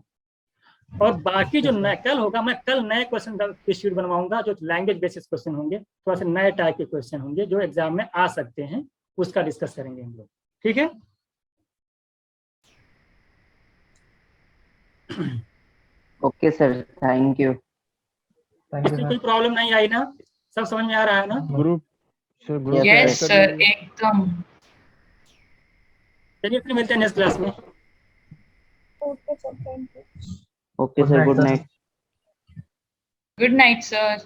और बाकी जो कल होगा, मैं कल नए क्वेश्चन की शीट बनवाऊंगा, जो लैंग्वेज बेसिस क्वेश्चन होंगे, थोड़ा सा नए टाइप के क्वेश्चन होंगे जो एग्जाम में आ सकते हैं, उसका डिस्कस करेंगे हम लोग, ठीक है। Okay sir, thank you. Thank you इसमें सर। कोई प्रॉब्लम नहीं आई ना, सब समझ में आ रहा है ना? Group sir, group Yes, yes कर सर, लीजिए। एकदम। चलिए फिर मिलते हैं नेक्स्ट क्लास में। Okay sir, good night. Good night sir.